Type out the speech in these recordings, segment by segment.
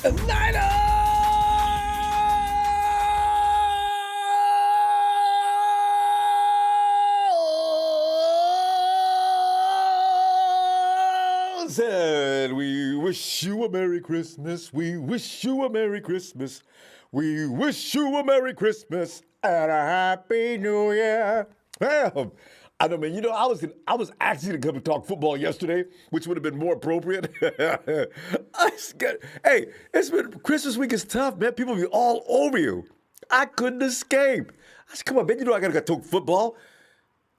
Niners! And we wish you a Merry Christmas. We wish you a Merry Christmas. We wish you a Merry Christmas and a Happy New Year. Well, I know, man. You know, I was actually going to come and talk football yesterday, which would have been more appropriate. Hey, it's been Christmas week is tough, man. People be all over you. I couldn't escape. I said, come on, man. You know I got to talk football.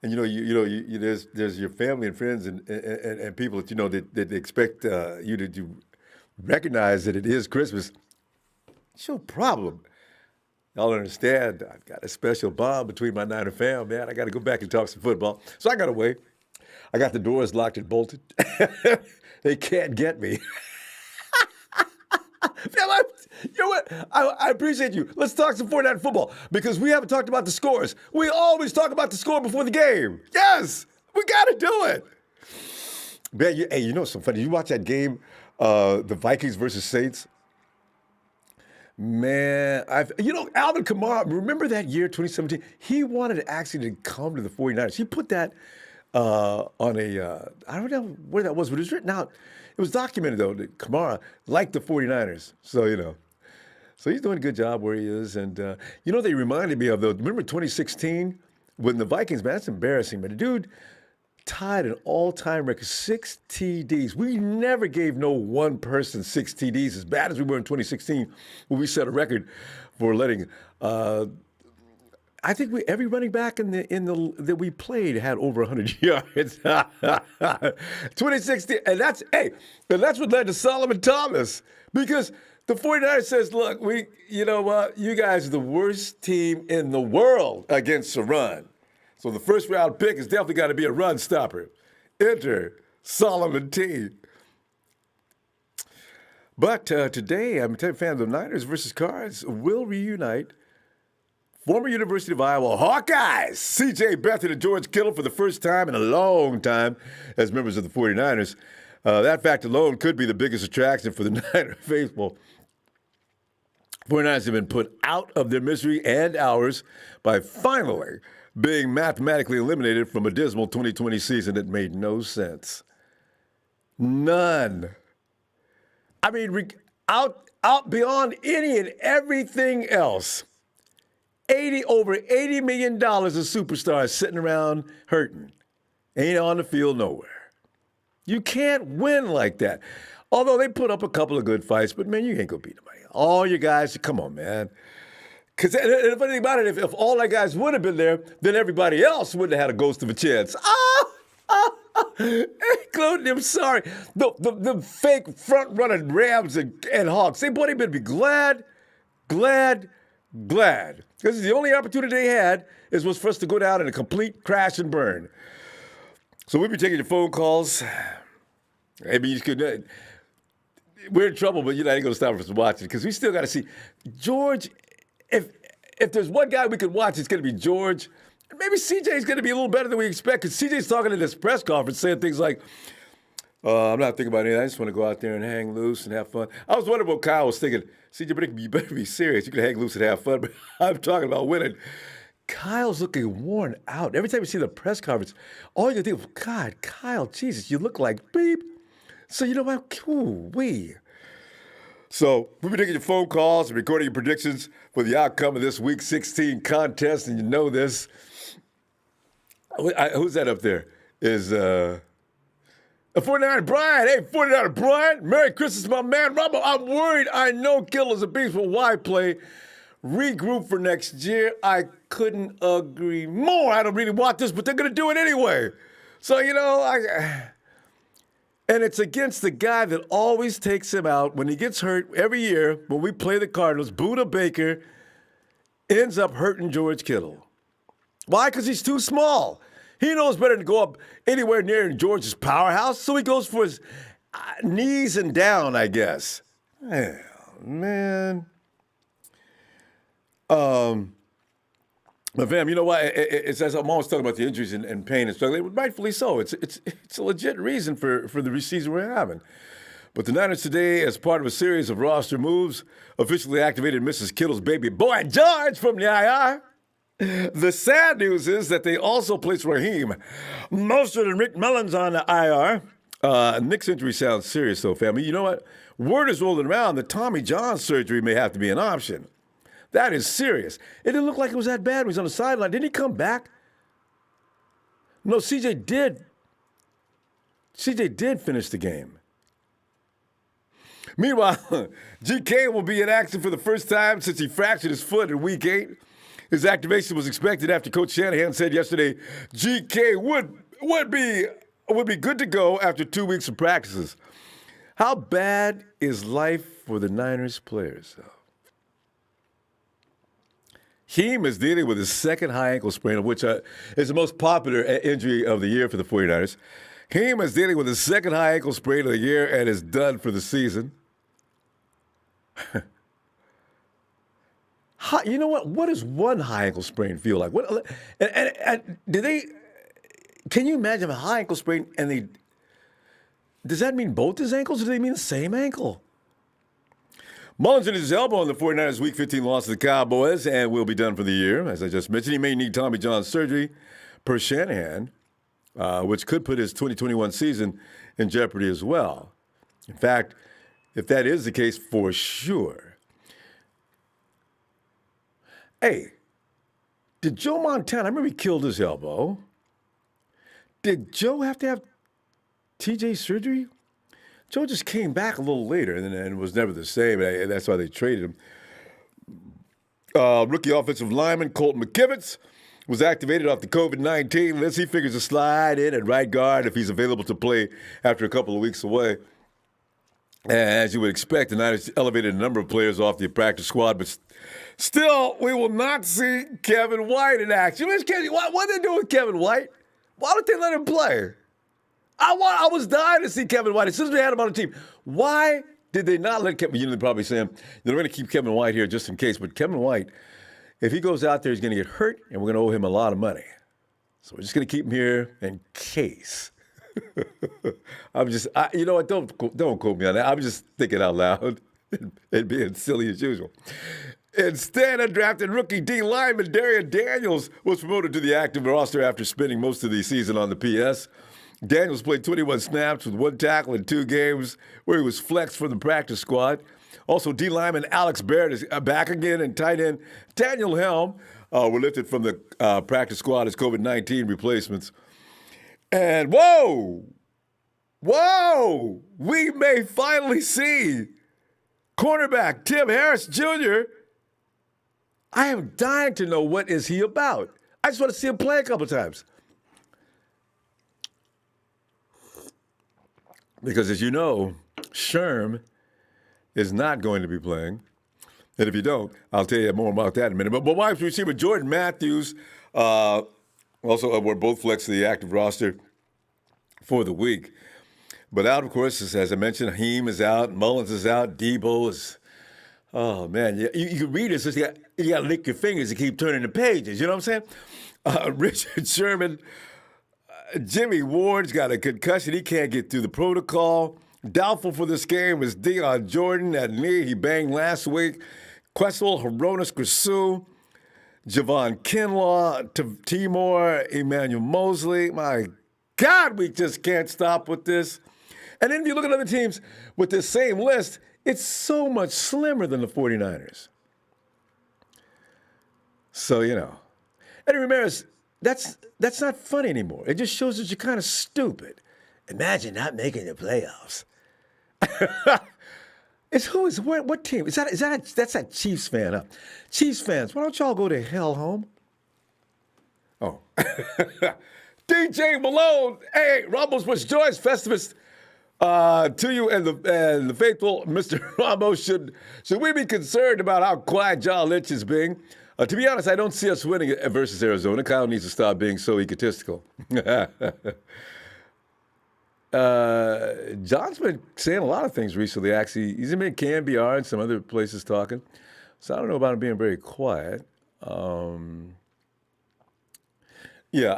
And there's your family and friends and people that you know that expect you to recognize that it is Christmas. It's your problem. Y'all understand, I've got a special bond between my Niner fam, man. I got to go back and talk some football. So I got away. I got the doors locked and bolted. They can't get me. You know what? I appreciate you. Let's talk some 49 football because we haven't talked about the scores. We always talk about the score before the game. Yes, we got to do it. Man, you know something funny? You watch that game, the Vikings versus Saints? Man, Alvin Kamara, remember that year, 2017? He wanted actually to come to the 49ers. He put that on I don't know where that was, but it was written out. It was documented, though, that Kamara liked the 49ers. So, so he's doing a good job where he is. And, they reminded me of, though, remember 2016 when the Vikings, man, that's embarrassing, but the dude tied an all-time record, 6 TDs. We never gave no one person 6 TDs as bad as we were in 2016 when we set a record for letting I think every running back in the that we played had over 100 yards. 2016, and that's what led to Solomon Thomas because the 49ers says, look, you know what, you guys are the worst team in the world against the run. So the first round pick has definitely got to be a run stopper. Enter Solomon T. But today, I'm a fan of the Niners versus Cards will reunite former University of Iowa Hawkeyes, Beathard and George Kittle for the first time in a long time as members of the 49ers. That fact alone could be the biggest attraction for the Niner faithful. 49ers have been put out of their misery and ours by finally being mathematically eliminated from a dismal 2020 season that made no sense. None. I mean, out beyond any and everything else. Over $80 million of superstars sitting around hurting. Ain't on the field nowhere. You can't win like that. Although they put up a couple of good fights, but, man, you ain't going to beat nobody. All you guys, come on, man. Because the funny thing about it, if all that guys would have been there, then everybody else wouldn't have had a ghost of a chance. Including them, sorry. The fake front-running Rams and Hawks. They better be glad. Because the only opportunity they had was for us to go down in a complete crash and burn. So we'll be taking your phone calls. Maybe you could. We're in trouble, but I ain't going to stop us from watching because we still got to see George. If there's one guy we could watch, it's going to be George. Maybe CJ's going to be a little better than we expect because CJ's talking in this press conference saying things like, I'm not thinking about anything. I just want to go out there and hang loose and have fun. I was wondering what Kyle was thinking. CJ, you better be serious. You can hang loose and have fun, but I'm talking about winning. Kyle's looking worn out. Every time you see the press conference, all you can think of, God, Kyle, Jesus, you look like beep. So you know what? Ooh-wee. So we'll be taking your phone calls and recording your predictions for the outcome of this Week 16 contest, and you know this. Who's that up there? Is 49 Brian. Hey, 49 Brian. Merry Christmas, my man. Ronbo, I'm worried. I know Kittle's a beast, but why play? Regroup for next year. I couldn't agree more. I don't really want this, but they're going to do it anyway. So, and it's against the guy that always takes him out when he gets hurt every year when we play the Cardinals. Buda Baker ends up hurting George Kittle. Why? Because he's too small. He knows better than to go up anywhere near George's powerhouse, so he goes for his knees and down, I guess. Oh, man. My fam, you know what? It's as I'm always talking about the injuries and pain and struggling. Rightfully so. It's a legit reason for the season we're having. But the Niners today, as part of a series of roster moves, officially activated Mrs. Kittle's baby boy, George, from the IR. The sad news is that they also placed Raheem Mostert and Rick Mullins on the IR. Nick's injury sounds serious, though, family. You know what? Word is rolling around that Tommy John surgery may have to be an option. That is serious. It didn't look like it was that bad when he was on the sideline. Didn't he come back? No, CJ did. CJ did finish the game. Meanwhile, GK will be in action for the first time since he fractured his foot in Week 8. His activation was expected after Coach Shanahan said yesterday GK would be good to go after 2 weeks of practices. How bad is life for the Niners players, though? Heem is dealing with his second high ankle sprain, which is the most popular injury of the year for the 49ers. Heem is dealing with his second high ankle sprain of the year and is done for the season. You know what? What does one high ankle sprain feel like? What? And do they? Can you imagine a high ankle sprain and they? Does that mean both his ankles, or do they mean the same ankle? Mullins in his elbow on the 49ers' Week 15 loss to the Cowboys and will be done for the year. As I just mentioned, he may need Tommy John surgery per Shanahan, which could put his 2021 season in jeopardy as well. In fact, if that is the case, for sure. Hey, did Joe Montana, I remember he killed his elbow. Did Joe have to have TJ surgery? Joe just came back a little later and was never the same. And that's why they traded him. Rookie offensive lineman Colton McKivitz was activated off the COVID-19 list. He figures to slide in at right guard if he's available to play after a couple of weeks away. As you would expect, the Niners elevated a number of players off the practice squad, but still, we will not see Kevin White in action. What did they do with Kevin White? Why don't they let him play? I was dying to see Kevin White as soon as we had him on the team. Why did they not let Kevin? You know, they're probably saying they're going to keep Kevin White here just in case. But Kevin White, if he goes out there, he's going to get hurt, and we're going to owe him a lot of money. So we're just going to keep him here in case. You know what? Don't quote me on that. I'm just thinking out loud and being silly as usual. Instead, undrafted rookie D lineman Darian Daniels was promoted to the active roster after spending most of the season on the PS. Daniels played 21 snaps with 1 tackle in 2 games where he was flexed from the practice squad. Also, D lineman Alex Barrett is back again, and tight end Daniel Helm were lifted from the practice squad as COVID-19 replacements. And whoa, we may finally see cornerback Tim Harris Jr. I am dying to know what is he about. I just want to see him play a couple times. Because as you know, Sherm is not going to be playing. And if you don't, I'll tell you more about that in a minute. But wide receiver Jordan Matthews also were both flexed to the active roster for the week. But out, of course, as I mentioned, Heem is out, Mullins is out, Debo is. Oh man, you can read this. You got to lick your fingers to keep turning the pages. You know what I'm saying? Richard Sherman. Jimmy Ward's got a concussion. He can't get through the protocol. Doubtful for this game is Deion Jordan. That knee he banged last week. Questel Horonis Grisou. Javon Kinlaw. Timor. Emmanuel Mosley. My God, we just can't stop with this. And then if you look at other teams with this same list, it's so much slimmer than the 49ers. So, you know. Eddie Ramirez, that's not funny anymore. It just shows that you're kind of stupid. Imagine not making the playoffs. What team? That's that Chiefs fan, huh? Chiefs fans, why don't y'all go to hell home? Oh. DJ Malone, hey, Ronbo's Bush Joyce Festivus to you and the faithful Mr. Ronbo. Should we be concerned about how quiet John Lynch is being? To be honest, I don't see us winning versus Arizona. Kyle needs to stop being so egotistical. John's been saying a lot of things recently, actually. He's been in KNBR and some other places talking. So I don't know about him being very quiet. Yeah,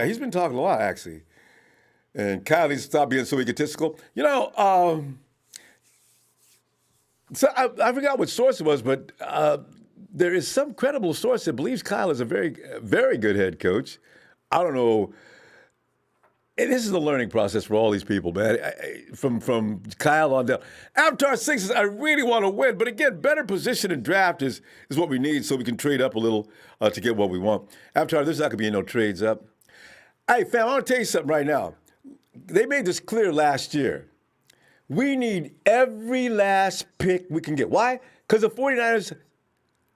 he's been talking a lot, actually. And Kyle needs to stop being so egotistical. So I forgot what source it was, but there is some credible source that believes Kyle is a very, very good head coach. I don't know. And this is a learning process for all these people, man. From Kyle on down. Avatar 6 is, I really want to win. But again, better position in draft is what we need so we can trade up a little to get what we want. Avatar, there's not going to be no trades up. Hey, fam, I want to tell you something right now. They made this clear last year. We need every last pick we can get. Why? Because the 49ers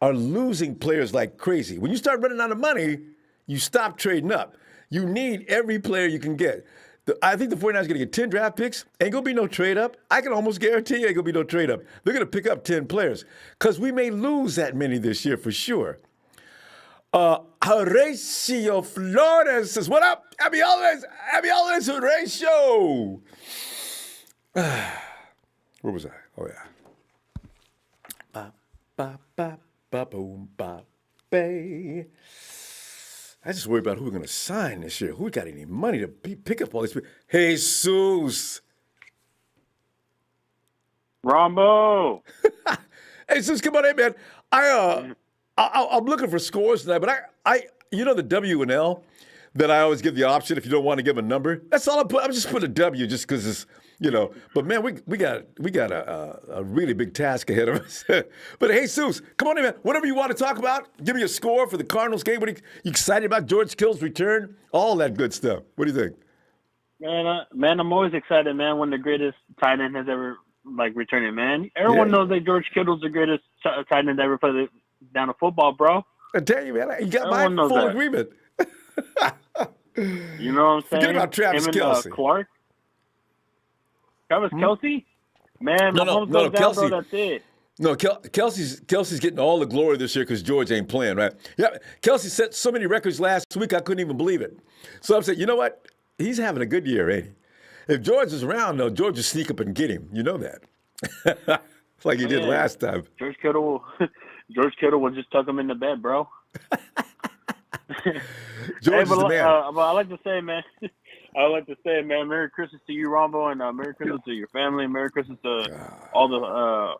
are losing players like crazy. When you start running out of money, you stop trading up. You need every player you can get. I think the 49ers are going to get 10 draft picks. Ain't going to be no trade up. I can almost guarantee you ain't going to be no trade up. They're going to pick up 10 players because we may lose that many this year for sure. Horatio Flores says, what up? Happy holidays, Horatio. Where was I? Oh, yeah. Ba, ba, ba, ba, boom, ba, bay. I just worry about who we're going to sign this year. Who got any money to pick up all these people? Jesus. Ronbo. Hey, Jesus, come on in, man. I'm looking for scores tonight, but the W and L that I always give the option if you don't want to give a number. That's all I put. I'm just putting a W just because it's, But man, we got a really big task ahead of us. But Jesus, come on in, man. Whatever you want to talk about, give me a score for the Cardinals game. What are you excited about? George Kittle's return, all that good stuff. What do you think? Man, I'm always excited, man. When the greatest tight end has ever returning, man. Everyone knows that George Kittle's the greatest tight end ever played down a football, bro. I tell you, man, you got my full agreement. You know what I'm saying? Forget about Travis Kelce. Clark. Travis Kelce? Man, no, Kelce. Bro, that's it. No, Kelce's getting all the glory this year because George ain't playing, right? Yeah, Kelce set so many records last week, I couldn't even believe it. So I'm saying, you know what? He's having a good year, ain't he? If George is around, though, George will sneak up and get him. You know that. Like he did last time. George Kittle will just tuck him in the bed, bro. George is the man. But I like to say, man, Merry Christmas to you, Ronbo, and Merry Christmas to your family. Merry Christmas to all the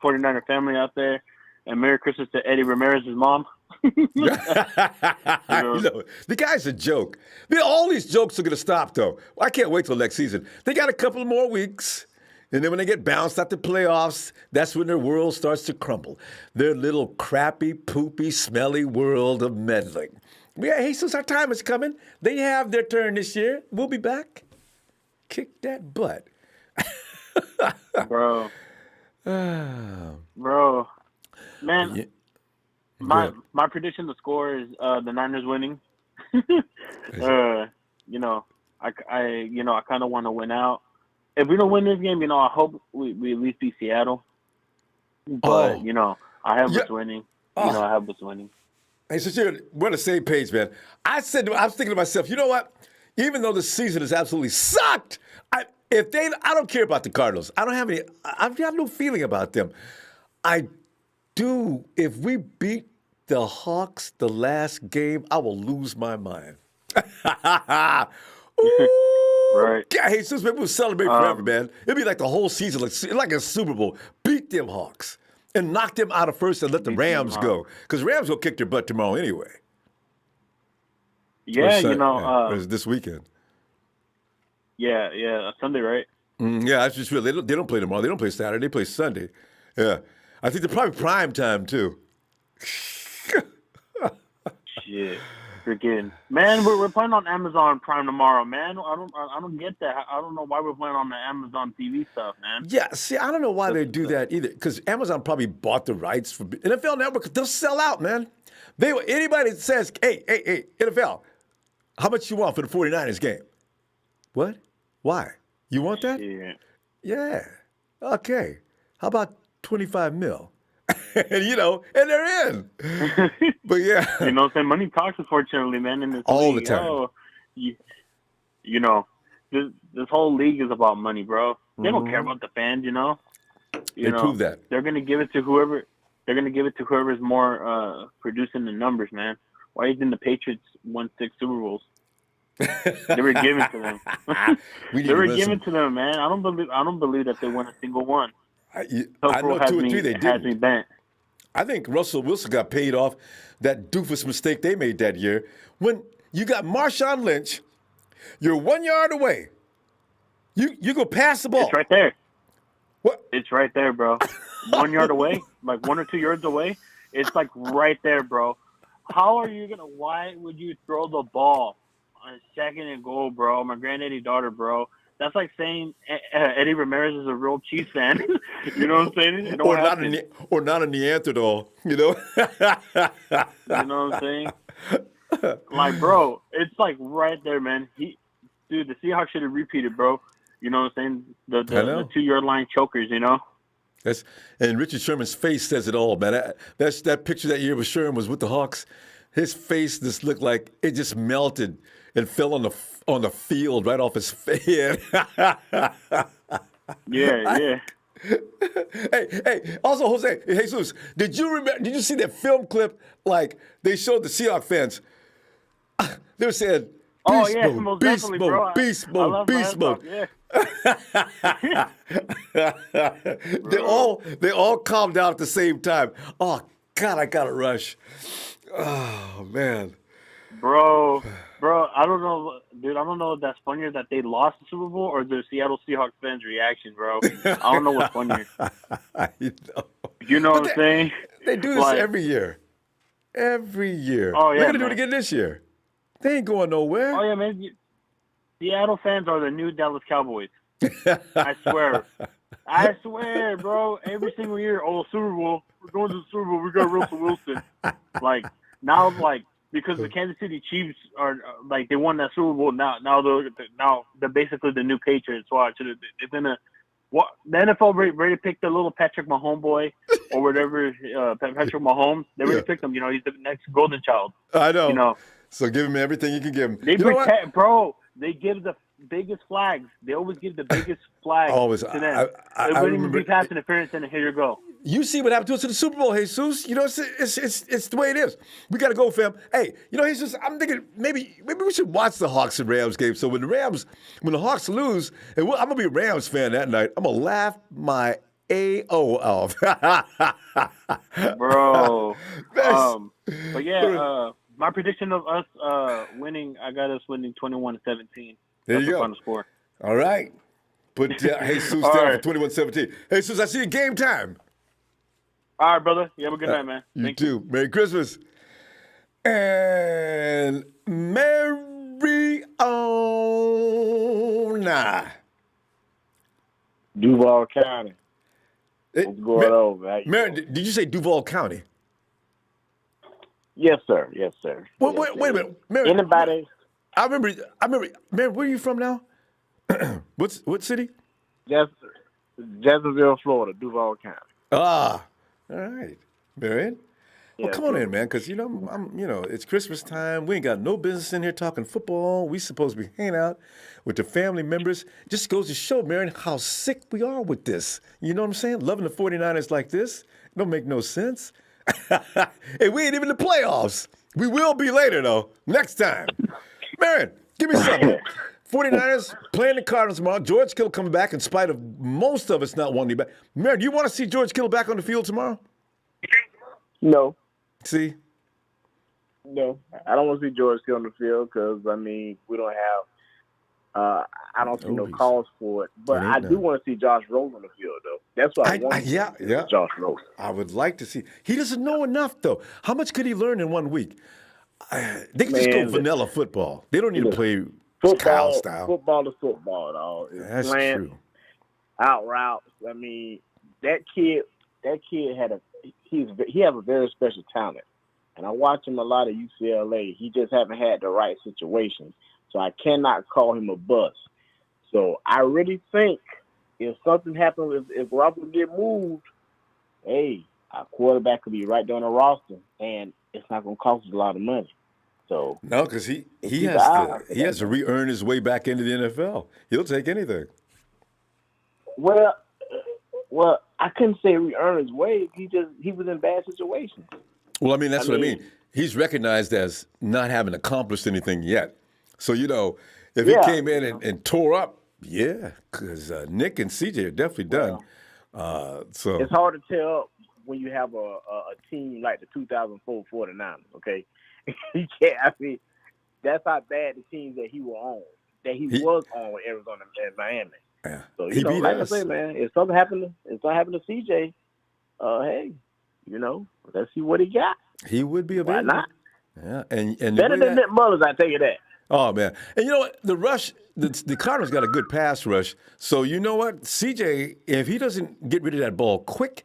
49er family out there. And Merry Christmas to Eddie Ramirez's mom. The guy's a joke. All these jokes are going to stop, though. I can't wait till next season. They got a couple more weeks. And then when they get bounced out the playoffs, that's when their world starts to crumble. Their little crappy, poopy, smelly world of meddling. Yeah, Jesus, our time is coming. They have their turn this year. We'll be back. Kick that butt. Bro. Bro. Man, my prediction, the score is the Niners winning. I kind of want to win out. If we don't win this game, I hope we at least beat Seattle. But, I have us winning. I have us winning. Hey, so we're on the same page, man. I was thinking to myself, you know what? Even though the season has absolutely sucked, I don't care about the Cardinals. I have no feeling about them. I do. If we beat the Hawks the last game, I will lose my mind. Right. Yeah, hey, since maybe we'll celebrate forever, man. It'll be like the whole season, like a Super Bowl. Beat them Hawks and knock them out of first and let the Rams go. Because Rams will kick their butt tomorrow anyway. Yeah, this weekend. Yeah, Sunday, right? Yeah, that's just real. They don't play tomorrow. They don't play Saturday. They play Sunday. Yeah. I think they're probably prime time, too. Shit. Freaking man, we're playing on Amazon Prime tomorrow, man. I don't get that. I don't know why we're playing on the Amazon TV stuff, man. Yeah, see, I don't know why they do that either. Because Amazon probably bought the rights for NFL Network. They'll sell out, man. Anybody that says, hey, NFL, how much you want for the 49ers game? What? Why? You want that? Yeah. Okay. How about $25 million? and they're in. But yeah. You know what I'm saying? Money talks, unfortunately, man. In this all league. the time. This whole league is about money, bro. They don't care about the fans, They prove that. They're gonna give it to whoever. They're gonna give it to whoever's more producing the numbers, man. Why isn't the Patriots won 6 Super Bowls? They were given to them. We need They to were run given some. to them, man. I don't believe that they won a single one. I Total know has 2 or me 3 they has me didn't. bent. I think Russell Wilson got paid off that doofus mistake they made that year when you got Marshawn Lynch. You're 1 yard away. You go pass the ball. It's right there. What? It's right there, bro. 1 yard away, like 1 or 2 yards away. It's like right there, bro. How are you gonna? Why would you throw the ball on 2nd and goal, bro? My granddaddy daughter, bro. That's like saying Eddie Ramirez is a real Chiefs fan. You know what I'm saying? It don't Or happen. not a Neanderthal, you know? You know what I'm saying? Like, bro, it's like right there, man. Dude, the Seahawks should have repeated, bro. You know what I'm saying? The 2 yard line chokers, you know? And Richard Sherman's face says it all, man. That picture that year with Sherman was with the Hawks. His face just looked like it just melted and fell on the field right off his head. Yeah. Hey. Also, Jose, Jesus, did you see that film clip? Like they showed the Seahawks fans. They were saying, Oh, "Beast yeah, mode, most beast definitely, mode, bro. beast I mode, love beast mode." Yeah. They all calmed down at the same time. Oh God, I got to rush. Oh man. Bro, I don't know, dude. I don't know if that's funnier that they lost the Super Bowl or the Seattle Seahawks fans' reaction, bro. I don't know what's funnier. You know what I'm saying? They do this every year. Every year. Oh, yeah, they're gonna do it man. again this year. They ain't going nowhere. Oh yeah, man. Seattle fans are the new Dallas Cowboys. I swear, bro. Every single year, Super Bowl. We're going to the Super Bowl. We got Russell Wilson. Like now, because the Kansas City Chiefs are like they won that Super Bowl. Now they're basically the new Patriots. Watch it. It's in the NFL ready to pick the little Patrick Mahomes boy or whatever. Patrick Mahomes. They already picked him. You know, he's the next golden child. I know. You know. So give him everything you can give him. They protect, bro. They give the biggest flags. They always give the biggest flag Always. to them. I wouldn't even remember be pass interference, and here you go. You see what happened to us in the Super Bowl, Jesus. You know, it's the way it is. We got to go, fam. Hey, you know, Jesus, I'm thinking maybe we should watch the Hawks and Rams game. So when the Hawks lose, and I'm going to be a Rams fan that night, I'm going to laugh my AO off. Bro. But yeah, my prediction of us winning, I got us winning 21-17. There you go. The final score. All right. Put Jesus down for 21-17. Jesus, I see you game time. All right, brother. You have a good night, man. You too. Merry Christmas. And Merry Duval County. What's going on, man? Mary, did you say Duval County? Yes, sir. Yes, sir. Wait a minute. Mary, Anybody? I remember. Mary, where are you from now? What city? Jacksonville, Florida, Duval County. Ah, all right, Marion. Well, Yeah, come on in, man, because it's Christmas time. We ain't got no business in here talking football. We supposed to be hanging out with the family members. Just goes to show, Marion, how sick we are with this. You know what I'm saying? Loving the 49ers like this don't make no sense. Hey, we ain't even in the playoffs. We will be later, though. Next time. Marion, give me something. 49ers playing the Cardinals tomorrow. George Kittle coming back in spite of most of us not wanting to be back. Marion, do you want to see George Kittle back on the field tomorrow? No. See? No. I don't want to see George Kittle on the field because, we don't have I don't see no cause for it. But I do want to see Josh Rosen on the field, though. That's what I want to see. Josh Rosen. I would like to see. He doesn't know enough, though. How much could he learn in 1 week? They can just go vanilla football. They don't need to play Kyle style. Football is football, dog. That's true. Out routes. That kid he has a very special talent. And I watch him a lot at UCLA. He just haven't had the right situations. So I cannot call him a bust. So I really think if something happens, if Robert get moved, hey, our quarterback could be right there on the roster, and it's not going to cost us a lot of money. So no, because he has to re-earn his way back into the NFL. He'll take anything. Well, I couldn't say re-earn his way. He was in bad situations. Well, that's what I mean. He's recognized as not having accomplished anything yet. So, if he Yeah. came in and tore up, yeah, because Nick and CJ are definitely done. So It's hard to tell when you have a team like the 2004 49ers, okay? You can't, I mean, that's how bad the teams that he was on with Arizona and Miami. yeah, So, he beat like us. I say, man, if something happened to CJ, hey, let's see what he got. He would be Why available. not? Yeah, and the Better way than Nick Mullins, I tell you that. Oh man, and you know what? The rush, the Cardinals got a good pass rush. So you know what, CJ, if he doesn't get rid of that ball quick,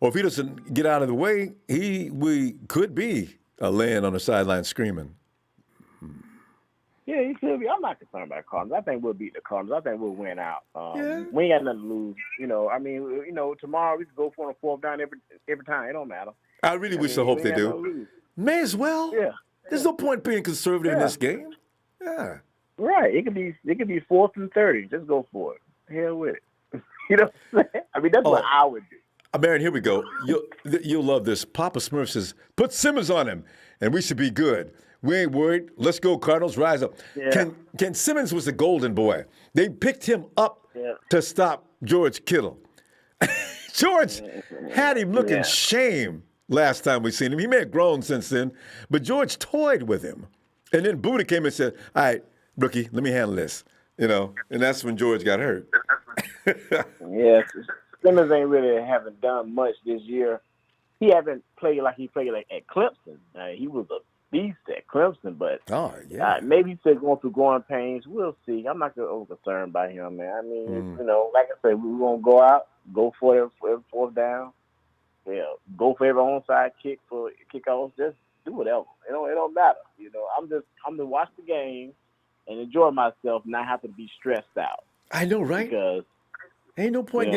or if he doesn't get out of the way, we could be laying on the sideline screaming. Yeah, he could be. I'm not concerned about Cardinals. I think we'll beat the Cardinals. I think we'll win out. Yeah. We ain't got nothing to lose. I mean, tomorrow we can go for a fourth down every time. It don't matter. I really wish I hope we they ain't got do. nothing to lose. May as well. Yeah. There's no point being conservative in this game. Yeah. Right. It could be 4th and 30. Just go for it. Hell with it. You know what I'm saying? I mean, that's what I would do. Marion, here we go. You'll love this. Papa Smurf says, put Simmons on him, and we should be good. We ain't worried. Let's go, Cardinals. Rise up. Yeah. Ken Simmons was the golden boy. They picked him up Yeah. to stop George Kittle. George had him looking shame last time we seen him. He may have grown since then, but George toyed with him. And then Buddha came and said, all right, rookie, let me handle this. And that's when George got hurt. Yeah. Simmons ain't really haven't done much this year. He haven't played like he played like at Clemson. He was a beast at Clemson, but maybe he's still going through growing pains. We'll see. I'm not over concerned about him, man. I mean, like I said, we're gonna go out, go for every fourth down. Yeah, go for every onside kick for kickoffs. Just do whatever. It don't matter. I'm just watch the game and enjoy myself, not have to be stressed out. I know, right? Because ain't no point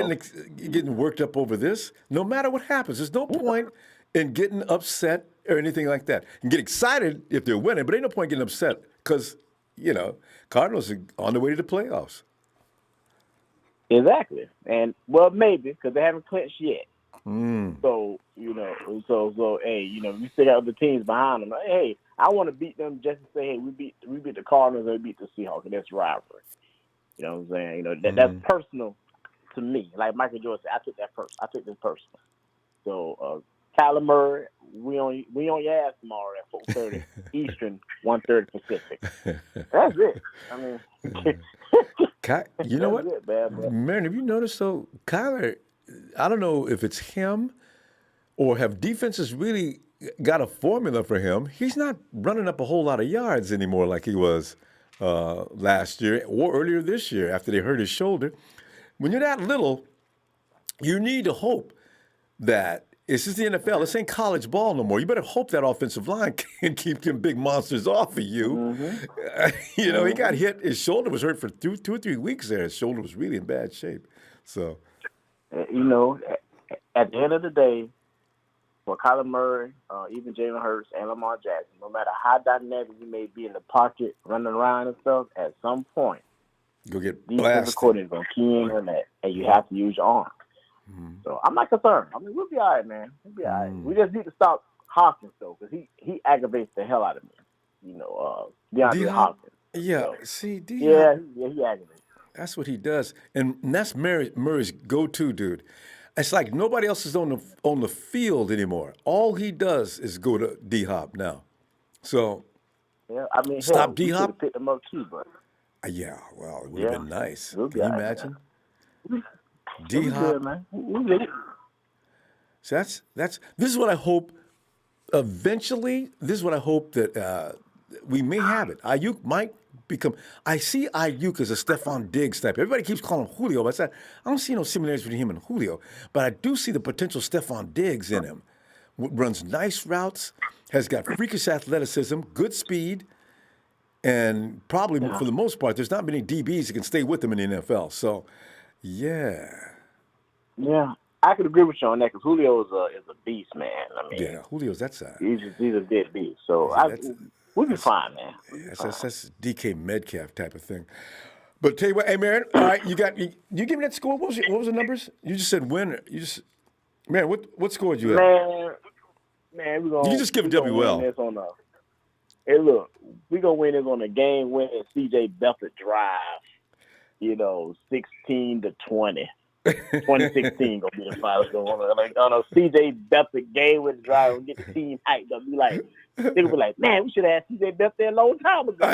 getting worked up over this. No matter what happens, there's no point in getting upset or anything like that. You can get excited if they're winning, but ain't no point getting upset because, Cardinals are on the way to the playoffs. Exactly. And, well, maybe, because they haven't clinched yet. So, hey, we still got other teams behind them. Hey, I want to beat them just to say, hey, we beat the Cardinals and we beat the Seahawks, and that's rivalry. You know what I'm saying? That's personal to me. Like Michael Jordan said, I took this personal. So, Kyler Murray, we on your ass tomorrow at 4:30 Eastern, 1:30 Pacific. That's it. I mean, you know what, it, Marion? Have you noticed though, Kyler? I don't know if it's him or have defenses really got a formula for him. He's not running up a whole lot of yards anymore like he was last year or earlier this year after they hurt his shoulder. When you're that little, you need to hope that it's just the NFL. This ain't college ball no more. You better hope that offensive line can keep them big monsters off of you. He got hit. His shoulder was hurt for 2 or 3 weeks there. His shoulder was really in bad shape. So, at the end of the day, for Kyler Murray, even Jalen Hurts and Lamar Jackson, no matter how dynamic you may be in the pocket, running around and stuff, at some point, go get defensive coordinator going to key in on that, and you have to use your arm. So I'm not concerned. I mean, we'll be all right, man. We'll be all right. We just need to stop Hawkins, though, because he aggravates the hell out of me. DeAndre Hopkins. Yeah, so, see, he aggravates. That's what he does, and that's Murray's go-to dude. It's like nobody else is on the field anymore. All he does is go to D-Hop now. So, I mean, stop D-Hop. Pick him up too, but yeah, well, it would have been nice. Can you imagine? D-Hop. So this is what I hope. Eventually, this is what I hope that we may have it. Ayuk might become. I see Ayuk as a Stephon Diggs type. Everybody keeps calling him Julio, but I don't see no similarities between him and Julio. But I do see the potential Stephon Diggs in him. Runs nice routes, has got freakish athleticism, good speed, and probably for the most part, there's not many DBs that can stay with him in the NFL. So, yeah. Yeah, I could agree with you on that because Julio is a beast, man. I mean, Julio's that side. He's a dead beast. So we'll be fine, man. That's DK Metcalf type of thing. But tell you what, hey, Marion, all right, you give me that score. What was the numbers? You just said win. Marion, what score did you have? Man, we're gonna. You can just give WL. Hey, look, we gonna win this on a game-winning C.J. Beathard drive. 16-20. 2016 gonna be the finals. On a C.J. Beathard game-winning drive and get the team hyped up. They will be like, man, we should have had C.J. Beathard a long time ago.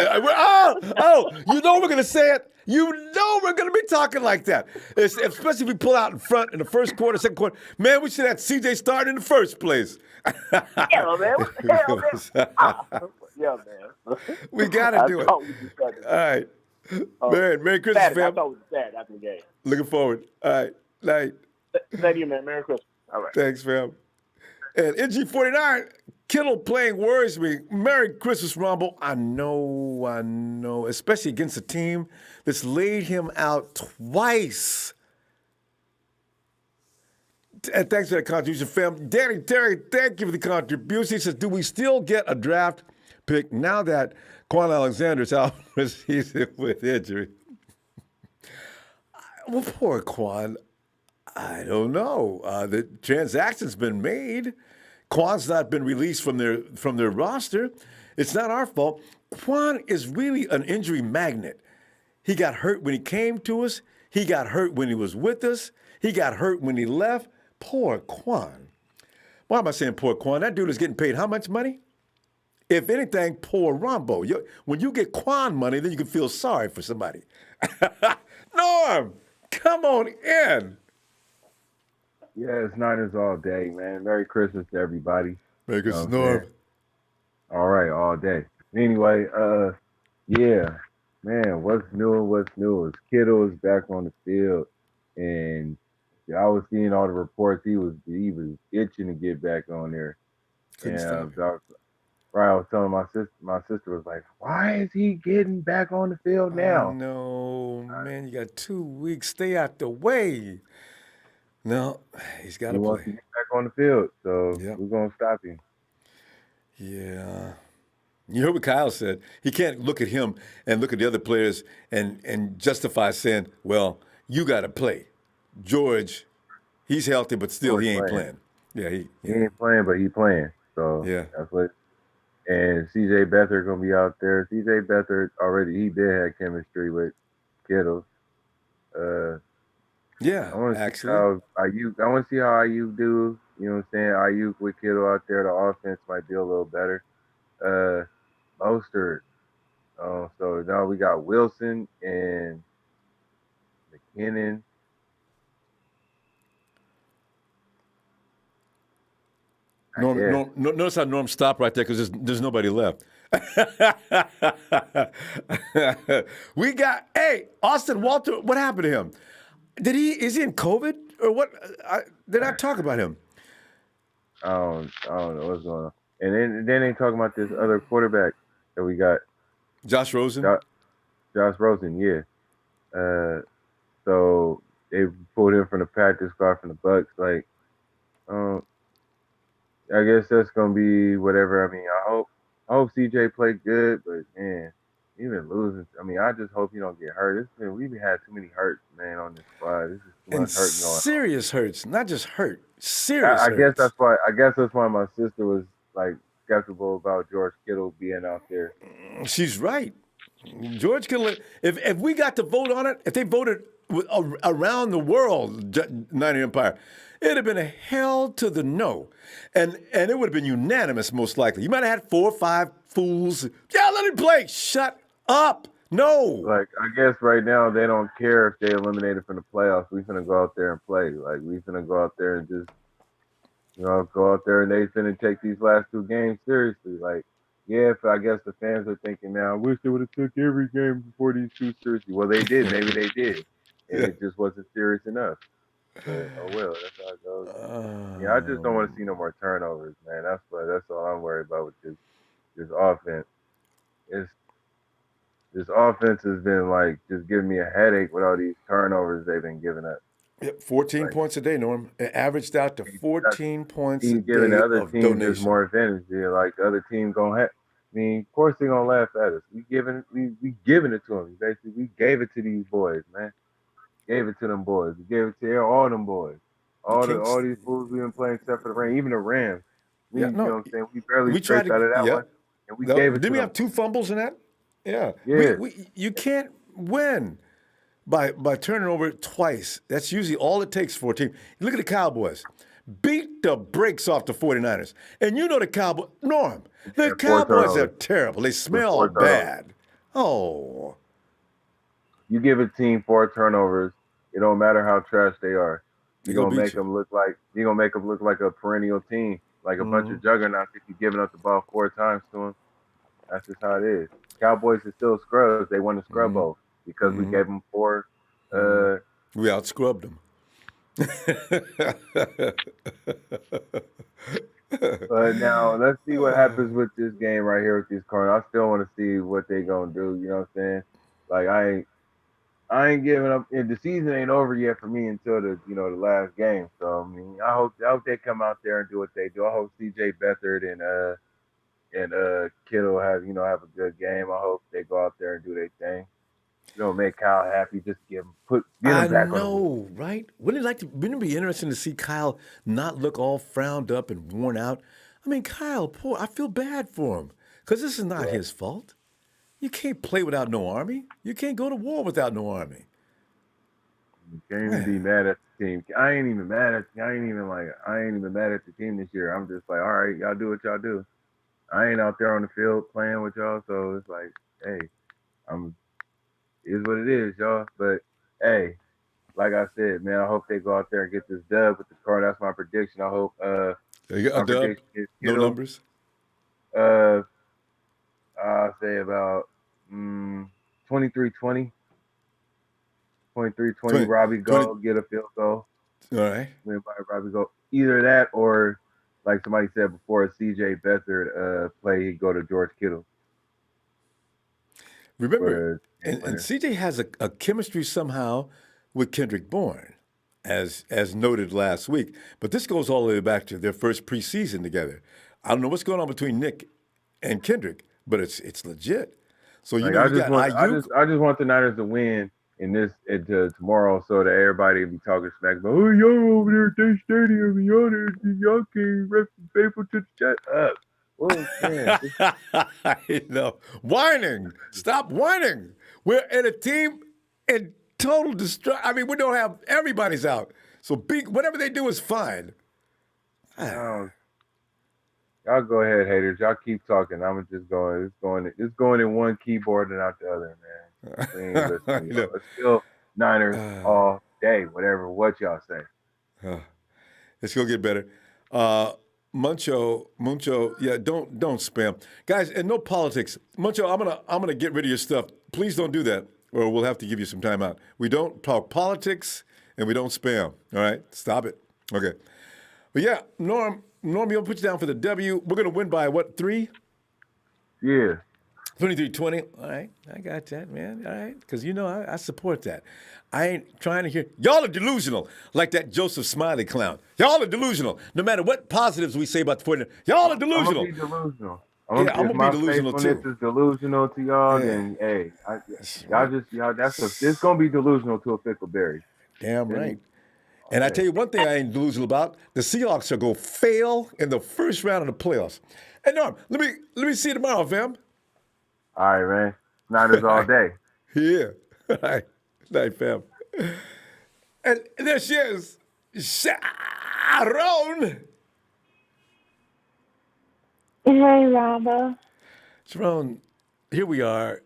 You know we're gonna say it. You know we're gonna be talking like that, especially if we pull out in front in the first quarter, second quarter. Man, we should have CJ start in the first place. Yeah, man. What the hell, man? Yeah, man. We gotta do it. All right, man. Merry Christmas, Saturday, fam. I thought it was Saturday after the game. Looking forward. All right, night. Thank you, man. Merry Christmas. All right. Thanks, fam. And NG49, Kittle playing worries me. Merry Christmas, Ronbo. I know. Especially against a team that's laid him out twice. And thanks for that contribution, fam. Danny Terry, thank you for the contribution. He says, do we still get a draft pick now that Quan Alexander's out for the season with injury? Well, poor Quan. I don't know. The transaction's been made. Quan's not been released from their roster. It's not our fault. Quan is really an injury magnet. He got hurt when he came to us. He got hurt when he was with us. He got hurt when he left. Poor Quan. Why am I saying poor Quan? That dude is getting paid how much money? If anything, poor Ronbo. When you get Quan money, then you can feel sorry for somebody. Norm, come on in. Yeah, it's Niners all day, man. Merry Christmas to everybody. Merry Christmas, Norm. All right, all day. Anyway, yeah, man, what's new is Kittle is back on the field, and I was seeing all the reports. He was itching to get back on there. And I was telling my sister was like, why is he getting back on the field now? No, man, you got 2 weeks. Stay out the way. No, he's got to play. He wants to get back on the field, so we're going to stop him. Yeah. You heard what Kyle said. He can't look at him and look at the other players and justify saying, well, you got to play. George, he's healthy, but still he ain't playing. Yeah, he ain't playing, but he playing. So that's what. And C.J. Beathard going to be out there. C.J. Beathard already, he did have chemistry with Kittle. Yeah, I want to actually. I want to see how Ayuk do. You know what I'm saying? Ayuk with Kittle out there, the offense might be a little better. Mostert. So now we got Wilson and McKinnon. Notice how Norm stopped right there because there's nobody left. We got Austin Walter. What happened to him? Is he in COVID or what? Did I talk about him? I don't know what's going on. And then they talking about this other quarterback that we got. Josh Rosen? Josh Rosen, yeah. So they pulled him from the practice squad from the Bucks. Like, I guess that's gonna be whatever. I mean, I hope CJ played good, but man, even losing. I mean, I just hope he don't get hurt. We've had too many hurts, man, on this squad. This is too much hurt going on. Serious hurts, not just hurt. Serious. I guess that's why my sister was like skeptical about George Kittle being out there. She's right. George Kittle. If we got to vote on it, if they voted around the world, Niner Empire, it'd have been a hell to the no, and it would have been unanimous most likely. You might have had 4 or 5 fools. Yeah, let him play. Shut up. No. Like, I guess right now they don't care if they eliminated from the playoffs. We finna go out there and play. Like, we finna go out there and just, go out there and they finna take these last 2 games seriously. Like, yeah, I guess the fans are thinking now, I wish they would have took every game before these 2 seriously. Well, they did. Maybe they did. And it just wasn't serious enough. But, oh well, that's how it goes. I just don't want to see no more turnovers, man. That's all I'm worried about with this offense. This offense has been like just giving me a headache with all these turnovers they've been giving up. Yep, 14 points a day, Norm. It averaged out to 14 points a day. Giving the other of team donation. just more advantage. Yeah, like the other team gonna have. I mean, of course they're gonna laugh at us. We giving it to them. Basically, we gave it to these boys, man. Gave it to them boys. We gave it to all them boys. All these fools we've been playing except for the Rams. Even the Rams. You know what I'm saying? We barely scraped out of that one. and we gave it Didn't to we them. have 2 fumbles in that? Yeah. Yeah. You can't win by turning over twice. That's usually all it takes for a team. Look at the Cowboys. Beat the brakes off the 49ers. And you know the Cowboys, Norm, the Yeah, 4 Cowboys are turnovers. terrible. They With smell 4 turnovers. bad. Oh. You give a team 4 turnovers, it don't matter how trash they are. They You're gonna gonna beat make you. them look like a perennial team, like a bunch of juggernauts. If you're giving up the ball 4 times to them, that's just how it is. Cowboys are still scrubs. They won the scrub bowl because we gave them 4. We out-scrubbed them. But now let's see what happens with this game right here with these Cardinals. I still want to see what they gonna do. You know what I'm saying? Like I ain't giving up. And the season ain't over yet for me until the last game. So I mean, I hope they come out there and do what they do. I hope CJ Beathard and Kittle have a good game. I hope they go out there and do their thing. Make Kyle happy. Just get him back on. I know, right? Wouldn't it be interesting to see Kyle not look all frowned up and worn out? I mean, Kyle, I feel bad for him because this is not his fault. You can't play without no army. You can't go to war without no army. You can't even be mad at the team. I ain't even mad at the team this year. I'm just like, all right, y'all do what y'all do. I ain't out there on the field playing with y'all, so it's like, hey, is what it is, y'all. But hey, like I said, man, I hope they go out there and get this dub with the car. That's my prediction. I hope You got a dub? No numbers? I'll say about 23-20. 23-20. Robbie go get a field goal. All right. Robbie go. Either that or, like somebody said before, a CJ Beathard play, he'd go to George Kittle. Remember, and CJ has a chemistry somehow with Kendrick Bourne, as noted last week. But this goes all the way back to their first preseason together. I don't know what's going on between Nick and Kendrick, but it's legit. So I just want the Niners to win in this tomorrow, so that everybody will be talking smack about, oh, y'all over there at their stadium, and y'all can't rep faithful to the shut up. Oh, man. Whining. Stop whining. We're in a team in total destruction. I mean, we don't have everybody's out. So whatever they do is fine. Y'all go ahead, haters. Y'all keep talking. I'm just going. It's going in one keyboard and out the other, man. It's still Niners all day. What y'all say. It's gonna get better. Muncho, yeah, don't spam, guys, and no politics. Muncho, I'm gonna get rid of your stuff. Please don't do that, or we'll have to give you some time out. We don't talk politics and we don't spam. All right, stop it. Okay, but yeah, Norm, you'll put you down for the W. We're gonna win by what, 3? Yeah. 23-20. All right, I got that, man. All right, because I support that. I ain't trying to hear. Y'all are delusional, like that Joseph Smiley clown. Y'all are delusional. No matter what positives we say about the 49ers, y'all are delusional. I'm gonna be delusional. I'm gonna be delusional too. If my faithfulness is delusional to y'all, then hey, it's gonna be delusional to a pickleberry. Damn right. And I tell you one thing I ain't delusional about: the Seahawks are gonna fail in the first round of the playoffs. Hey Norm, let me see you tomorrow, fam. All right, man. Niners all day. Yeah. All right. Night, fam. And there she is, Sharon. Hey, Ronbo. Sharon, here we are,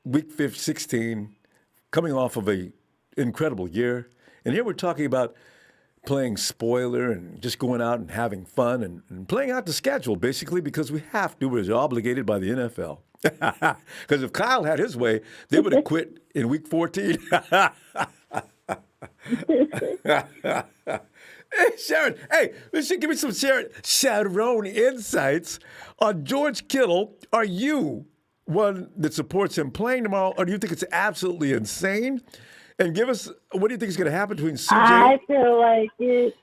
week 16, coming off of an incredible year. And here we're talking about playing spoiler and just going out and having fun and playing out the schedule, basically, because we have to. We're obligated by the NFL. Because if Kyle had his way, they would have quit in week 14. Hey, Sharon. Hey, give me some Sharon insights on George Kittle. Are you one that supports him playing tomorrow, or do you think it's absolutely insane? And give us, what do you think is going to happen between CJ? I feel like it's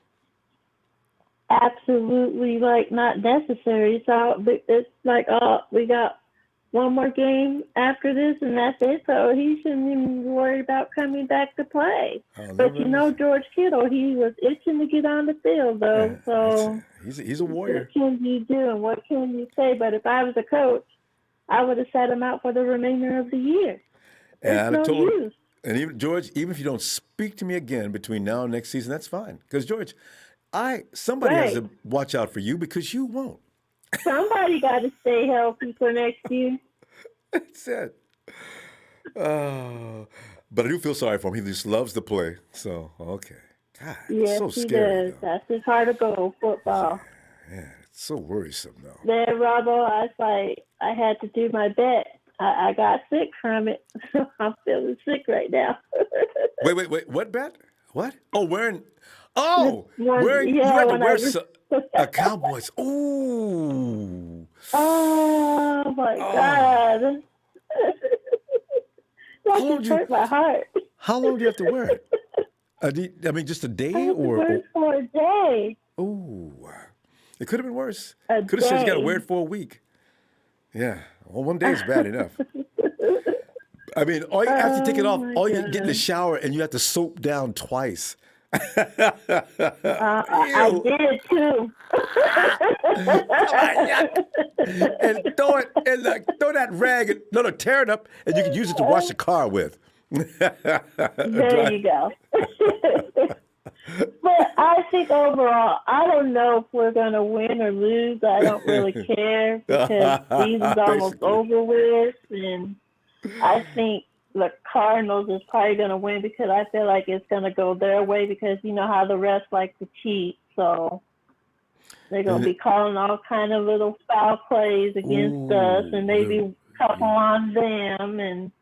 absolutely not necessary. So it's like, we got one more game after this, and that's it. So he shouldn't even be worried about coming back to play. But you know, George Kittle, he was itching to get on the field, though. So he's a warrior. What can you do and what can you say? But if I was a coach, I would have sat him out for the remainder of the year. And There's no use. And even George, even if you don't speak to me again between now and next season, that's fine. Because George, somebody has to watch out for you because you won't. Somebody got to stay healthy for next year. That's it. But I do feel sorry for him. He just loves to play. So, okay. God, yes, it's so scary. He does. That's his heart of gold, football. Yeah, it's so worrisome, though. There, Ronbo, I had to do my bet. I got sick from it. I'm feeling sick right now. Wait. What bet? What? Oh, wearing. Oh, you had to wear a Cowboys. Ooh. Oh my God. That just hurt my heart. How long do you have to wear it? Just a day I have to or? wear it for a day. Ooh. It could have been worse. Could have said you got to wear it for a week. Yeah. Well, one day is bad enough. I mean, all you have to take it off. All you get in the shower and you have to soap down twice. I did too. And throw that rag and tear it up, and you can use it to wash the car with. There you go. But I think overall, I don't know if we're going to win or lose. I don't really care because the season's almost over with. And I think the Cardinals is probably going to win because I feel like it's going to go their way because you know how the rest like to cheat. So they're going to be calling all kind of little foul plays against us and maybe a couple on them. And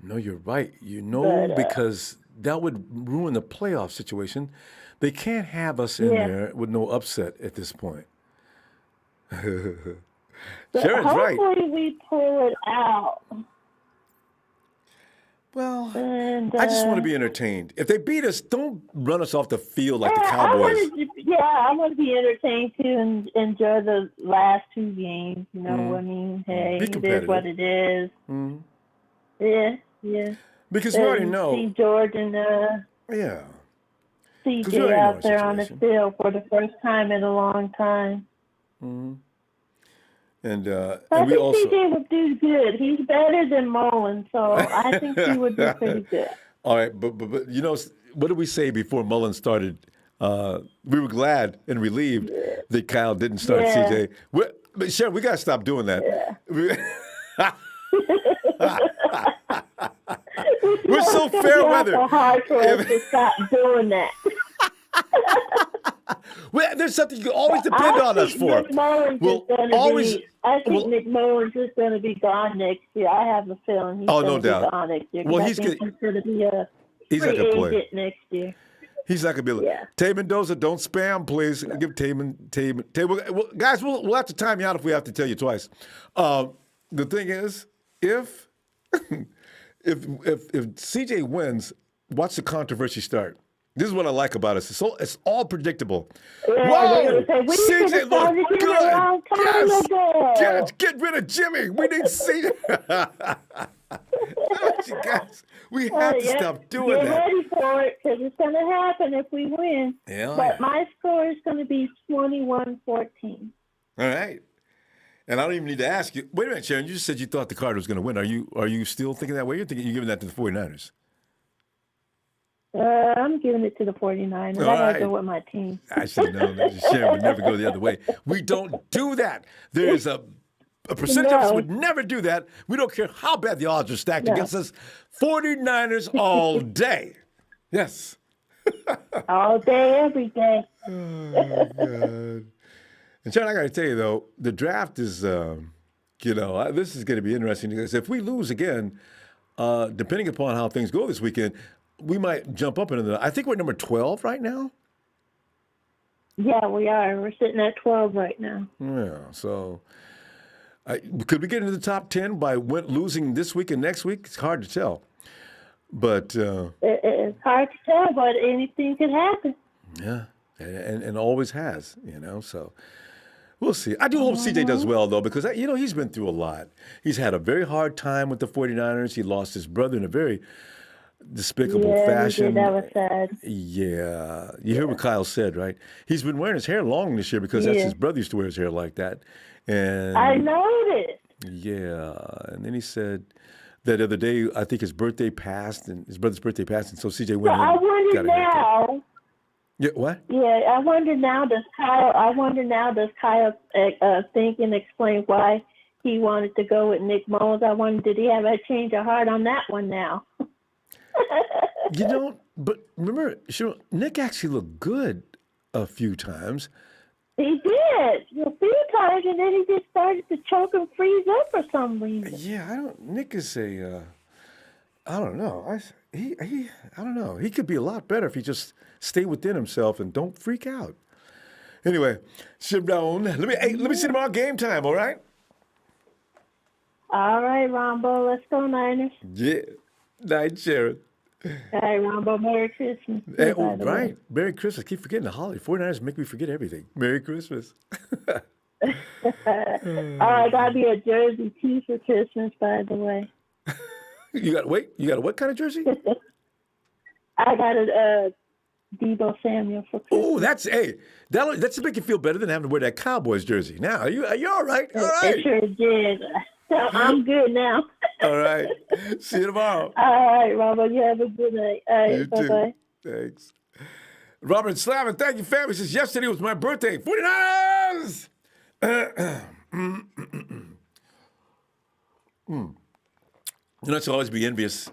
no, you're right. Because that would ruin the playoff situation. They can't have us in there with no upset at this point. Sharon's right. Hopefully we pull it out. Well, I just want to be entertained. If they beat us, don't run us off the field like the Cowboys. I want to be entertained too and enjoy the last two games. You know what I mean? Hey, it is what it is. Mm-hmm. Yeah. Because we already know. See George and CJ out there on the field for the first time in a long time. Mm-hmm. And I we think also. CJ would do good. He's better than Mullen, so I think he would do pretty good. All right, but what did we say before Mullen started? We were glad and relieved that Kyle didn't start CJ. But Sharon, we got to stop doing that. Yeah. We're so fair weather. It's hard for us to stop doing that. Well, there's something you can always depend on us for. I think Nick Mullen's just going to be gone next year. I have a feeling he's going to be gone next year. Well, he's going to be a free agent next year. He's not going to be. Tay Mendoza, don't spam, please. Give Tay. Well, guys, we'll have to time you out if we have to tell you twice. The thing is, if CJ wins, watch the controversy start. This is what I like about us. It's all predictable. Yeah, whoa! CJ looked good. Yes, get rid of Jimmy. We need CJ. Guys, we have to stop doing that. Get ready for it because it's going to happen if we win. But my score is going to be 21-14. All right. And I don't even need to ask you. Wait a minute, Sharon. You just said you thought the Cardinals was going to win. Are you still thinking that way? You're giving that to the 49ers? I'm giving it to the 49ers. I got to go with my team. I should have known that. Sharon would never go the other way. We don't do that. There is a percentage of us would never do that. We don't care how bad the odds are stacked against us. 49ers all day. Yes. All day, every day. Oh, God. And Sharon, I got to tell you, though, the draft is, this is going to be interesting because if we lose again, depending upon how things go this weekend, we might jump up into I think we're number 12 right now. Yeah, we are. We're sitting at 12 right now. Yeah, so could we get into the top 10 by losing this week and next week? It's hard to tell. But it's hard to tell, but anything could happen. Yeah, and always has, so. We'll see. I do hope CJ does well, though, because, he's been through a lot. He's had a very hard time with the 49ers. He lost his brother in a very despicable fashion. That was sad. Yeah. You hear what Kyle said, right? He's been wearing his hair long this year because that's his brother used to wear his hair like that. And I noticed. Yeah. And then he said that other day, I think his birthday passed, and his brother's birthday passed, and so CJ went I wonder now. Yeah, what? Yeah, I wonder now. Does Kyle think and explain why he wanted to go with Nick Mullins? I wonder, did he have a change of heart on that one now? But remember, Sharon, Nick actually looked good a few times. He did a few times, and then he just started to choke and freeze up for some reason. Yeah, Nick is I don't know. I don't know. He could be a lot better if he just stay within himself and don't freak out. Anyway, Sharon, let me see tomorrow game time. All right. All right, Ronbo. Let's go Niners. Yeah. Night, Sharon. All right, Ronbo. Merry Christmas. Hey, right. Merry Christmas. Keep forgetting the holiday. 49ers make me forget everything. Merry Christmas. I got me a jersey too for Christmas, by the way. You got what kind of jersey? I got a Debo Samuel for Christmas. Oh, that's make you feel better than having to wear that Cowboys jersey. Now, are you all right? All right. It sure did. So I'm good now. All right. See you tomorrow. All right, Robert. You have a good night. All right, you bye-bye. Too. Thanks. Robert Slavin, thank you, family. Says yesterday was my birthday. 49ers! I used to always be envious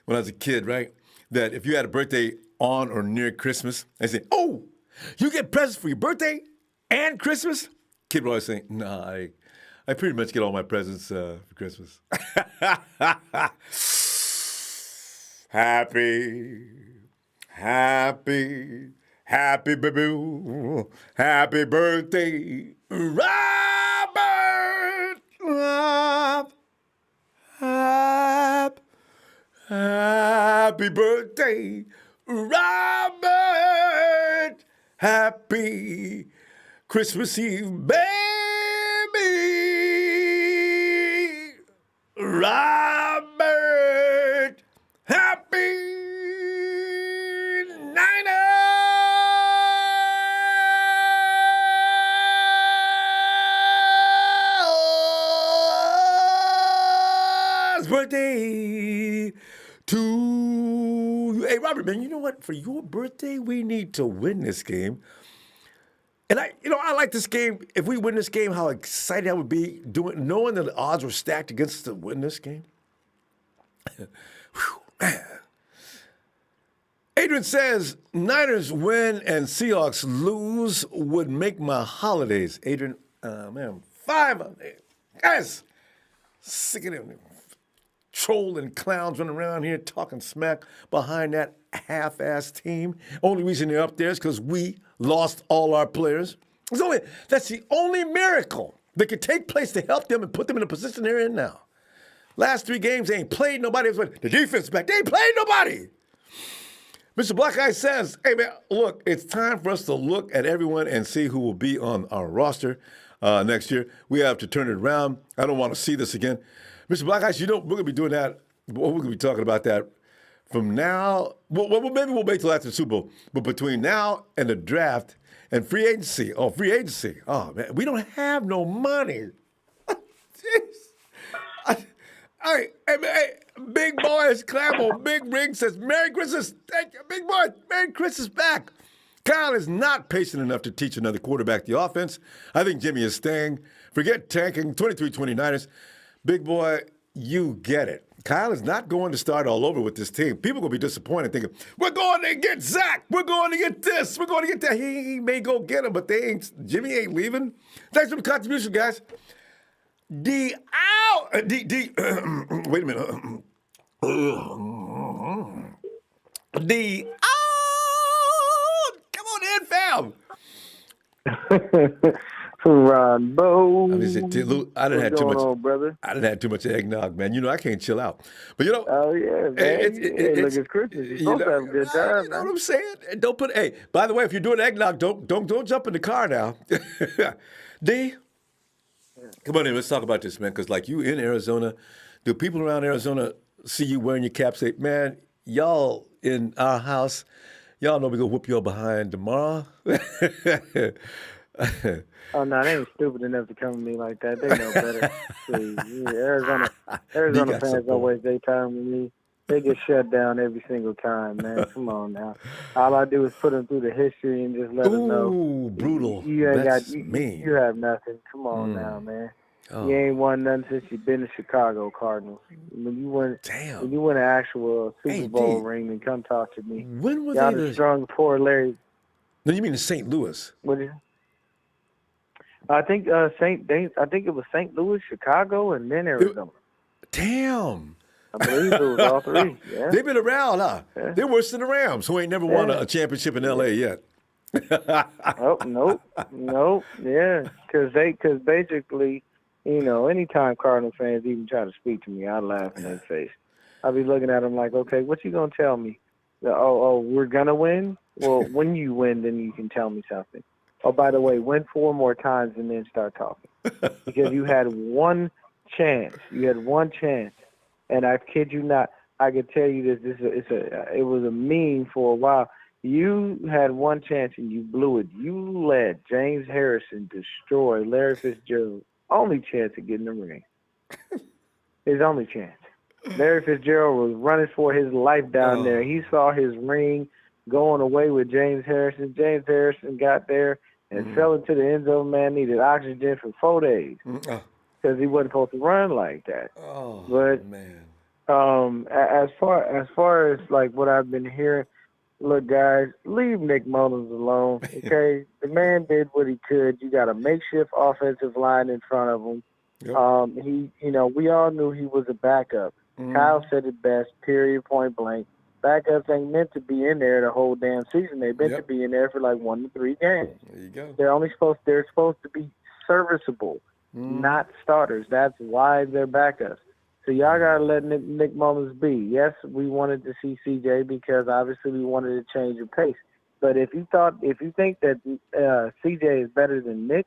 when I was a kid, right? That if you had a birthday on or near Christmas, they say, "Oh, you get presents for your birthday and Christmas?" Kid would always say, "Nah, I pretty much get all my presents for Christmas." Happy baby, happy birthday, Robert. Happy birthday, Robert. Happy Christmas Eve, baby. Robert. Happy Niners birthday to you. Hey, Robert, man, you know what? For your birthday, we need to win this game. And I like this game. If we win this game, how excited I would be knowing that the odds were stacked against us to win this game. Whew, man. Adrian says, Niners win and Seahawks lose would make my holidays. Adrian, man, 5 of them. Guys, sick of them trolling clowns running around here talking smack behind that half-ass team. Only reason they're up there is because we lost all our players. That's the only miracle that could take place to help them and put them in the position they're in now. Last 3 games, they ain't played nobody. The defense back, they ain't played nobody. Mr. Black Eye says, hey, man, look, it's time for us to look at everyone and see who will be on our roster next year. We have to turn it around. I don't want to see this again. Mr. Black Eye, we're going to be doing that. We're going to be talking about that from now. Well, maybe we'll wait till after the Super Bowl. But between now and the draft and free agency. Oh, man, we don't have no money. Jeez. Hey, Big Boys, Clambo, Big Ring says, Merry Christmas. Thank you, Big Boy. Merry Christmas back. Kyle is not patient enough to teach another quarterback the offense. I think Jimmy is staying. Forget tanking, 23-29ers. Big Boy, you get it. Kyle is not going to start all over with this team. People are going to be disappointed thinking, we're going to get Zach. We're going to get this. We're going to get that. He may go get him, but Jimmy ain't leaving. Thanks for the contribution, guys. Wait a minute. Come on in, fam. Ronbo. I didn't have too much. On, brother? I didn't have too much eggnog, man. I can't chill out. But oh yeah, man. Look, it's Christmas. You're supposed to have a good time. You know what I'm saying? Don't put. Hey, by the way, if you're doing eggnog, don't jump in the car now. D, come on in. Let's talk about this, man. Because like you in Arizona, do people around Arizona see you wearing your cap? Say, man, y'all in our house, y'all know we gonna whoop y'all behind tomorrow. Oh no, they ain't stupid enough to come to me like that. They know better. See, Arizona got fans support. always they time with me. They get shut down every single time, man. Come on now. All I do is put them through the history and just let them know Ooh, brutal. you ain't That's got mean. you have nothing. Come on now, man. Oh, You ain't won nothing since you've been to Chicago Cardinals. When you win an actual Super Bowl ring, then come talk to me. when were Y'all they? the strong poor Larry. No, you mean in St. Louis? What is? I think I think it was St. Louis, Chicago, and then Arizona. Damn. I believe it was all three. Yeah. They've been around, huh? Yeah. They're worse than the Rams, who ain't never won a championship in L.A. yet. Oh, nope. Yeah, because basically, anytime Cardinal fans even try to speak to me, I laugh in their face. I'll be looking at them like, okay, what you gonna tell me? Oh, we're gonna win? Well, when you win, then you can tell me something. Oh, by the way, win 4 more times and then start talking. Because you had one chance. And I kid you not, I could tell you this. It was a meme for a while. You had one chance and you blew it. You let James Harrison destroy Larry Fitzgerald's only chance of getting the ring. His only chance. Larry Fitzgerald was running for his life down there. He saw his ring going away with James Harrison. James Harrison got there and fell into the end zone. Man needed oxygen for 4 days because he wasn't supposed to run like that. Oh, but man. As far as like what I've been hearing, look, guys, leave Nick Mullins alone. Okay, the man did what he could. You got a makeshift offensive line in front of him. Yep. We all knew he was a backup. Kyle said it best. Period. Point blank. Backups ain't meant to be in there the whole damn season. They're meant to be in there for like 1 to 3 games. There you go. They're supposed to be serviceable, not starters. That's why they're backups. So y'all gotta let Nick Mullins be. Yes, we wanted to see CJ because obviously we wanted to change the pace. But if you think that CJ is better than Nick,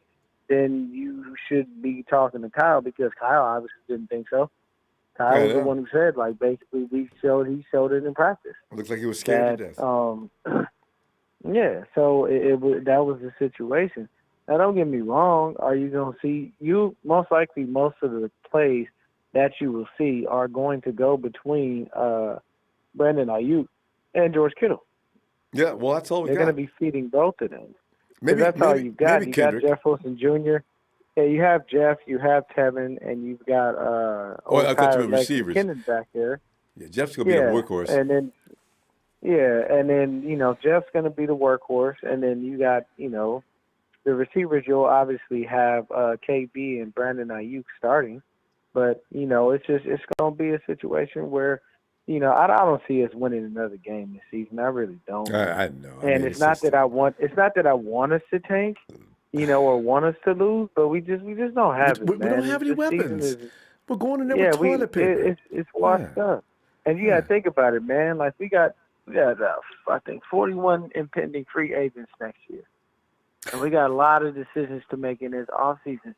then you should be talking to Kyle because Kyle obviously didn't think so. Kyle was the one who said, like, basically he showed it in practice. Looks like he was scared to death. Yeah, so that was the situation. Now, don't get me wrong. Are you going to see most likely most of the plays that you will see are going to go between Brandon Ayuk and George Kittle. Yeah, well, that's all we got. They're going to be feeding both of them. Maybe that's all you got. You Kendrick. got Jeff Wilson Jr. Yeah, you have Jeff, you have Tevin, and you've got I thought you meant receivers. McKinnon back there. Yeah, Jeff's going to be the workhorse. And then Jeff's going to be the workhorse, and then you got the receivers. You'll obviously have KB and Brandon Ayuk starting. But, it's going to be a situation where, I don't see us winning another game this season. I really don't. I know. It's not that I want us to tank, or want us to lose, but we just don't have it, man. We don't have any weapons. We're going in there with toilet paper. It's washed up. And you got to think about it, man. Like we got I think 41 impending free agents next year. And we got a lot of decisions to make in this offseason.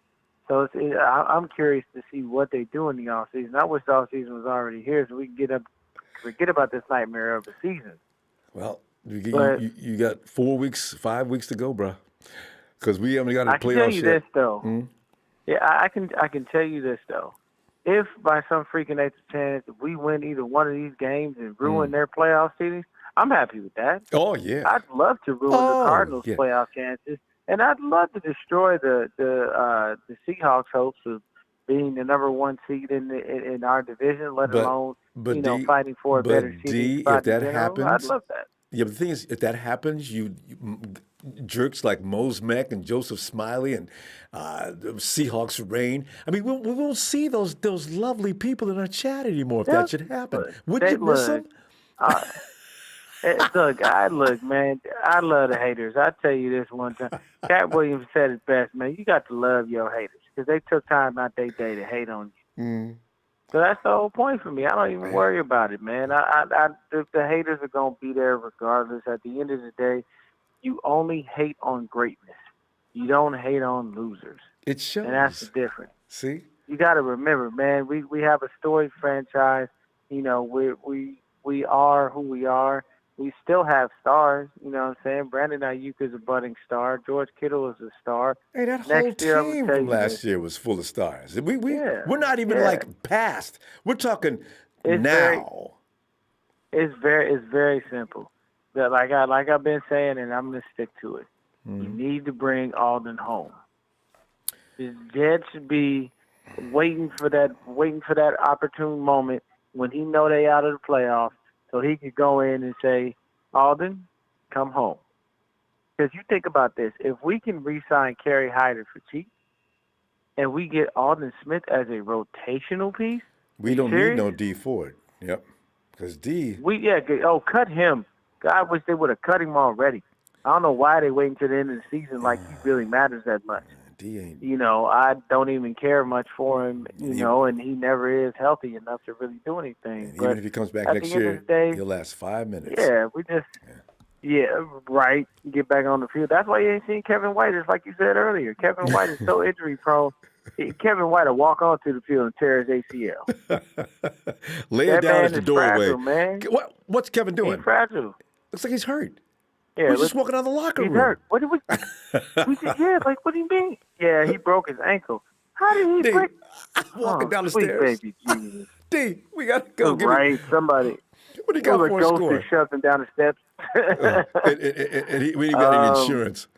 So I'm curious to see what they do in the offseason. I wish the offseason was already here so we can forget about this nightmare of a season. Well, you got 4 weeks, 5 weeks to go, bro. Because we haven't got a playoff yet. I can tell you this, though. Yeah, I can tell you this, though. If by some freaking nature chance we win either one of these games and ruin their playoff seeding, I'm happy with that. Oh, yeah. I'd love to ruin the Cardinals' playoff chances. And I'd love to destroy the Seahawks' hopes of being the number 1 seed in our division, let alone fighting for a better seeding spot. If that happens, I'd love that. Yeah, but the thing is, if that happens, you jerks like Mose Mack and Joseph Smiley and the Seahawks reign. I mean, we won't see those lovely people in our chat anymore if that should happen. Would you miss them? Look, man, I love the haters. I tell you this one time. Cat Williams said it best, man. You got to love your haters because they took time out their day to hate on you. So that's the whole point for me. I don't even worry about it, man. The haters are going to be there regardless. At the end of the day, you only hate on greatness. You don't hate on losers. It shows. And that's the difference. See? You got to remember, man, we have a storied franchise. You know, we are who we are. We still have stars, you know what I'm saying? Brandon Ayuk is a budding star. George Kittle is a star. Hey, that Next whole year, I'm gonna team tell from you last this. year was full of stars. Yeah, We're not even like past. We're talking It's now. It's very simple. That like I've been saying, and I'm gonna stick to it. You need to bring Alden home. The Jets should be waiting for that opportune moment when he know they out of the playoffs, so he could go in and say, Alden, come home. Because you think about this, if we can re-sign Kerry Hyder for cheap, and we get Alden Smith as a rotational piece, We don't need no D Ford. Yep. Because D. cut him. God, I wish they would have cut him already. I don't know why they wait until the end of the season like he really matters that much. D ain't. You know, I don't even care much for him, and he never is healthy enough to really do anything. And even if he comes back next year, he'll last 5 minutes. Yeah, right. Get back on the field. That's why you ain't seen Kevin White. It's like you said earlier. Kevin White is so injury prone. Kevin White will walk onto the field and tear his ACL. Lay it down at the doorway. Fragile, man. What's Kevin doing? He's fragile. Looks like he's hurt. Yeah, We're just walking out of the locker room. He's hurt. What did we what do you mean? Yeah, he broke his ankle. How did he break? Walking down the sweet stairs. Baby Jesus. D, we got to go. Somebody. What do you got for a score? Ghost shoved him down the steps. And we ain't got any insurance.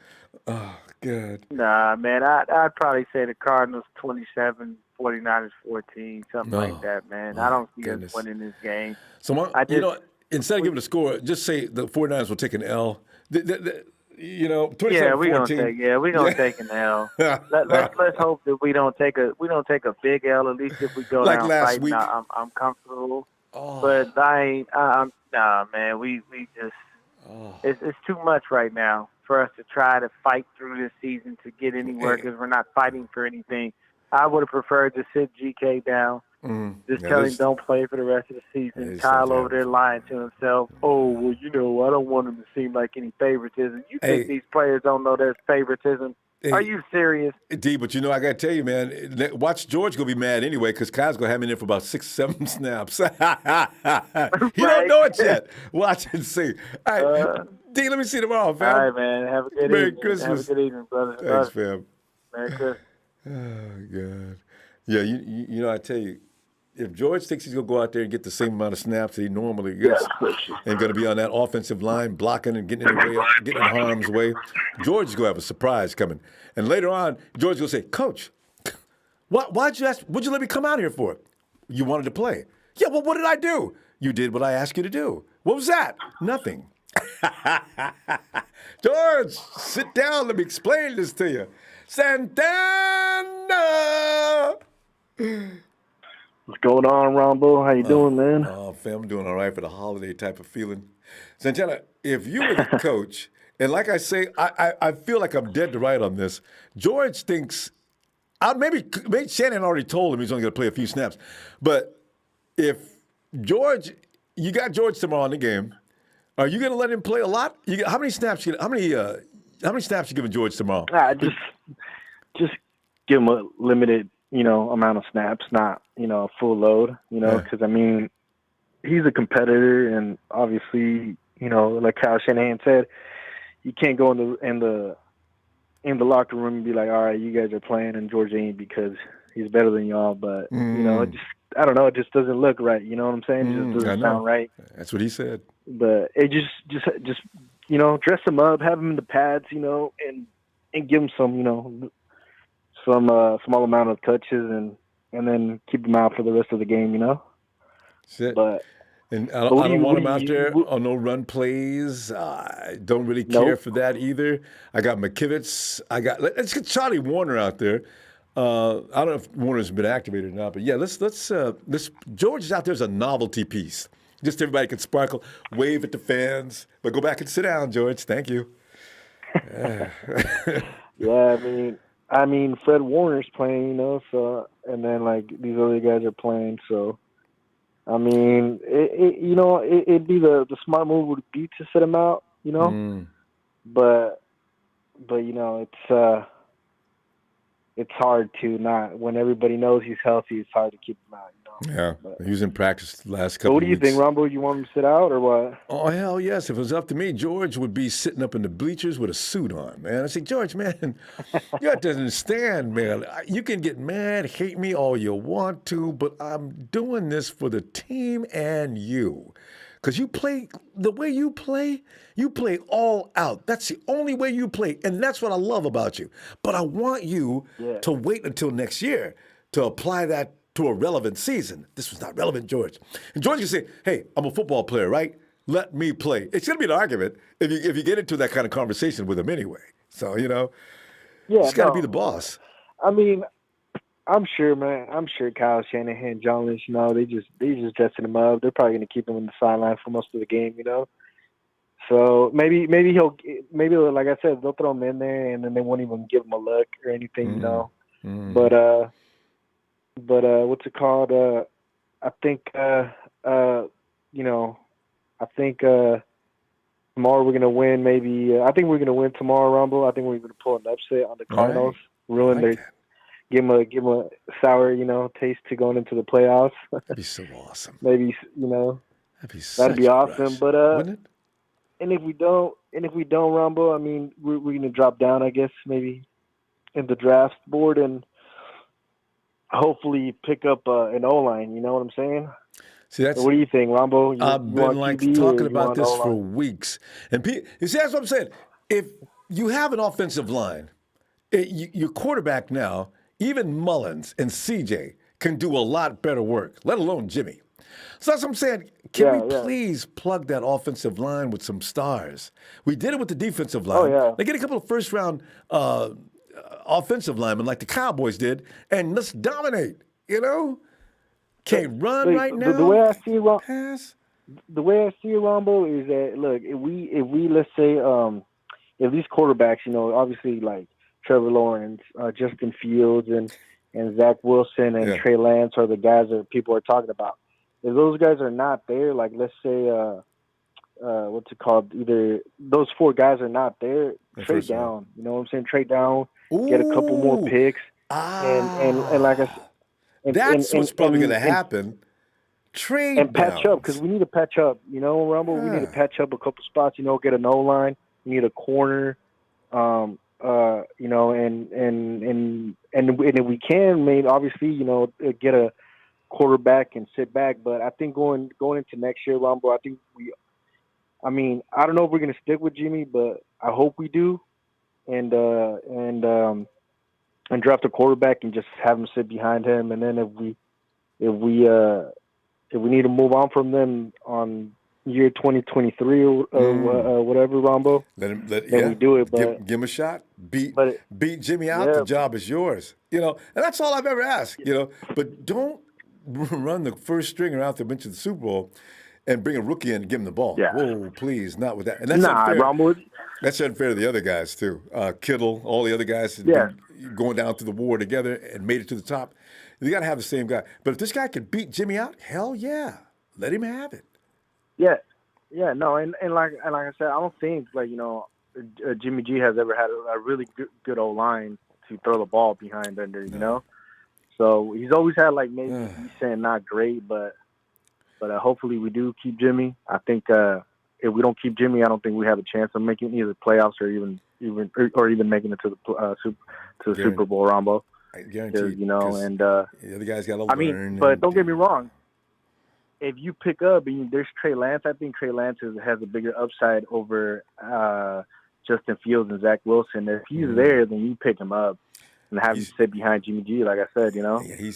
Oh, God. Nah, man, I'd probably say the Cardinals 27, 49ers 14, something like that, man. I don't see us winning this game. So, instead of giving a score, just say the 49ers will take an L. 27-14. Yeah, we're gonna take an L. Let's hope that we don't take a big L. At least if we go like down last fighting, week. I'm comfortable. But nah, man. We just it's too much right now for us to try to fight through this season to get anywhere because we're not fighting for anything. I would have preferred to sit GK down. Just tell him don't play for the rest of the season. Kyle over there lying to himself. Oh, well, I don't want him to seem like any favoritism. You think these players don't know there's favoritism? Are you serious? D, but I got to tell you, man, watch George going to be mad anyway because Kyle's going to have him in there for about 6-7 snaps. He don't know it yet. Watch and see. All right, D, let me see you tomorrow, fam. All right, man. Have a good evening. Merry Christmas. Have a good evening, brother. Thanks, fam. Merry Christmas. Oh, God. Yeah, I tell you, if George thinks he's going to go out there and get the same amount of snaps that he normally gets and going to be on that offensive line, blocking and getting in the way, getting in harm's way, George is going to have a surprise coming. And later on, George is going to say, Coach, what'd you let me come out here for? You wanted to play. Yeah, well, what did I do? You did what I asked you to do. What was that? Nothing. George, sit down. Let me explain this to you. Santana! What's going on, Ronbo? How you doing, man? Oh, fam, I'm doing all right for the holiday type of feeling. Santana, if you were the coach, and like I say, I feel like I'm dead to right on this. George thinks, maybe Shannon already told him he's only going to play a few snaps. But if you got George tomorrow in the game, are you going to let him play a lot? How many snaps you giving George tomorrow? Just give him a limited, amount of snaps, not, a full load, because, he's a competitor and obviously, like Kyle Shanahan said, you can't go in the locker room and be like, all right, you guys are playing and George ain't because he's better than y'all. But, I don't know. It just doesn't look right. You know what I'm saying? It just doesn't sound right. That's what he said. But it just dress him up, have him in the pads, and give him some, small amount of touches and then keep him out for the rest of the game, That's it. But I don't want him out there on no run plays. I don't really care for that either. I got McKivitz. Let's get Charlie Warner out there. I don't know if Warner's been activated or not, but yeah, let's George is out there as a novelty piece. Just everybody can sparkle, wave at the fans, but go back and sit down, George. Thank you. Yeah, I mean, Fred Warner's playing, so, and then like these other guys are playing, so. It'd be the smart move would be to sit him out, but it's hard to not when everybody knows he's healthy. It's hard to keep him out. Yeah, he was in practice the last So couple what of do you weeks. think, Ronbo? You want him to sit out or what? Oh, hell yes. If it was up to me, George would be sitting up in the bleachers with a suit on, man. I say, George, man, you have to understand, man. You can get mad, hate me all you want to, but I'm doing this for the team and you. Because you play the way you play all out. That's the only way you play. And that's what I love about you. But I want you to wait until next year to apply that to a relevant season. This was not relevant, George. And George can say, hey, I'm a football player, right? Let me play. It's going to be an argument if you get into that kind of conversation with him anyway. So, he's got to be the boss. I mean, I'm sure, man. I'm sure Kyle Shanahan, John Lynch, they just dressing him up. They're probably going to keep him in the sideline for most of the game, So maybe like I said, they'll throw him in there and then they won't even give him a look or anything, But what's it called? I think tomorrow we're gonna win. Maybe I think we're gonna win tomorrow, Rumble. I think we're gonna pull an upset on the Cardinals, give them a sour, taste to going into the playoffs. That'd be so awesome. Maybe that'd be awesome. Rush. But wouldn't it? and if we don't, Rumble, I mean, we're gonna drop down, I guess, maybe in the draft board and hopefully pick up an O-line. You know what I'm saying? See, so what do you think, Ronbo? I've been talking about this for weeks. And you see, that's what I'm saying. If you have an offensive line, your quarterback now, even Mullins and CJ, can do a lot better work, let alone Jimmy. So that's what I'm saying. Can we please plug that offensive line with some stars? We did it with the defensive line. Oh, yeah. They get a couple of first-round offensive linemen like the Cowboys did, and let's dominate, Can't run right now. The way I see it, pass. The way I see it, Ronbo, is that look, if we let's say if these quarterbacks, obviously like Trevor Lawrence, Justin Fields, and Zach Wilson and Trey Lance are the guys that people are talking about. If those guys are not there, like let's say what's it called? Either those four guys are not there, trade down. You know what I'm saying? Trade down, get a couple more picks, and like I said. That's what's probably going to happen. Trade and patch up because we need to patch up. Rumble. We need to patch up a couple spots. Get an O-line. We need a corner. And if we can, obviously, get a quarterback and sit back. But I think going into next year, Rumble, I don't know if we're going to stick with Jimmy, but I hope we do. And draft a quarterback and just have him sit behind him. And then if we need to move on from them on year 2023 or whatever, Ronbo, then we do it. But give him a shot. Beat Jimmy out. The job is yours. And that's all I've ever asked. But don't run the first stringer out the bench of the Super Bowl and bring a rookie in and give him the ball. Yeah. Whoa, please, not with that. And that's unfair. Ronbo. That's unfair to the other guys too. Kittle, all the other guys have been going down through the war together and made it to the top. You got to have the same guy. But if this guy could beat Jimmy out, hell yeah, let him have it. Yeah, no, and like I said, I don't think Jimmy G has ever had a really good O-line to throw the ball behind under. So he's always had maybe decent, not great, but hopefully we do keep Jimmy. I think. If we don't keep Jimmy, I don't think we have a chance of making either playoffs or even making it to the Super Bowl, Rambo. I guarantee. And the other guys got to learn. But don't get me wrong. If you pick up, there's Trey Lance. I think Trey Lance has a bigger upside over Justin Fields and Zach Wilson. If he's there, then you pick him up and have him sit behind Jimmy G. Like I said, Yeah,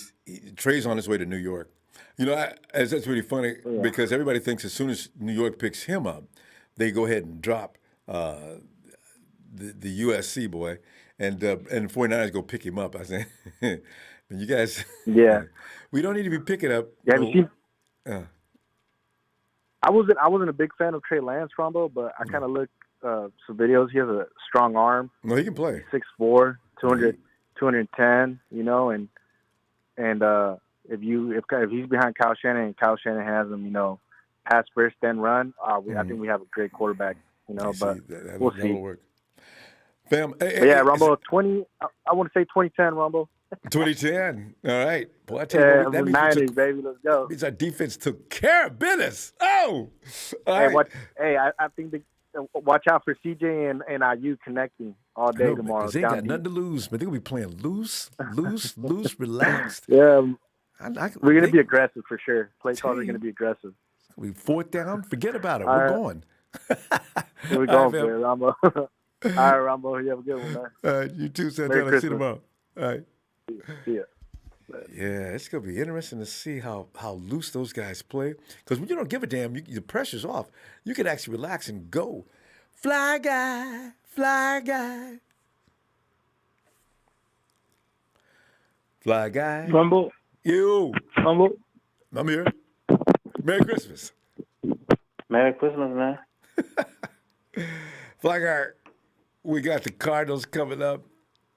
Trey's on his way to New York. That's really funny because everybody thinks as soon as New York picks him up, they go ahead and drop the USC boy, and 49ers go pick him up. I say, you guys, we don't need to be picking up. Yeah, I wasn't a big fan of Trey Lance, Ronbo, but I kind of looked some videos. He has a strong arm. No, he can play. 6'4", 210. If he's behind Kyle Shannon and Kyle Shannon has him, pass first then run, I think we have a great quarterback. But we'll see. Work. Fam, But yeah, Rumble 20. I want to say 2010 Rumble. 2010. All right. Boy, I tell you Yeah, what, that the means, 90s, baby. Let's go. means our defense took care of business. Oh, all Hey, right. I think watch out for CJ and IU connecting all day No, tomorrow. because they ain't got nothing to lose, man. They're going to be playing loose, relaxed. Yeah, we're gonna they- be aggressive for sure. Play calls are gonna be aggressive. We fourth down. Forget about it. All We're right. going. Here we All go, right, fam. Rambo. All right, Rambo. You have a good one, man. All right, you too, Merry Santana. See you Christmas. tomorrow. All right. See ya. Yeah, it's gonna be interesting to see how loose those guys play. Because when you don't give a damn, the pressure's off. You can actually relax and go. Fly guy, fly guy, fly guy. Rumble. You, Rumble. I'm here. Merry Christmas, Merry Christmas, man. fly guy. We got the Cardinals coming up.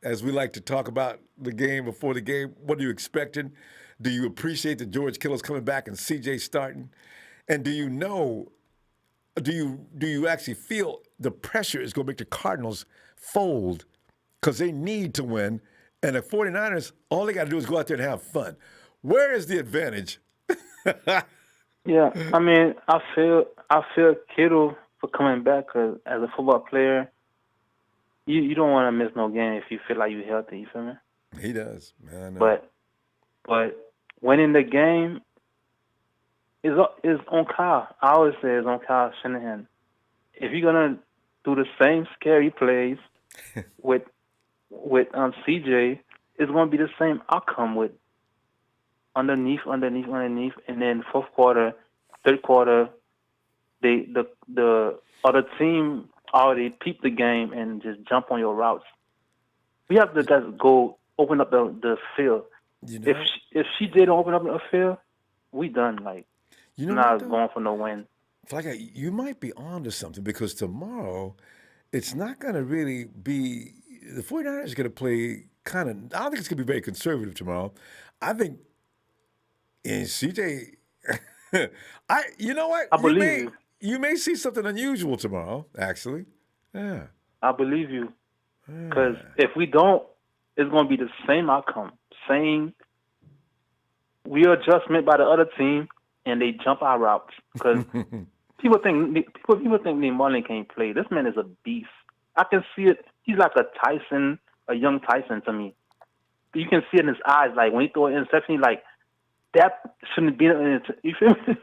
As we like to talk about the game before the game, what are you expecting? Do you appreciate that George Kittle's coming back and CJ starting? And do you know, do you actually feel the pressure is going to make the Cardinals fold because they need to win? And the 49ers, all they got to do is go out there and have fun. Where is the advantage? Yeah, I mean, I feel Kittle for coming back 'cause as a football player, you don't want to miss no game if you feel like you're healthy. You feel me? He does, man. I know. But winning the game is on Kyle. I always say it's on Kyle Shanahan. If you're gonna do the same scary plays with CJ, it's gonna be the same outcome with underneath, and then fourth quarter, third quarter, the other team already peep the game and just jump on your routes. We have to just go open up the field. You know, If she didn't open up the field, we done. Like, you know not what, though? going for no win. Like you might be on to something because tomorrow it's not going to really be – the 49ers are going to play kind of – I don't think it's going to be very conservative tomorrow. I think in CJ – you know what? I believe you. You may see something unusual tomorrow, actually. Yeah. I believe you. Because if we don't, it's going to be the same outcome. Same readjustment by the other team, and they jump our routes. Because people think Nick Marlin can't play. This man is a beast. I can see it. He's like a young Tyson to me. You can see it in his eyes. Like when he throw an interception, he's like, that shouldn't be an interception. You feel me?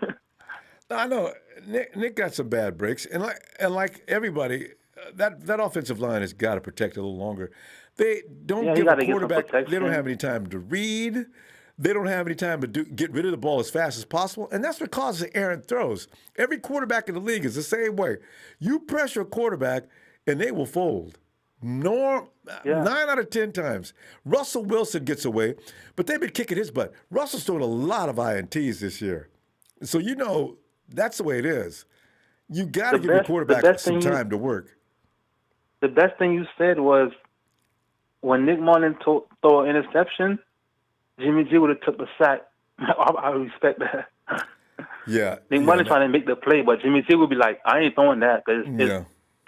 I know Nick got some bad breaks, and like everybody, that offensive line has got to protect a little longer. They don't give a quarterback. They don't have any time to read. They don't have any time to get rid of the ball as fast as possible, and that's what causes errant throws. Every quarterback in the league is the same way. You pressure a quarterback, and they will fold. 9 out of 10 times. Russell Wilson gets away, but they've been kicking his butt. Russell's throwing a lot of INTs this year, so you know. That's the way it is. You got to give your quarterback some time to work. The best thing you said was when Nick Marlin throw an interception, Jimmy G would have took the sack. I respect that. Yeah. Nick Marlin trying to make the play, but Jimmy G would be like, I ain't throwing that because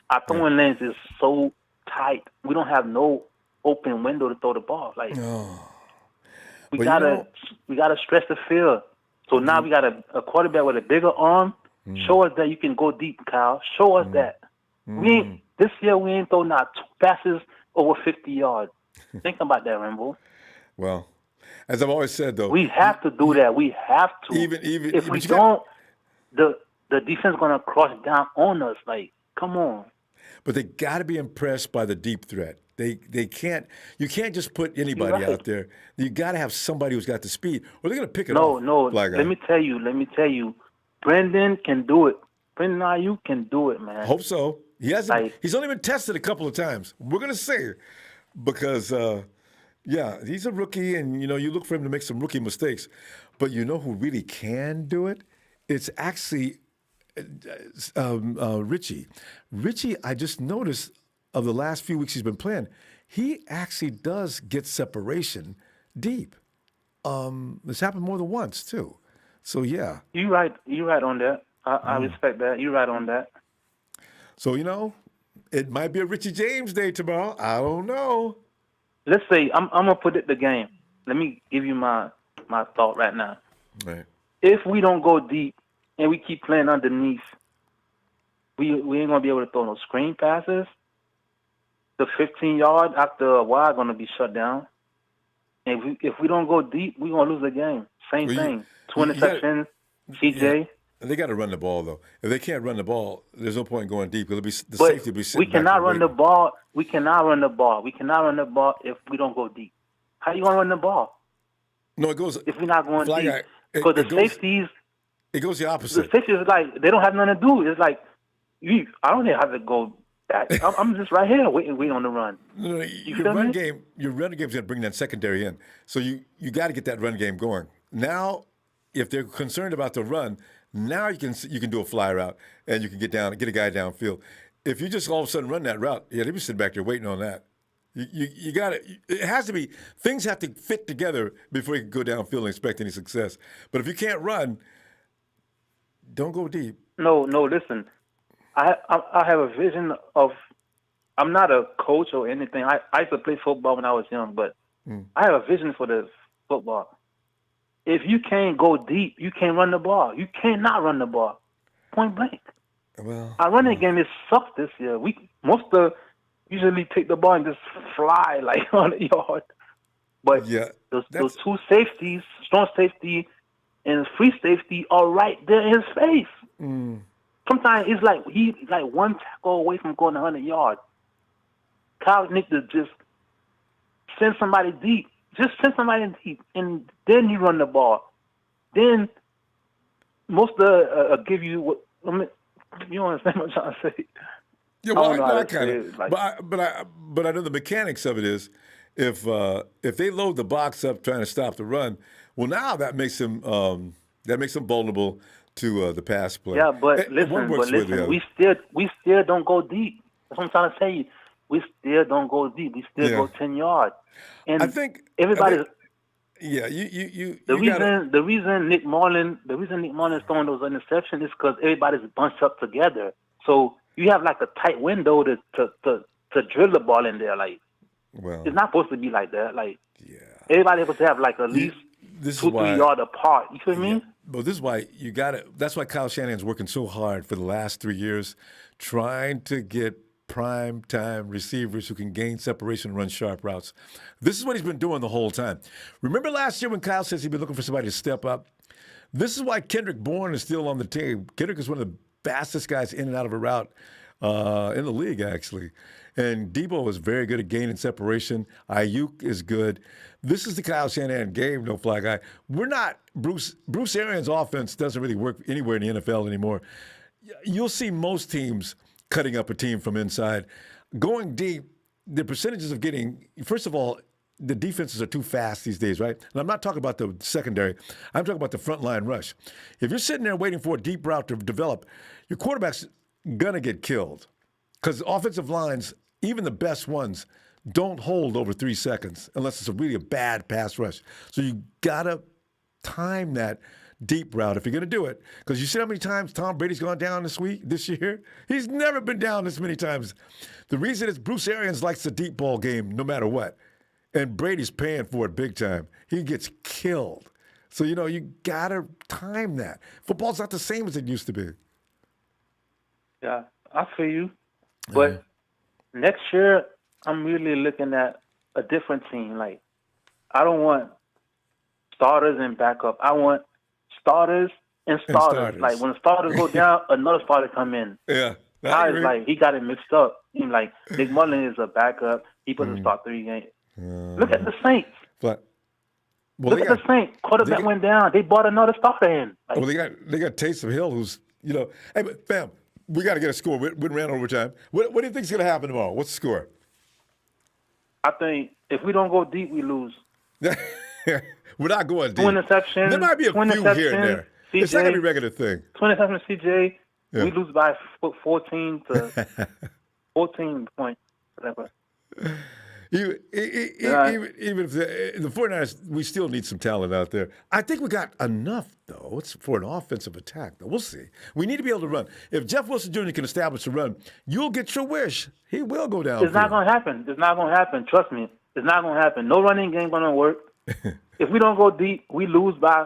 our throwing lanes is so tight. We don't have no open window to throw the ball. Like we gotta stretch the field. So now we got a quarterback with a bigger arm. Show us that you can go deep, Kyle. Show us that. This year we ain't thrown out 2 passes over 50 yards. Think about that, Ronbo. Well, as I've always said, though, we have to do that. We have to. Even if we don't, the defense gonna cross down on us. Like, come on. But they got to be impressed by the deep threat. They can't. You can't just put anybody out there. You got to have somebody who's got the speed, or they're going to pick it off. No. Let me tell you. Brendan can do it. Brendan Ayuk can do it, man. Hope so. He hasn't. He's only been tested a couple of times. We're going to say, because he's a rookie, and you look for him to make some rookie mistakes. But you know who really can do it? It's actually Richie. Richie, I just noticed. Of the last few weeks he's been playing, he actually does get separation deep. This happened more than once too. So yeah. You right on that. I respect that. You're right on that. So It might be a Richie James day tomorrow. I don't know. Let's say I'm gonna predict the game. Let me give you my thought right now. Right. If we don't go deep and we keep playing underneath, we ain't gonna be able to throw no screen passes. The 15-yard after a while gonna be shut down. And if we don't go deep, we gonna lose the game. Same thing. 2 interceptions. CJ. Yeah. They got to run the ball though. If they can't run the ball, there's no point in going deep. It'll be the But safety will be sitting we cannot back run the ball. We cannot run the ball. We cannot run the ball if we don't go deep. How you gonna run the ball? No, it goes. If we're not going Fly deep, guy, because the safeties. It goes the The opposite. safeties is like they don't have nothing to do. It's like I don't even have to go back. I'm just right here waiting on the run. No, You your feel run me? game, your run game's going to bring that secondary in. So you got to get that run game going. Now, if they're concerned about the run, now you can do a fly route and you can get a guy downfield. If you just all of a sudden run that route, yeah, they be sitting back there waiting on that. You got to. It has to be. Things have to fit together before you can go downfield and expect any success. But if you can't run, don't go deep. No. Listen, I have a vision of. I'm not a coach or anything. I used to play football when I was young, but I have a vision for the football. If you can't go deep, you can't run the ball. You cannot run the ball. Point blank. Well, Our running game is sucked this year. We usually take the ball and just fly like on the yard. But yeah, those two safeties, strong safety and free safety, are right there in his face. Sometimes it's like he's like one tackle away from going 100 yards. Kyle needs to just send somebody deep. Just send somebody deep, and then you run the ball. Then most of the give you what you understand what I'm trying to say. Yeah, well, I don't know how I to kind say of, it, like- but I know the mechanics of it is if they load the box up trying to stop the run, well, now that makes them vulnerable to the pass play. Yeah, but One works with the listen, other. we still don't go deep. That's what I'm trying to say. We still don't go deep. We still go 10 yards. And I think everybody's yeah, you the gotta, reason Nick Marlin is throwing those interceptions is because everybody's bunched up together. So you have like a tight window to drill the ball in there. Like well, it's not supposed to be like that. Like yeah. everybody's supposed to have like at least This is 2-3 why yards apart. You feel me? But this is why you got to. That's why Kyle Shanahan's working so hard for the last 3 years, trying to get prime time receivers who can gain separation and run sharp routes. This is what he's been doing the whole time. Remember last year when Kyle says he'd been looking for somebody to step up? This is why Kendrick Bourne is still on the team. Kendrick is one of the fastest guys in and out of a route in the league, actually. And Debo is very good at gaining separation. Ayuk is good. This is the Kyle Shanahan game, no fly guy. We're not Bruce Arians' offense doesn't really work anywhere in the NFL anymore. You'll see most teams cutting up a team from inside. Going deep, the percentages of getting, first of all, the defenses are too fast these days, right? And I'm not talking about the secondary. I'm talking about the front line rush. If you're sitting there waiting for a deep route to develop, your quarterback's going to get killed because offensive lines, even the best ones, don't hold over 3 seconds unless it's a bad pass rush. So you got to time that deep route if you're going to do it. Because you see how many times Tom Brady's gone down this year? He's never been down this many times. The reason is Bruce Arians likes the deep ball game no matter what. And Brady's paying for it big time. He gets killed. So, you got to time that. Football's not the same as it used to be. Yeah, I feel you. But next year, I'm really looking at a different team. Like, I don't want starters and backup. I want starters and starters. Like, when starters go down, another starter come in. Yeah. Kyle is like, he got it mixed up. He's like, Nick Mullen is a backup. He supposed to start 3 games. Look at the Saints. But, Look at the Saints. Quarterback went down. They brought another starter in. Like, well, they got Taysom Hill, who's, hey, but fam, we got to get a score. We ran overtime. What do you think is going to happen tomorrow? What's the score? I think if we don't go deep, we lose. We're not going deep. 2 interceptions. There might be a few here and there. CJ, It's not going to be a regular thing. 2 interceptions, CJ. Yeah. We lose by 14 to 14 points. Whatever. Even if the 49ers, we still need some talent out there. I think we got enough, though, for an offensive attack, though. We'll see. We need to be able to run. If Jeff Wilson Jr. can establish a run, you'll get your wish. He will go down. It's not going to happen. It's not going to happen. Trust me. It's not going to happen. No running game going to work. If we don't go deep, we lose by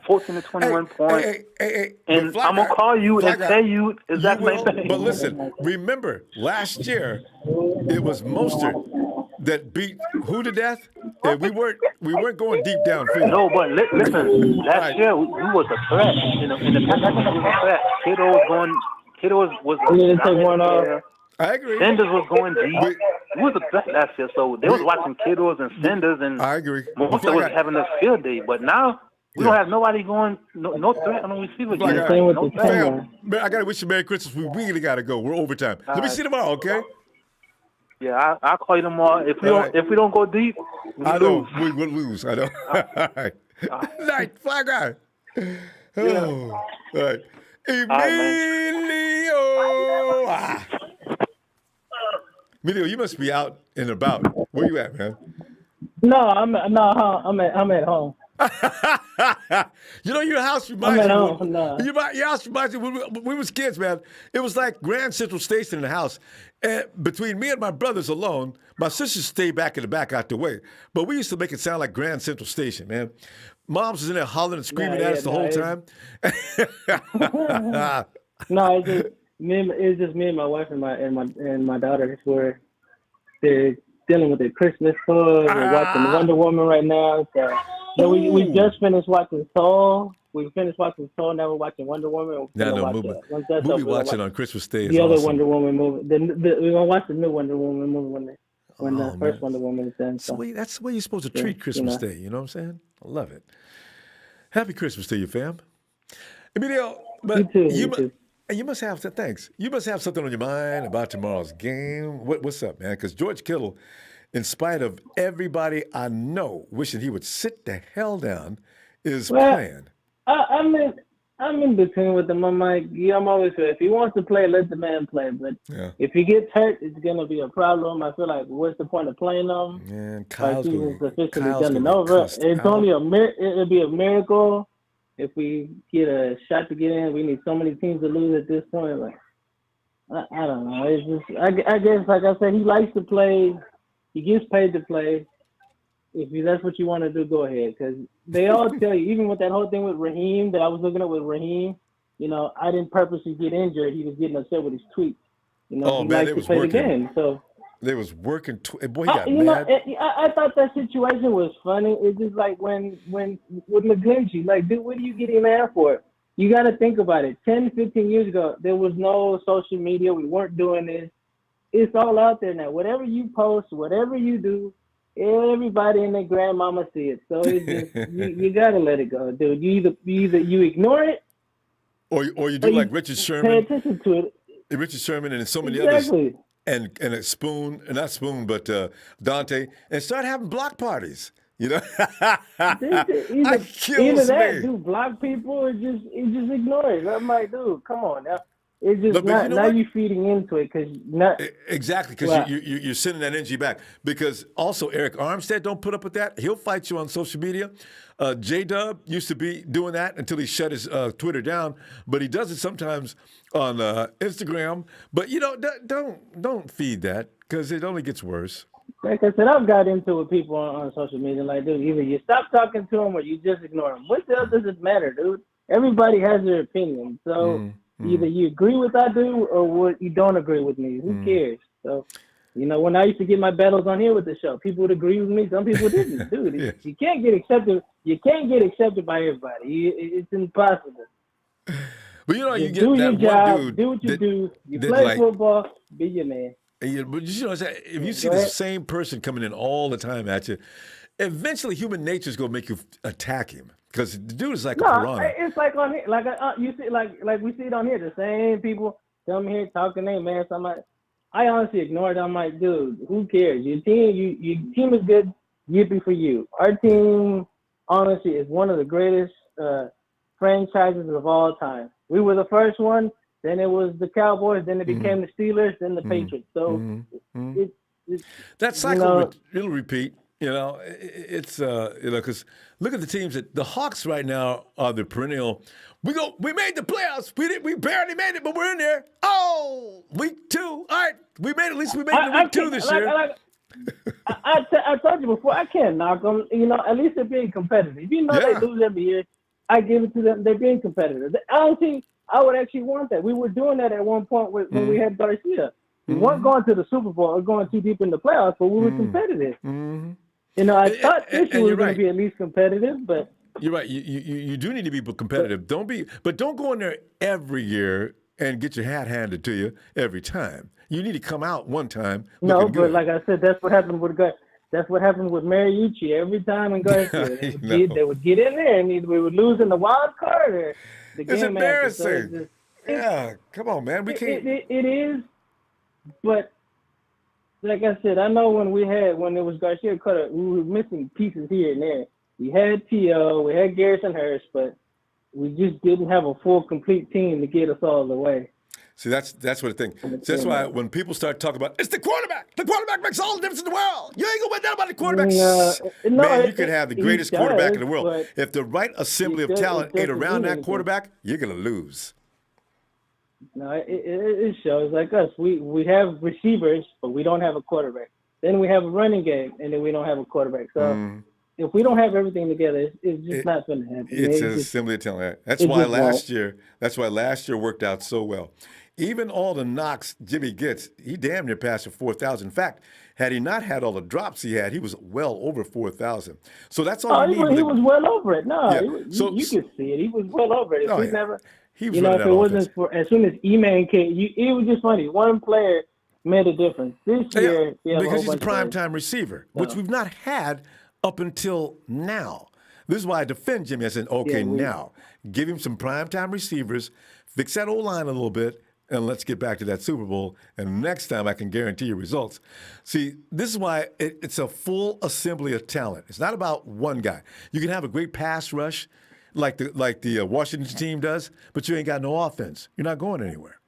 14 to 21 points. And I'm going to call you and tell you exactly the same thing. But listen, remember, last year, it was Mostert that beat who to death? And we weren't going deep downfield. No, but listen, last year, we was a threat. In the pass, we was a threat. Kittle was I agree. Sanders was going deep. We was a threat last year, so they was watching Kittles and Sanders, and I agree. Most of was having a field day. But now we don't have nobody going, no threat on the receiver game. No threat. I got to wish you Merry Christmas. We really got to go. We're overtime. Let me see you tomorrow, okay? Yeah, I'll call you tomorrow. If we don't go deep, I know we will lose. I know. All right. Night, fly guy. Oh, all right. Emilio. Emilio, you must be out and about. Where you at, man? No, I'm at home. You know, your house reminds me. No. Your house reminds me when we was kids, man. It was like Grand Central Station in the house. And between me and my brothers alone, my sisters stayed back in the back out the way. But we used to make it sound like Grand Central Station, man. Moms was in there hollering and screaming at us the whole time. No, it's just me and my wife and my daughter where they're dealing with their Christmas toys. We're watching Wonder Woman right now. So we just finished watching Soul. We finished watching Soul. Now we're watching Wonder Woman. Movie watching on Christmas Day is the awesome. other Wonder Woman movie. We're gonna watch the new Wonder Woman movie when the first Wonder Woman is done. So. That's the way you're supposed to treat Christmas Day. You know what I'm saying? I love it. Happy Christmas to you, fam. Emilio, but you too. You must have thanks. You must have something on your mind about tomorrow's game. What's up, man? Because George Kittle, in spite of everybody I know wishing he would sit the hell down, is playing. I'm in between with him. I'm like, I'm always saying, if he wants to play, let the man play. But if he gets hurt, it's gonna be a problem. I feel like, what's the point of playing him? Man, Kyle's officially done and over. It's only it'll be a miracle if we get a shot to get in. We need so many teams to lose at this point. Like, I don't know. It's just, I guess, like I said, he likes to play. He gets paid to play. If that's what you want to do, go ahead. Because they all tell you, even with that whole thing with Raheem that I was looking at with Raheem, I didn't purposely get injured. He was getting upset with his tweets. He likes to play the game. So they was working. Boy, he got mad. I thought that situation was funny. It's just like when with McGlinchey, like, dude, what are you getting mad for? You got to think about it. 10, 15 years ago, there was no social media. We weren't doing this. It's all out there now. Whatever you post, whatever you do, everybody and their grandmama see it. So it's just, you got to let it go, dude. You either you ignore it, or you do like Richard Sherman. Pay attention to it. Richard Sherman and so many others. And a Spoon, not Spoon, but Dante, and start having block parties. Either that, dude, block people, or just ignore it. I'm like, dude, come on now. It's just now you're feeding into it exactly because you're sending that energy back. Because also Eric Armstead don't put up with that. He'll fight you on social media. J-Dub used to be doing that until he shut his Twitter down, but he does it sometimes on Instagram. But don't feed that because it only gets worse. Like I said, I've got into it with people on social media. Like, dude, either you stop talking to them or you just ignore them. What the hell does it matter, dude? Everybody has their opinion, so. Either you agree with what I do or you don't agree with me. Who cares? So, when I used to get my battles on here with the show, people would agree with me. Some people didn't. Dude, you can't get accepted. You can't get accepted by everybody. It's impossible. But you get do that your job, one dude. Do what you do. You play football. Be your man. Yeah, but if you see the same person coming in all the time at you, eventually human nature is gonna make you attack him. Because the dude is like a piranha. It's like on here, like you see, like we see it on here. The same people come here talking, hey man. So I'm like, I honestly ignored it. I'm like, dude, who cares? Your team is good. Yippee for you. Our team, honestly, is one of the greatest franchises of all time. We were the first one. Then it was the Cowboys. Then it became the Steelers. Then the Patriots. So That you cycle know, it'll repeat. It's because look at the teams that the Hawks right now are the perennial. We made the playoffs. We barely made it, but we're in there. Oh, week 2. All right, we made at least we made it to week 2 this year. I told you before, I can't knock them. At least they're being competitive. They lose every year. I give it to them. They're being competitive. I don't think I would actually want that. We were doing that at one point when we had Garcia. We weren't going to the Super Bowl or going too deep in the playoffs, but we were competitive. I thought this year was going to be at least competitive, but you're right. You do need to be competitive. Don't go in there every year and get your hat handed to you every time. You need to come out one time. No, but good. like I said, that's what happened with That's what happened with Mariucci every time in Garcia. They would get in there and we would lose in the wild card or the game. It's embarrassing. After. So come on, man. We can't. It is, but like I said, I know when it was Garcia Cutter, we were missing pieces here and there. We had T.O., we had Garrison Hurst, but we just didn't have a full, complete team to get us all the way. See, that's what I think. That's why when people start talking about, it's the quarterback makes all the difference in the world. You ain't going to win that about the quarterback. Man, you could have the greatest quarterback in the world. If the right assembly of talent ain't around that quarterback, you're going to lose. No, it shows like us. We have receivers, but we don't have a quarterback. Then we have a running game, and then we don't have a quarterback. So if we don't have everything together, it's just not going to happen. It's an assembly of talent. That's why last year worked out so well. Even all the knocks Jimmy gets, he damn near passed for 4,000. In fact, had he not had all the drops he had, he was well over 4,000. So that's all you need. He was well over it. No, you could see it. He was well over it. He was if it wasn't for as soon as E-Man came, it was just funny. One player made a difference. This year, because he's a primetime receiver, which we've not had up until now. This is why I defend Jimmy. I said, now give him some primetime receivers, fix that O-line a little bit, and let's get back to that Super Bowl. And next time I can guarantee you results. See, this is why it's a full assembly of talent. It's not about one guy. You can have a great pass rush like the Washington team does, but you ain't got no offense. You're not going anywhere.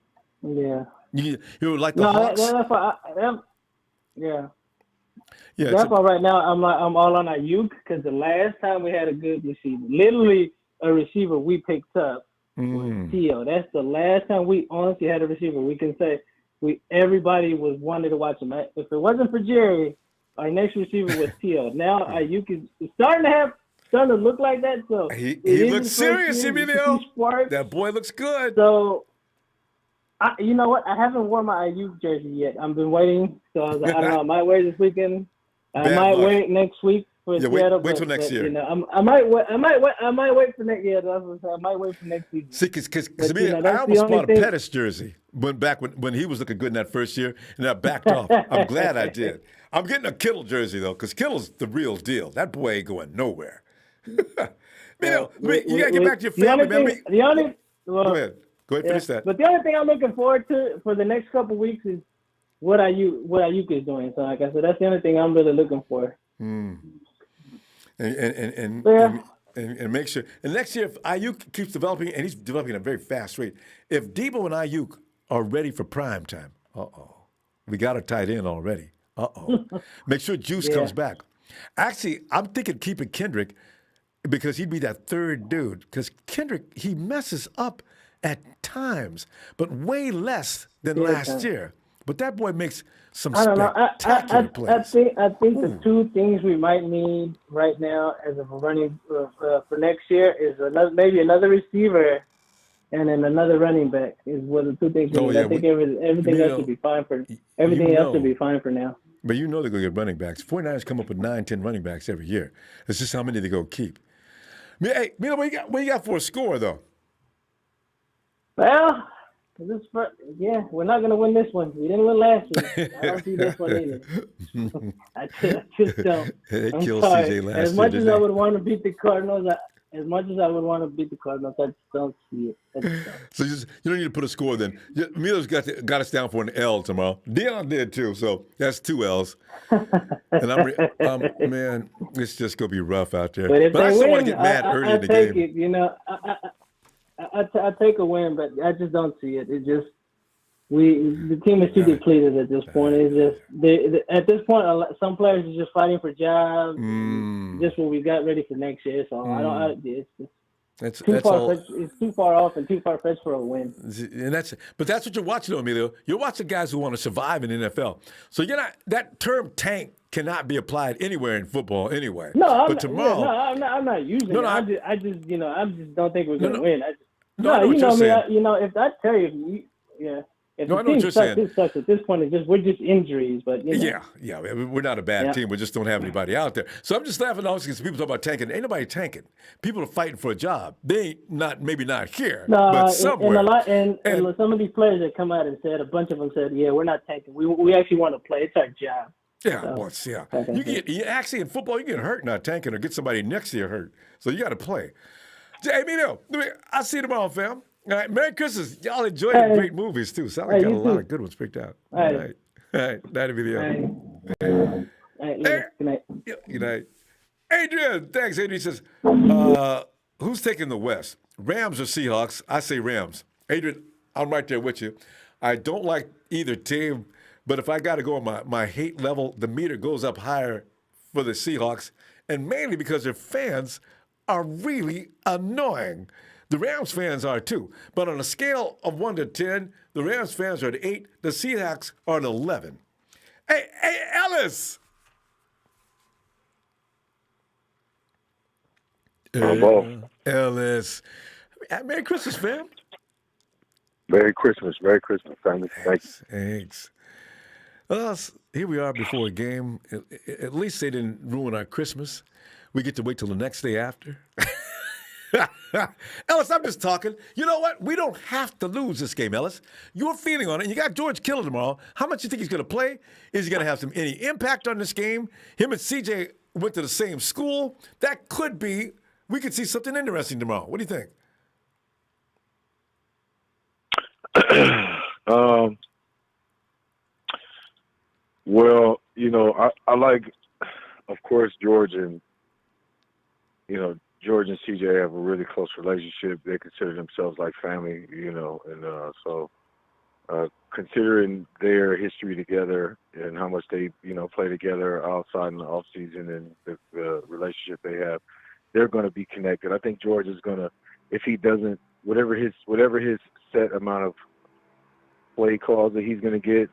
Yeah. You're like the Hawks. That's why that's why right now I'm all on Ayuk because the last time we had a good receiver, literally a receiver we picked up was T.O. That's the last time we honestly had a receiver. We can say everybody was wanting to watch him. If it wasn't for Jerry, our next receiver was T.O. Now Ayuk is starting to look like that. So he looks serious, Emilio. That boy looks good. So. You know what? I haven't worn my Ayuk jersey yet. I've been waiting. So I was like, I don't know. I might wear this weekend. I might wait next week for Seattle. Wait till next year. I might wait for next year. I might wait for next season. See, because I almost bought a Pettis jersey when he was looking good in that first year, and I backed off. I'm glad I did. I'm getting a Kittle jersey though, because Kittle's the real deal. That boy ain't going nowhere. You gotta get back to your family, man. Go ahead. Go ahead, finish that. But the only thing I'm looking forward to for the next couple of weeks is what Ayuk is doing. So, like I said, that's the only thing I'm really looking for. And make sure. And next year, if Ayuk keeps developing, and he's developing at a very fast rate, if Debo and Ayuk are ready for prime time, we got a tight end already. Make sure Juice comes back. Actually, I'm thinking keeping Kendrick because he'd be that third dude. Because Kendrick, he messes up at times, but way less than last year. But that boy makes some spectacular plays. I think the two things we might need right now as a running for next year is maybe another receiver and then another running back is what the two things. I think everything else should be fine for else should be fine for now. But they're going to get running backs. 49ers come up with 9-10 running backs every year. It's just how many they go keep. Hey, what you got for a score though? Well, we're not going to win this one. We didn't win last week. I don't see this one either. I just don't. I'm sorry. As much as I would want to beat the Cardinals, I just don't see it. So you don't need to put a score then. Emilio's got us down for an L tomorrow. Dion did too, so that's 2 L's. And man, it's just going to be rough out there. But I still want to get mad early in the game. Take it, I take a win, but I just don't see it. It just The team is too depleted at this point. It's just at this point, some players are just fighting for jobs. Just what we got ready for next year. So it's too far off and too far fetched for a win. And that's what you're watching on me though. You're watching guys who want to survive in the NFL. So you're not, that term tank cannot be applied anywhere in football anyway. I'm not using it. I just don't think we're going to win. You know me. If I tell you, if the team sucks, it sucks. At this point, we're just injuries. But we're not a bad team. We just don't have anybody out there. So I'm just laughing always because people talk about tanking. Ain't nobody tanking. People are fighting for a job. They ain't maybe not here, but somewhere. And some of these players that come out and said, a bunch of them said, we're not tanking. We actually want to play. It's our job. Yeah, You actually in football, you get hurt not tanking or get somebody next to you hurt. So you got to play. Hey, I'll see you tomorrow, fam. All right, Merry Christmas. Y'all enjoyed the great movies, too. Sound like got a lot of good ones picked out. All right. Night video. Good night. Good night. Adrian, thanks. Adrian says, who's taking the West? Rams or Seahawks? I say Rams. Adrian, I'm right there with you. I don't like either team, but if I got to go on my hate level, the meter goes up higher for the Seahawks, and mainly because their fans are really annoying. The Rams fans are too. But on a scale of 1 to 10, the Rams fans are at 8. The Seahawks are at 11. Hey, Ellis! Ellis. Merry Christmas, fam. Merry Christmas, family. Thanks. Thanks. Well, here we are before a game. At least they didn't ruin our Christmas. We get to wait till the next day after. Ellis, I'm just talking. You know what? We don't have to lose this game, Ellis. You're feeling on it. And you got George Kittle tomorrow. How much do you think he's going to play? Is he going to have any impact on this game? Him and CJ went to the same school. That could be. We could see something interesting tomorrow. What do you think? Well, I like, of course, George and CJ have a really close relationship. They consider themselves like family, and so considering their history together and how much they, play together outside in the off season and the relationship they have, they're going to be connected. I think George is going to, if he doesn't, whatever his set amount of play calls that he's going to get,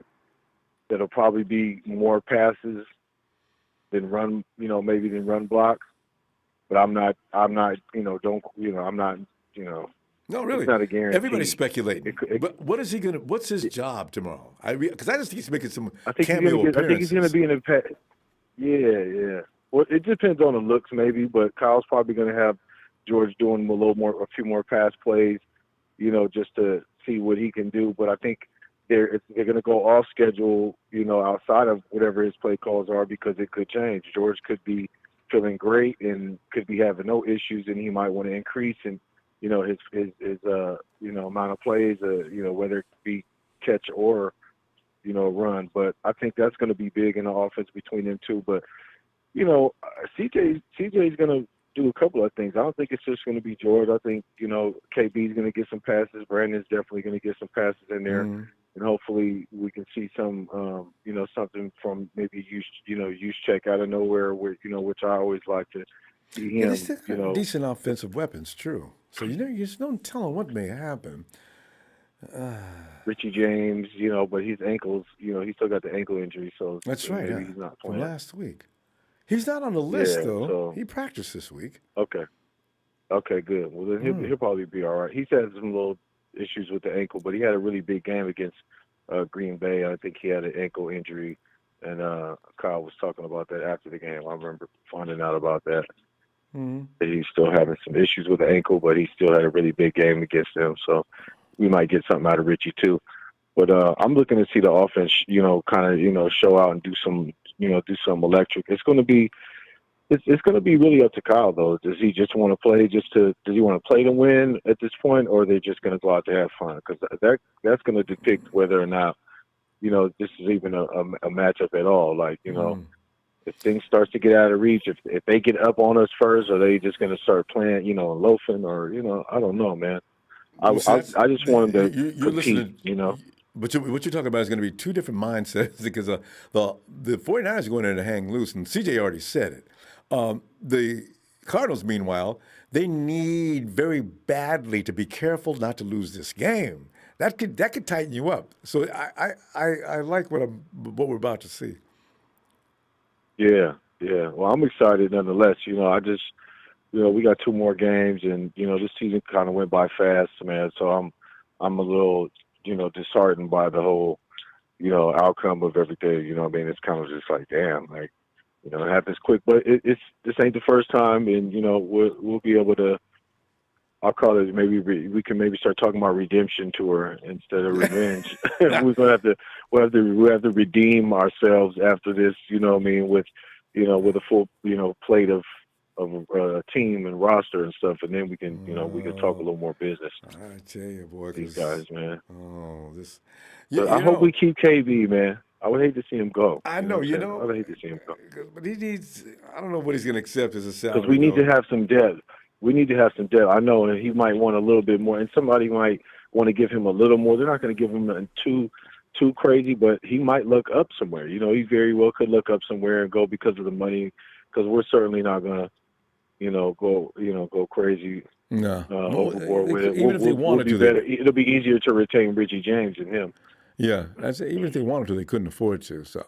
that'll probably be more passes than run, maybe than run blocks. But I'm not, I'm not. No, really. It's not a guarantee. Everybody's speculating. But what is he going to, what's his job tomorrow? Because I just think he's making some cameo appearances. I think he's going to be in the Yeah. Well, it depends on the looks maybe, but Kyle's probably going to have George doing a few more pass plays, just to see what he can do. But I think they're going to go off schedule, outside of whatever his play calls are, because it could change. George could be feeling great and could be having no issues, and he might want to increase his amount of plays, whether it be catch or run. But I think that's going to be big in the offense between them two. But CJ's going to do a couple of things. I don't think it's just going to be George. I think KB's going to get some passes. Brandon's definitely going to get some passes in there. And hopefully we can see some, something from maybe use check out of nowhere, which I always like to see him. Decent offensive weapons, true. So you just don't tell him what may happen. Richie James, but his ankles, he still got the ankle injury, so that's right. Maybe he's not playing from last week. He's not on the list though. So, he practiced this week. Okay, good. Well, then he'll probably be all right. He's had some little issues with the ankle, but he had a really big game against Green Bay. I think he had an ankle injury, and Kyle was talking about that after the game. I remember finding out about that. That he's still having some issues with the ankle, but he still had a really big game against them. So we might get something out of Richie too. But I'm looking to see the offense, show out and do some electric. It's going to be really up to Kyle though. Does he just want to play does he want to play to win at this point, or are they just going to go out to have fun? Because that's going to depict whether or not, this is even a matchup at all. Like, if things start to get out of reach, if they get up on us first, are they just going to start playing, loafing, or, I don't know, man. I just want them to compete, But what you're talking about is going to be two different mindsets because the 49ers are going in to hang loose, and CJ already said it. The Cardinals, meanwhile, they need very badly to be careful not to lose this game. That could tighten you up. So I like what we're about to see. Yeah. Well, I'm excited nonetheless. We got 2 more games, and this season kind of went by fast, man. So I'm a little, disheartened by the whole, outcome of everything. It's kind of just like, damn, like, it happens quick. But this ain't the first time, and we'll be able to. I'll call it maybe we can maybe start talking about redemption tour instead of revenge. We'll have to redeem ourselves after this. With a full plate of a team and roster and stuff, and then we can talk a little more business. I tell you, boy, these guys, man. Oh, this. I hope we keep KB, man. I would hate to see him go. I know, I would hate to see him go. But he needs. I don't know what he's going to accept as a salary. Because we need to have some depth. I know, and he might want a little bit more, and somebody might want to give him a little more. They're not going to give him too crazy, but he might look up somewhere. He very well could look up somewhere and go because of the money. Because we're certainly not going to, go crazy. No, overboard with it. Even if they wanted to, it'll be easier to retain Richie James than him. Yeah, even if they wanted to, they couldn't afford to. So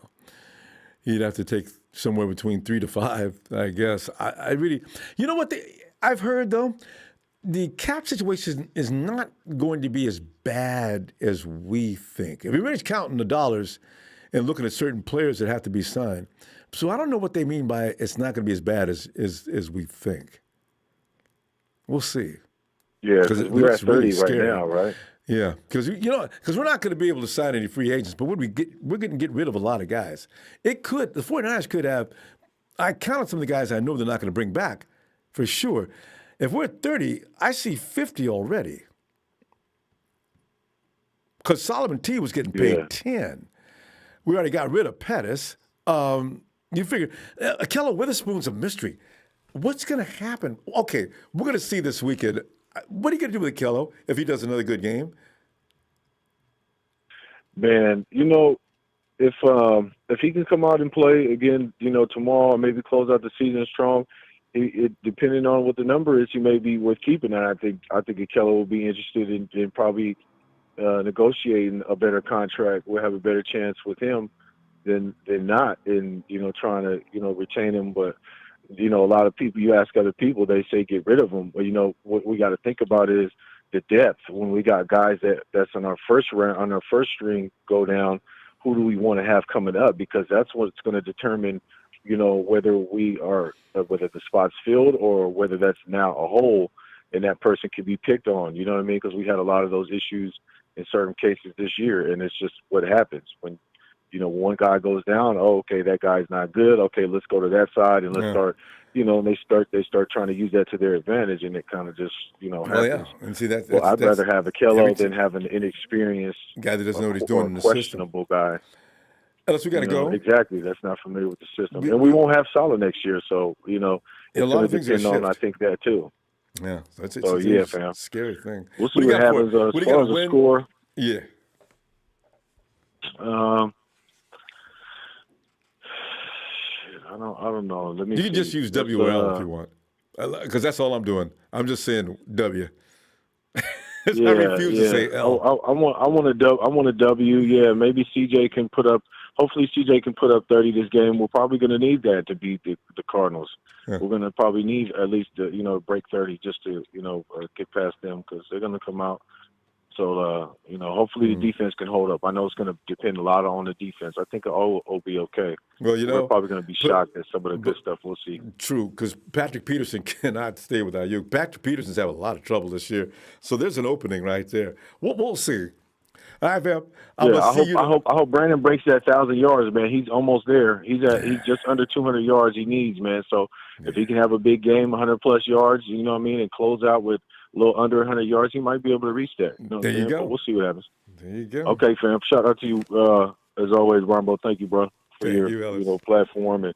he'd have to take somewhere between 3 to 5, I guess. I really, what I've heard though, the cap situation is not going to be as bad as we think. Everybody's counting the dollars and looking at certain players that have to be signed. So I don't know what they mean by it's not going to be as bad as we think. We'll see. Yeah, because we're at 30 right now, right? Yeah, because we're not going to be able to sign any free agents, but we're going to get rid of a lot of guys. The 49ers could have. I counted some of the guys I know they're not going to bring back, for sure. If we're at 30, I see 50 already. Because Solomon T was getting paid 10. We already got rid of Pettis. You figure, Akello Witherspoon's a mystery. What's going to happen? Okay, we're going to see this weekend. What are you going to do with Akello if he does another good game? Man, if he can come out and play again, tomorrow, or maybe close out the season strong, depending on what the number is, he may be worth keeping. And I think Akello will be interested in probably negotiating a better contract. We'll have a better chance with him than not in trying to retain him. But a lot of people, you ask other people, they say get rid of him. But what we got to think about is the depth. When we got guys that's on our first round, on our first string go down, who do we want to have coming up? Because that's what's going to determine whether whether the spot's filled or whether that's now a hole and that person can be picked on. You know what I mean? Because we had a lot of those issues in certain cases this year, and it's just what happens when one guy goes down. Oh, okay, that guy's not good. Okay, let's go to that side and let's start. And they start trying to use that to their advantage, and it kind of just happens. Well, yeah, and see that. Well, I'd rather have Akello than have an inexperienced guy that doesn't know what he's doing in the questionable system. Guy. Unless we got to go. Exactly, that's not familiar with the system, and we won't have Salah next year, so it's a lot of going to depend on I think that too. Yeah, that's it. So it's fam, scary thing. We'll see what happens as far as the score. Yeah. I don't know. Let me. You can just use WL if you want, because that's all I'm doing. I'm just saying W. I refuse to say L. I want a W. Yeah, maybe CJ can put up. Hopefully CJ can put up 30 this game. We're probably going to need that to beat the Cardinals. Yeah. We're going to probably need at least break 30 just to get past them because they're going to come out. So hopefully the defense can hold up. I know it's going to depend a lot on the defense. I think O will be okay. Well, we're probably going to be shocked at some of the good stuff we'll see. True, because Patrick Peterson cannot stay without you. Patrick Peterson's having a lot of trouble this year, so there's an opening right there. We'll see. All right, fam. I hope Brandon breaks that 1,000 yards, man. He's almost there. He's just under 200 yards he needs, man. So if he can have a big game, 100+ yards, and close out with a little under 100 yards, he might be able to reach that. There you go. But we'll see what happens. There you go. Okay, fam. Shout out to you as always, Ronbo. Thank you, bro, for your platform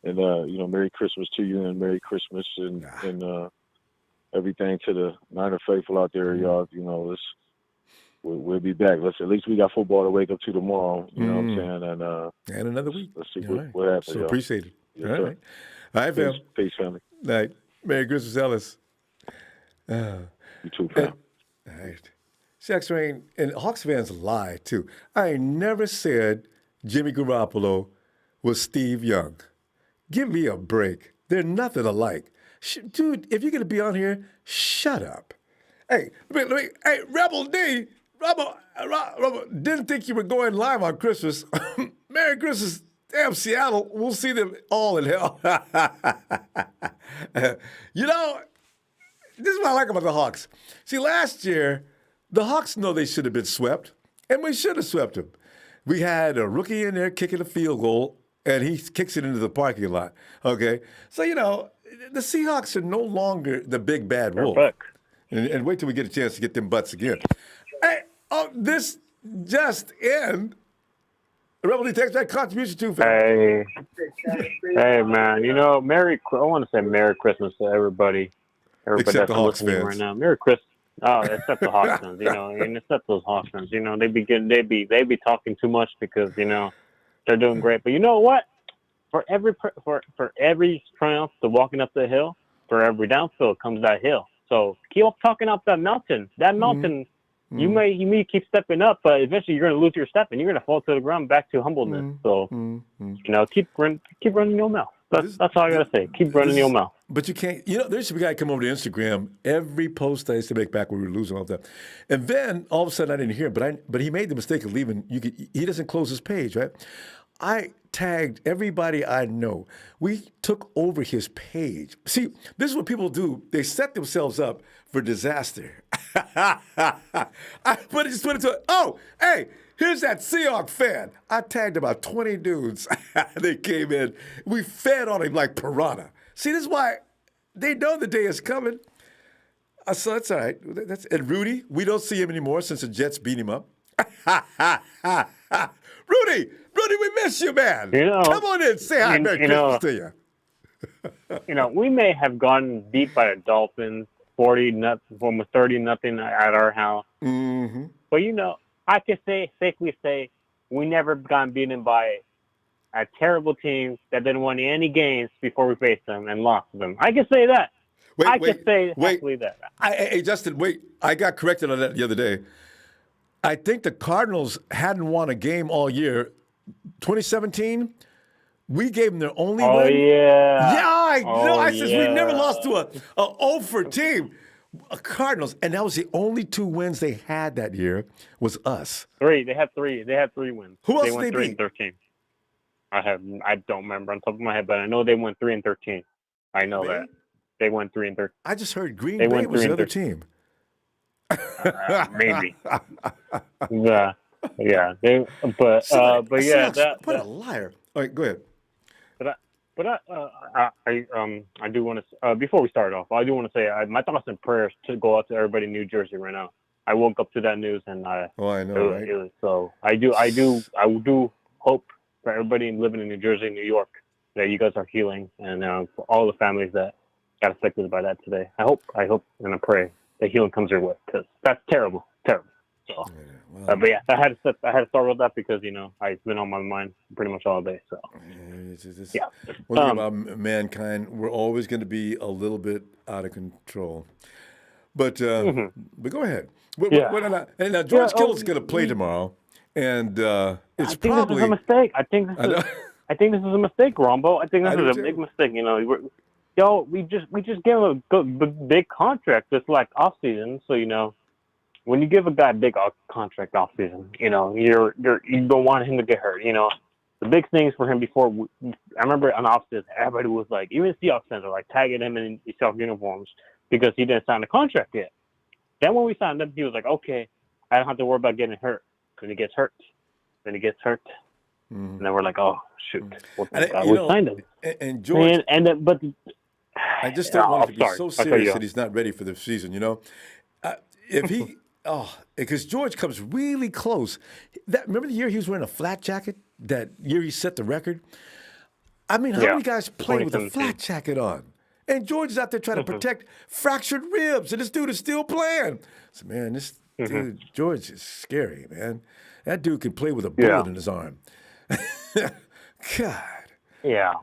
and Merry Christmas to you and Merry Christmas and everything to the Niner faithful out there, y'all. we'll be back. At least we got football to wake up to tomorrow. You know what I'm saying? And another week. Let's see All what happens. So yo. appreciate it. Yes, All sir. right. All right, fam. Peace, family. All right. Merry Christmas, Ellis. You too, fam. All right. Sex Rain, and Hawks fans lie, too. I ain't never said Jimmy Garoppolo was Steve Young. Give me a break. They're nothing alike. Dude, if you're going to be on here, shut up. Hey, hey, Rebel D, Rebel, didn't think you were going live on Christmas. Merry Christmas. Damn, Seattle. We'll see them all in hell. You know, this is what I like about the Hawks. See, last year, the Hawks know they should have been swept, and we should have swept them. We had a rookie in there kicking a field goal, and he kicks it into the parking lot. Okay? So, you know, the Seahawks are no longer the big bad wolf. And wait till we get a chance to get them butts again. Hey, this just in. Rebel D takes that contribution too, fam. Hey, man. You know, I want to say Merry Christmas to everybody. Except That's the Hawks listening fans. right now. Merry Christmas. Oh, except the Hawks fans, you know, and except those Hawks fans, you know, they be talking too much because, you know, they're doing great. But you know what? For every triumph to walking up the hill, for every downhill comes that hill. So keep talking up that mountain. That mountain, you may keep stepping up, but eventually you're going to lose your step and you're going to fall to the ground back to humbleness. So, you know, keep running your mouth. That's all I got to say. Keep running your mouth. But you can't, you know, there should be a guy come over to Instagram, every post I used to make back when we were losing all that. And then all of a sudden I didn't hear him, but he made the mistake of leaving. He doesn't close his page, right? I tagged everybody I know. We took over his page. See, this is what people do. They set themselves up for disaster. I put it into, oh, hey, here's that Seahawks fan. I tagged about 20 dudes. They came in. We fed on him like piranha. See, this is why they know the day is coming. So that's all right. And Rudy, we don't see him anymore since the Jets beat him up. Rudy, we miss you, man. You know, come on in, say hi, Merry Christmas to you. You know, we may have gone beat by the Dolphins, 40-0, almost 30-0 at our house. Mm-hmm. But you know, I can safely say we never gotten beaten by a terrible team that didn't win any games before we faced them and lost them. I can say that. I can say that. Hey, Justin, wait. I got corrected on that the other day. I think the Cardinals hadn't won a game all year. 2017, we gave them their only win. Yeah. Yeah, I know. I said we never yeah. lost to a 0-for team. Cardinals, and that was the only 2 wins they had that year was us. 3. They had 3. They had 3 wins. Who else they went did they 3-13. I don't remember on top of my head, but I know they went 3-13. I know that. They went 3-13. I just heard Green Bay was the other team. Maybe. Yeah. But yeah. What a liar! All right, go ahead. I do want to before we start off, I do want to say my thoughts and prayers to go out to everybody in New Jersey right now. I woke up to that news and I know, right? So I do hope for everybody living in New Jersey, New York, that you guys are healing, and for all the families that got affected by that today. I hope, and I pray that healing comes your way, because that's terrible. So, but yeah, I had to start with that because it's been on my mind pretty much all day. So yeah. One thing about mankind, we're always going to be a little bit out of control. But go ahead. And George Kittle's going to play tomorrow, and it's probably this is a mistake. I think this is a mistake, Ronbo. I think this is a big mistake. We just gave him a big contract this off season. So when you give a guy a big contract off season, you don't want him to get hurt. The big things for him before. I remember on off season, everybody was even Seahawks fans were tagging him in Seahawks uniforms because he didn't sign a contract yet. Then when we signed him, he was like, "Okay, I don't have to worry about getting hurt." Then he gets hurt. And then we're like, "Oh shoot, we signed him." And George, but I just don't want him to be so serious that he's not ready for the season. If he, because George comes really close. Remember the year he was wearing a flat jacket? That year he set the record. I mean, how many guys play with a flat jacket on? And George is out there trying to protect fractured ribs, and this dude is still playing. So man, dude, George is scary, man. That dude can play with a bullet in his arm. God. Yeah.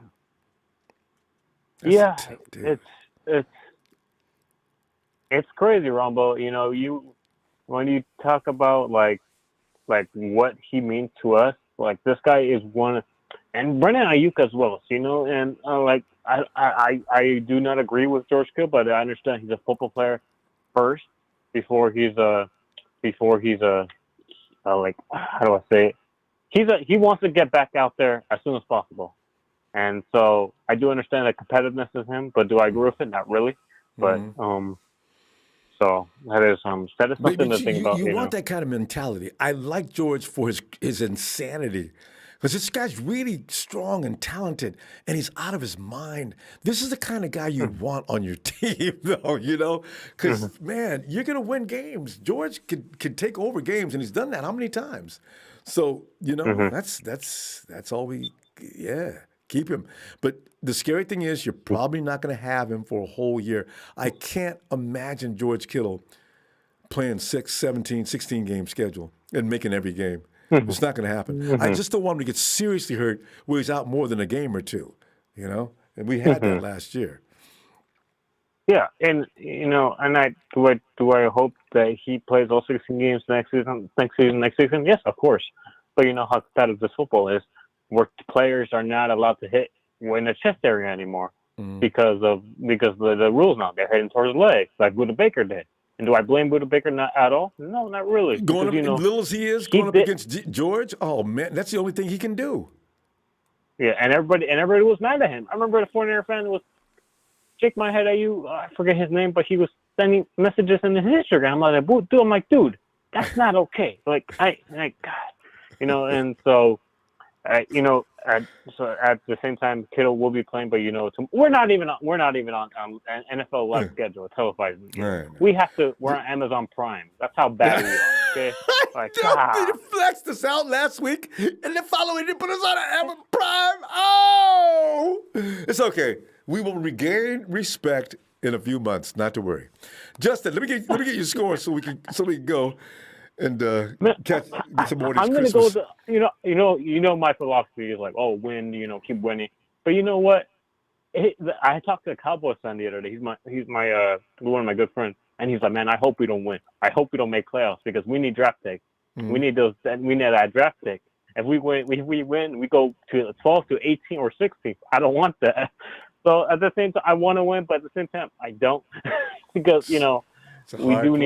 That's a tough dude. It's crazy, Ronbo. You know, when you talk about like what he means to us, like this guy is one, and Brendan Ayuk as well. You know, and like I do not agree with George Kittle, but I understand he's a football player first before he's like, how do I say it? He wants to get back out there as soon as possible. And so I do understand the competitiveness of him, but do I agree with it? Not really. But so that is something to think about. You want that kind of mentality. I like George for his insanity. Because this guy's really strong and talented, and he's out of his mind. This is the kind of guy you want on your team, though, you know? Because, man, you're going to win games. George can take over games, and he's done that how many times? So, you know, that's all keep him. But the scary thing is you're probably not going to have him for a whole year. I can't imagine George Kittle playing 6, 17, 16-game schedule and making every game. It's not going to happen. I just don't want him to get seriously hurt where he's out more than a game or two, you know? And we had that last year. Yeah, and, you know, and do I hope that he plays all 16 games next season? Yes, of course. But you know how competitive this football is, where players are not allowed to hit in the chest area anymore because the rules now. They're heading towards the legs, like Buda Baker did. And do I blame Buda Baker not at all? No, not really. Going because, up, little as he is, going up against George, oh, man, that's the only thing he can do. Yeah, and everybody was mad at him. I remember the 49er fan was shake my head at you. I forget his name, but he was sending messages in his Instagram. I'm like, dude, that's not okay. Like, God, you know, and so, so at the same time, Kittle will be playing, but you know, we're not even on NFL Live schedule, televised. Right. We're on Amazon Prime. That's how bad we are. Okay, like, They flexed us out last week, and the following they put us on Amazon Prime. Oh, it's okay. We will regain respect in a few months. Not to worry. Justin, let me get your score so we can go. And get some more of these I'm going to Christmas. go with you know my philosophy is like, oh, win, you know, keep winning. But you know what? I talked to a Cowboys fan the other day. He's my one of my good friends, and he's like, man, I hope we don't win. I hope we don't make playoffs because we need draft picks. We need those. We need that draft pick. If we win, we go to 12 to 18 or 16. I don't want that. So at the same time, I want to win, but at the same time, I don't because you know. We do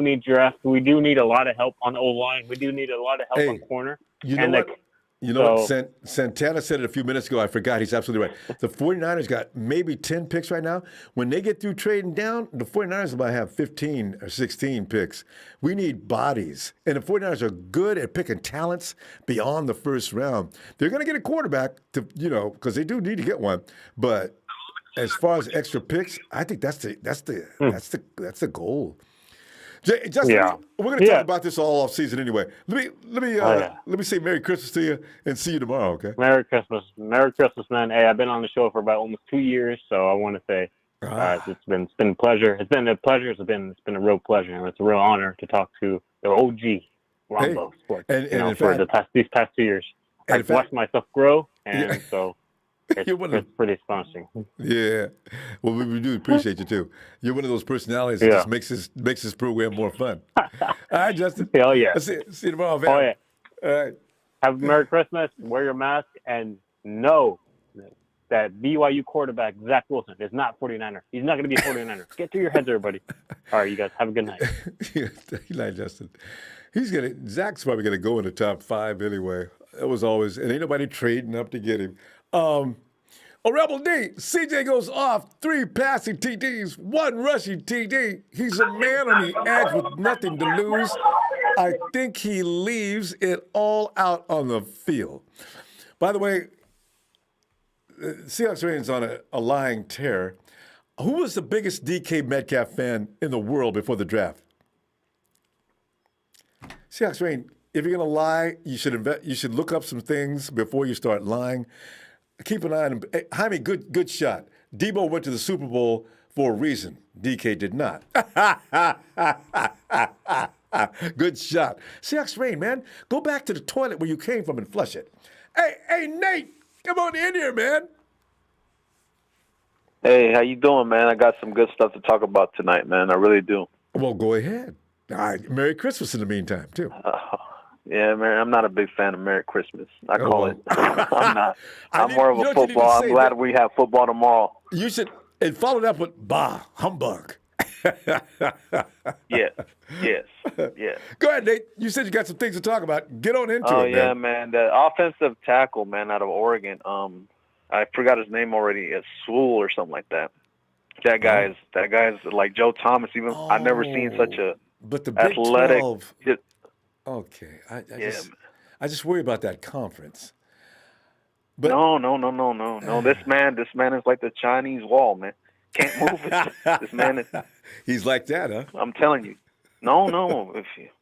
need draft. We do need a lot of help on the O-line. We do need a lot of help on corner. You know what? Santana said it a few minutes ago. I forgot. He's absolutely right. The 49ers got maybe 10 picks right now. When they get through trading down, the 49ers might have 15 or 16 picks. We need bodies. And the 49ers are good at picking talents beyond the first round. They're going to get a quarterback to, you know, because they do need to get one. But as far as extra picks, I think that's the goal. Justin, we're going to talk about this all off season anyway. Let me say Merry Christmas to you and see you tomorrow. Okay. Merry Christmas, man. Hey, I've been on the show for about almost 2 years, so I want to say it's been a pleasure. It's been a pleasure. It's been a real pleasure, and it's a real honor to talk to the OG Ronbo Sports. These past 2 years, I've watched myself grow, and so. It's pretty astonishing. Yeah. Well, we do appreciate you, too. You're one of those personalities that just makes this program more fun. All right, Justin. Hell yeah. See you tomorrow, man. Oh, yeah. All right. Have a Merry Christmas. Wear your mask. And know that BYU quarterback, Zach Wilson, is not 49er. He's not going to be a 49er. Get to your heads, everybody. All right, you guys. Have a good night. Good night, Justin. Zach's probably going to go in the top 5 anyway. That was always, and ain't nobody trading up to get him. Rebel D, CJ goes off 3 passing TDs, 1 rushing TD. He's a man on the edge with nothing to lose. I think he leaves it all out on the field. By the way, Seahawks Rain's on a lying tear. Who was the biggest DK Metcalf fan in the world before the draft? Seahawks Rain, if you're going to lie, you should look up some things before you start lying. Keep an eye on him. Hey, Jaime, good shot. Debo went to the Super Bowl for a reason. DK did not. Good shot. Shucks, Rain, man. Go back to the toilet where you came from and flush it. Hey, Nate, come on in here, man. Hey, how you doing, man? I got some good stuff to talk about tonight, man. I really do. Well, go ahead. All right, Merry Christmas in the meantime, too. Yeah, man, I'm not a big fan of Merry Christmas. I call it. I'm not. I'm more of a football. I'm glad we have football tomorrow. You should, and follow that with bah, humbug. Yes. Go ahead, Nate. You said you got some things to talk about. Get on into it, man. Oh, yeah, man. The offensive tackle, man, out of Oregon, I forgot his name already. It's Swool or something like that. That guy's like Joe Thomas. Even I've never seen such a but the Big athletic. 12, okay, I just worry about that conference. But No. This man is like the Chinese wall, man. Can't move it. This man is. He's like that, huh? I'm telling you. No.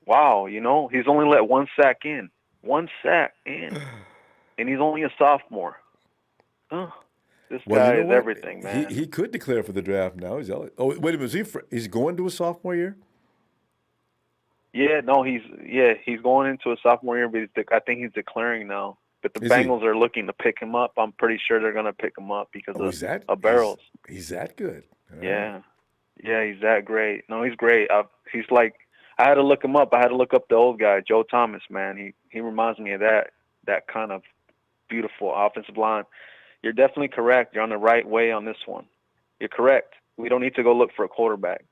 Wow, he's only let one sack in, and he's only a sophomore. This guy is everything, man. He could declare for the draft now. Oh, wait a minute. He's going to a sophomore year? Yeah, no, he's going into a sophomore year, but I think he's declaring now. But the Bengals are looking to pick him up. I'm pretty sure they're going to pick him up because of Barrows. He's that good. Yeah, he's that great. No, he's great. He's like, I had to look him up. I had to look up the old guy, Joe Thomas, man. He reminds me of that kind of beautiful offensive line. You're definitely correct. You're on the right way on this one. You're correct. We don't need to go look for a quarterback.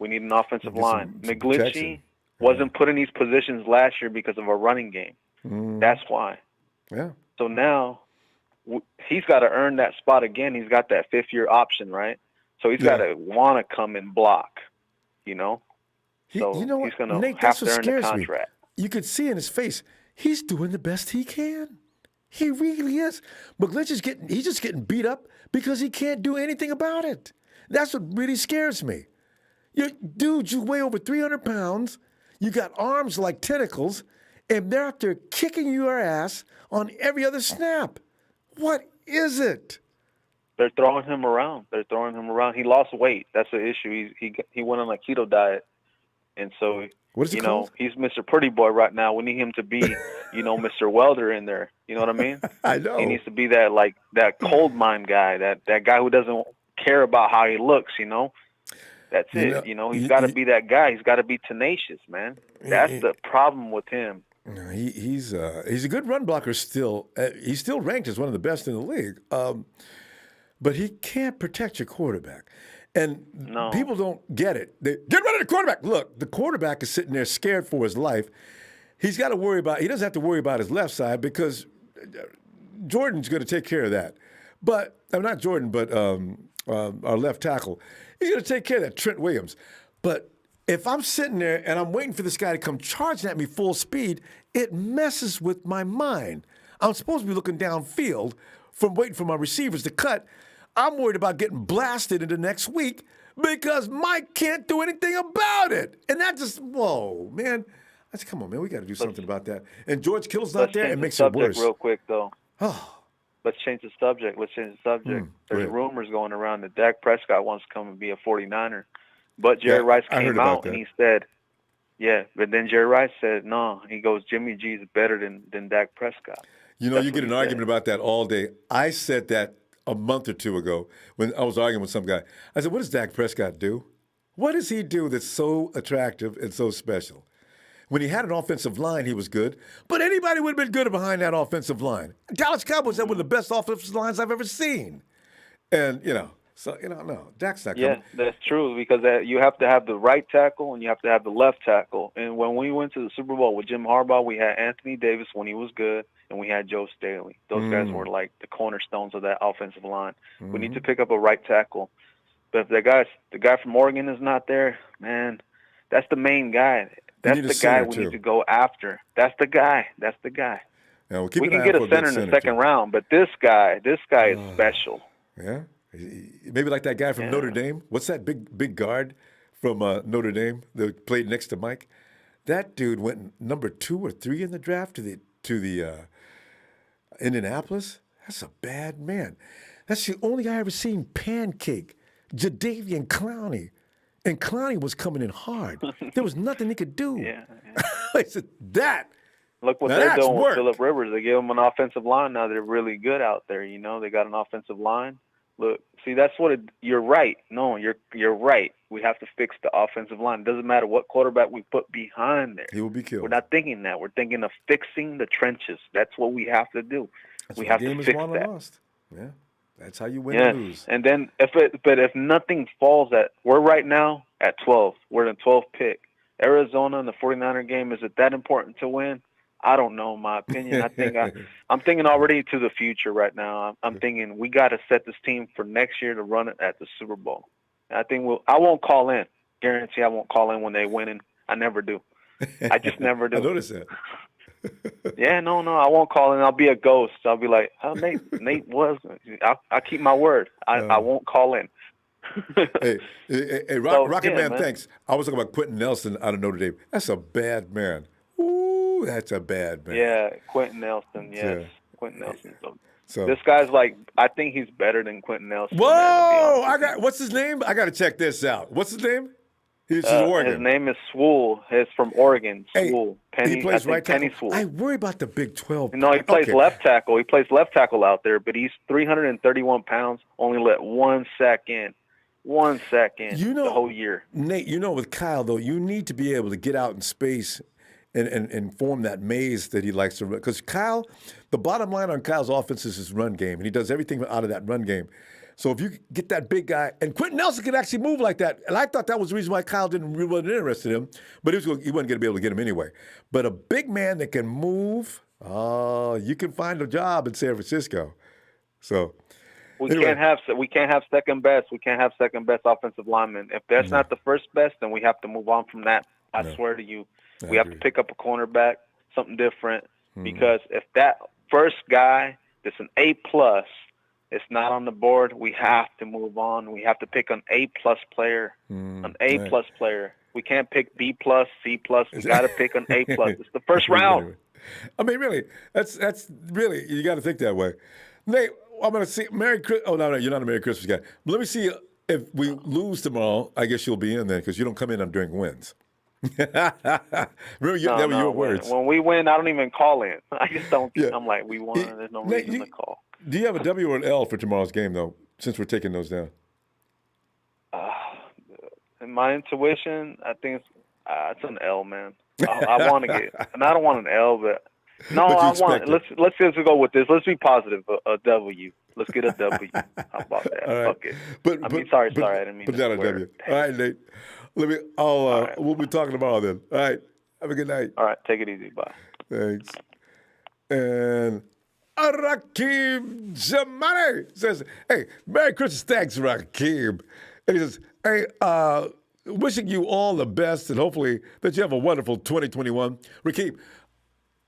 We need an offensive line. McGlinchey wasn't put in these positions last year because of a running game. That's why. Yeah. So now he's got to earn that spot again. He's got that fifth-year option, right? So he's got to want to come and block, So you know what? He's going to Nate, have that's to what earn the scares contract. Me. You could see in his face, he's doing the best he can. He really is. McGlinch is just getting beat up because he can't do anything about it. That's what really scares me. Dude, you weigh over 300 pounds. You got arms like tentacles, and they're out there kicking your ass on every other snap. What is it? They're throwing him around. He lost weight. That's the issue. He went on a keto diet, and so what is it called? He's Mr. Pretty Boy right now. We need him to be, Mr. Welder in there. You know what I mean? I know. He needs to be that cold mind guy, that guy who doesn't care about how he looks. That's it. He's got to be that guy. He's got to be tenacious, man. That's the problem with him. He's a good run blocker still. He's still ranked as one of the best in the league. But he can't protect your quarterback. And people don't get it. Get rid of the quarterback. Look, the quarterback is sitting there scared for his life. He doesn't have to worry about his left side because Jordan's going to take care of that. But, not Jordan, but our left tackle. He's going to take care of that, Trent Williams. But if I'm sitting there and I'm waiting for this guy to come charging at me full speed, it messes with my mind. I'm supposed to be looking downfield from waiting for my receivers to cut. I'm worried about getting blasted into next week because Mike can't do anything about it. And that just, whoa, man. Come on, man. We got to do something about that. And George Kittle's not there. It makes it worse. Real quick, though. Oh. Let's change the subject. There's rumors going around that Dak Prescott wants to come and be a 49er. But Jerry Rice came out and he said, but then Jerry Rice said, no. He goes, Jimmy G is better than Dak Prescott. You get an argument about that all day. I said that a month or two ago when I was arguing with some guy. I said, what does Dak Prescott do? What does he do that's so attractive and so special? When he had an offensive line, he was good. But anybody would have been good behind that offensive line. Dallas Cowboys had one of the best offensive lines I've ever seen. And, no, Dak's not coming. Yeah, that's true because you have to have the right tackle and you have to have the left tackle. And when we went to the Super Bowl with Jim Harbaugh, we had Anthony Davis when he was good, and we had Joe Staley. Those guys were like the cornerstones of that offensive line. We need to pick up a right tackle. But if the guy from Oregon is not there, man, that's the main guy. That's the guy we need to go after. That's the guy. Now, we can get a center in the second round, but this guy is special. Yeah? Maybe like that guy from Notre Dame. What's that big guard from Notre Dame that played next to Mike? That dude went number 2 or 3 in the draft to the Indianapolis. That's a bad man. That's the only guy I ever seen pancake Jadeveon Clowney And Clowney was coming in hard. There was nothing he could do. Yeah. I said, that. Look what Now they're that's doing work. with Phillip Rivers. They gave him an offensive line. Now they're really good out there. You know, they got an offensive line. Look, see, that's what you're right. No, you're right. We have to fix the offensive line. It doesn't matter what quarterback we put behind there. He will be killed. We're not thinking that. We're thinking of fixing the trenches. That's what we have to do. We have to fix that. Lost. Yeah, that's how you win Yes, and lose. and then if nothing falls we're right now at 12. We're in the 12th pick. Arizona in the 49er game, is it that important to win? I don't know, in my opinion. I think I'm thinking already to the future right now. I'm thinking we got to set this team for next year to run it at the Super Bowl. And I think I won't call in. Guarantee I won't call in when they win. I never do. I just never do. I noticed that. Yeah, no, I won't call in. I'll be a ghost. I'll be like, oh, Nate was. I'll keep my word. I won't call in. hey, Rocket Man, thanks. I was talking about Quentin Nelson out of Notre Dame. That's a bad man. Ooh, that's a bad man. Yeah, Quentin Nelson. Yes, Quentin Nelson. So this guy's like, I think he's better than Quentin Nelson. Whoa! What's his name? I got to check this out. What's his name? He's from Oregon. His name is Swole. He's from Oregon. Swole. Penny. He plays right tackle. Penny Swole. I worry about the Big 12. No, he plays left tackle. He plays left tackle out there, but he's 331 pounds. Only let 1 sack in. 1 sack in the whole year. Nate, with Kyle though, you need to be able to get out in space and form that maze that he likes to run. Because Kyle, the bottom line on Kyle's offense is his run game, and he does everything out of that run game. So if you get that big guy, and Quentin Nelson can actually move like that, and I thought that was the reason why Kyle wasn't interested in him, but he wasn't going to be able to get him anyway. But a big man that can move, you can find a job in San Francisco. So we can't have second best. We can't have second best offensive lineman. If that's not the first best, then we have to move on from that. I swear to you, we have to pick up a cornerback, something different, because if that first guy that's an A+, it's not on the board, we have to move on. We have to pick an A+ player, an A+ player. We can't pick B+, C+. We got to pick an A+. It's the first round. I mean, really, that's really, you got to think that way. Nate, I'm going to see Merry Christmas. Oh, no, you're not a Merry Christmas guy. But let me see if we lose tomorrow. I guess you'll be in then because you don't come in during wins. Remember, that were your words. When we win, I don't even call in. I just don't. Yeah. I'm like, we won. There's no reason to call. Do you have a W or an L for tomorrow's game, though, since we're taking those down? In my intuition, I think it's an L, man. I want to get, and I don't want an L, but no, I want. Let's just go with this. Let's be positive. A W. Let's get a W. How about that? All right. Okay. Sorry. I didn't mean to swear. Put down a W. All right, Nate. We'll be talking tomorrow then. All right. Have a good night. All right. Take it easy. Bye. Thanks. And Rakim Jamani says, hey, Merry Christmas. Thanks, Rakim. And he says, hey, wishing you all the best and hopefully that you have a wonderful 2021. Rakim,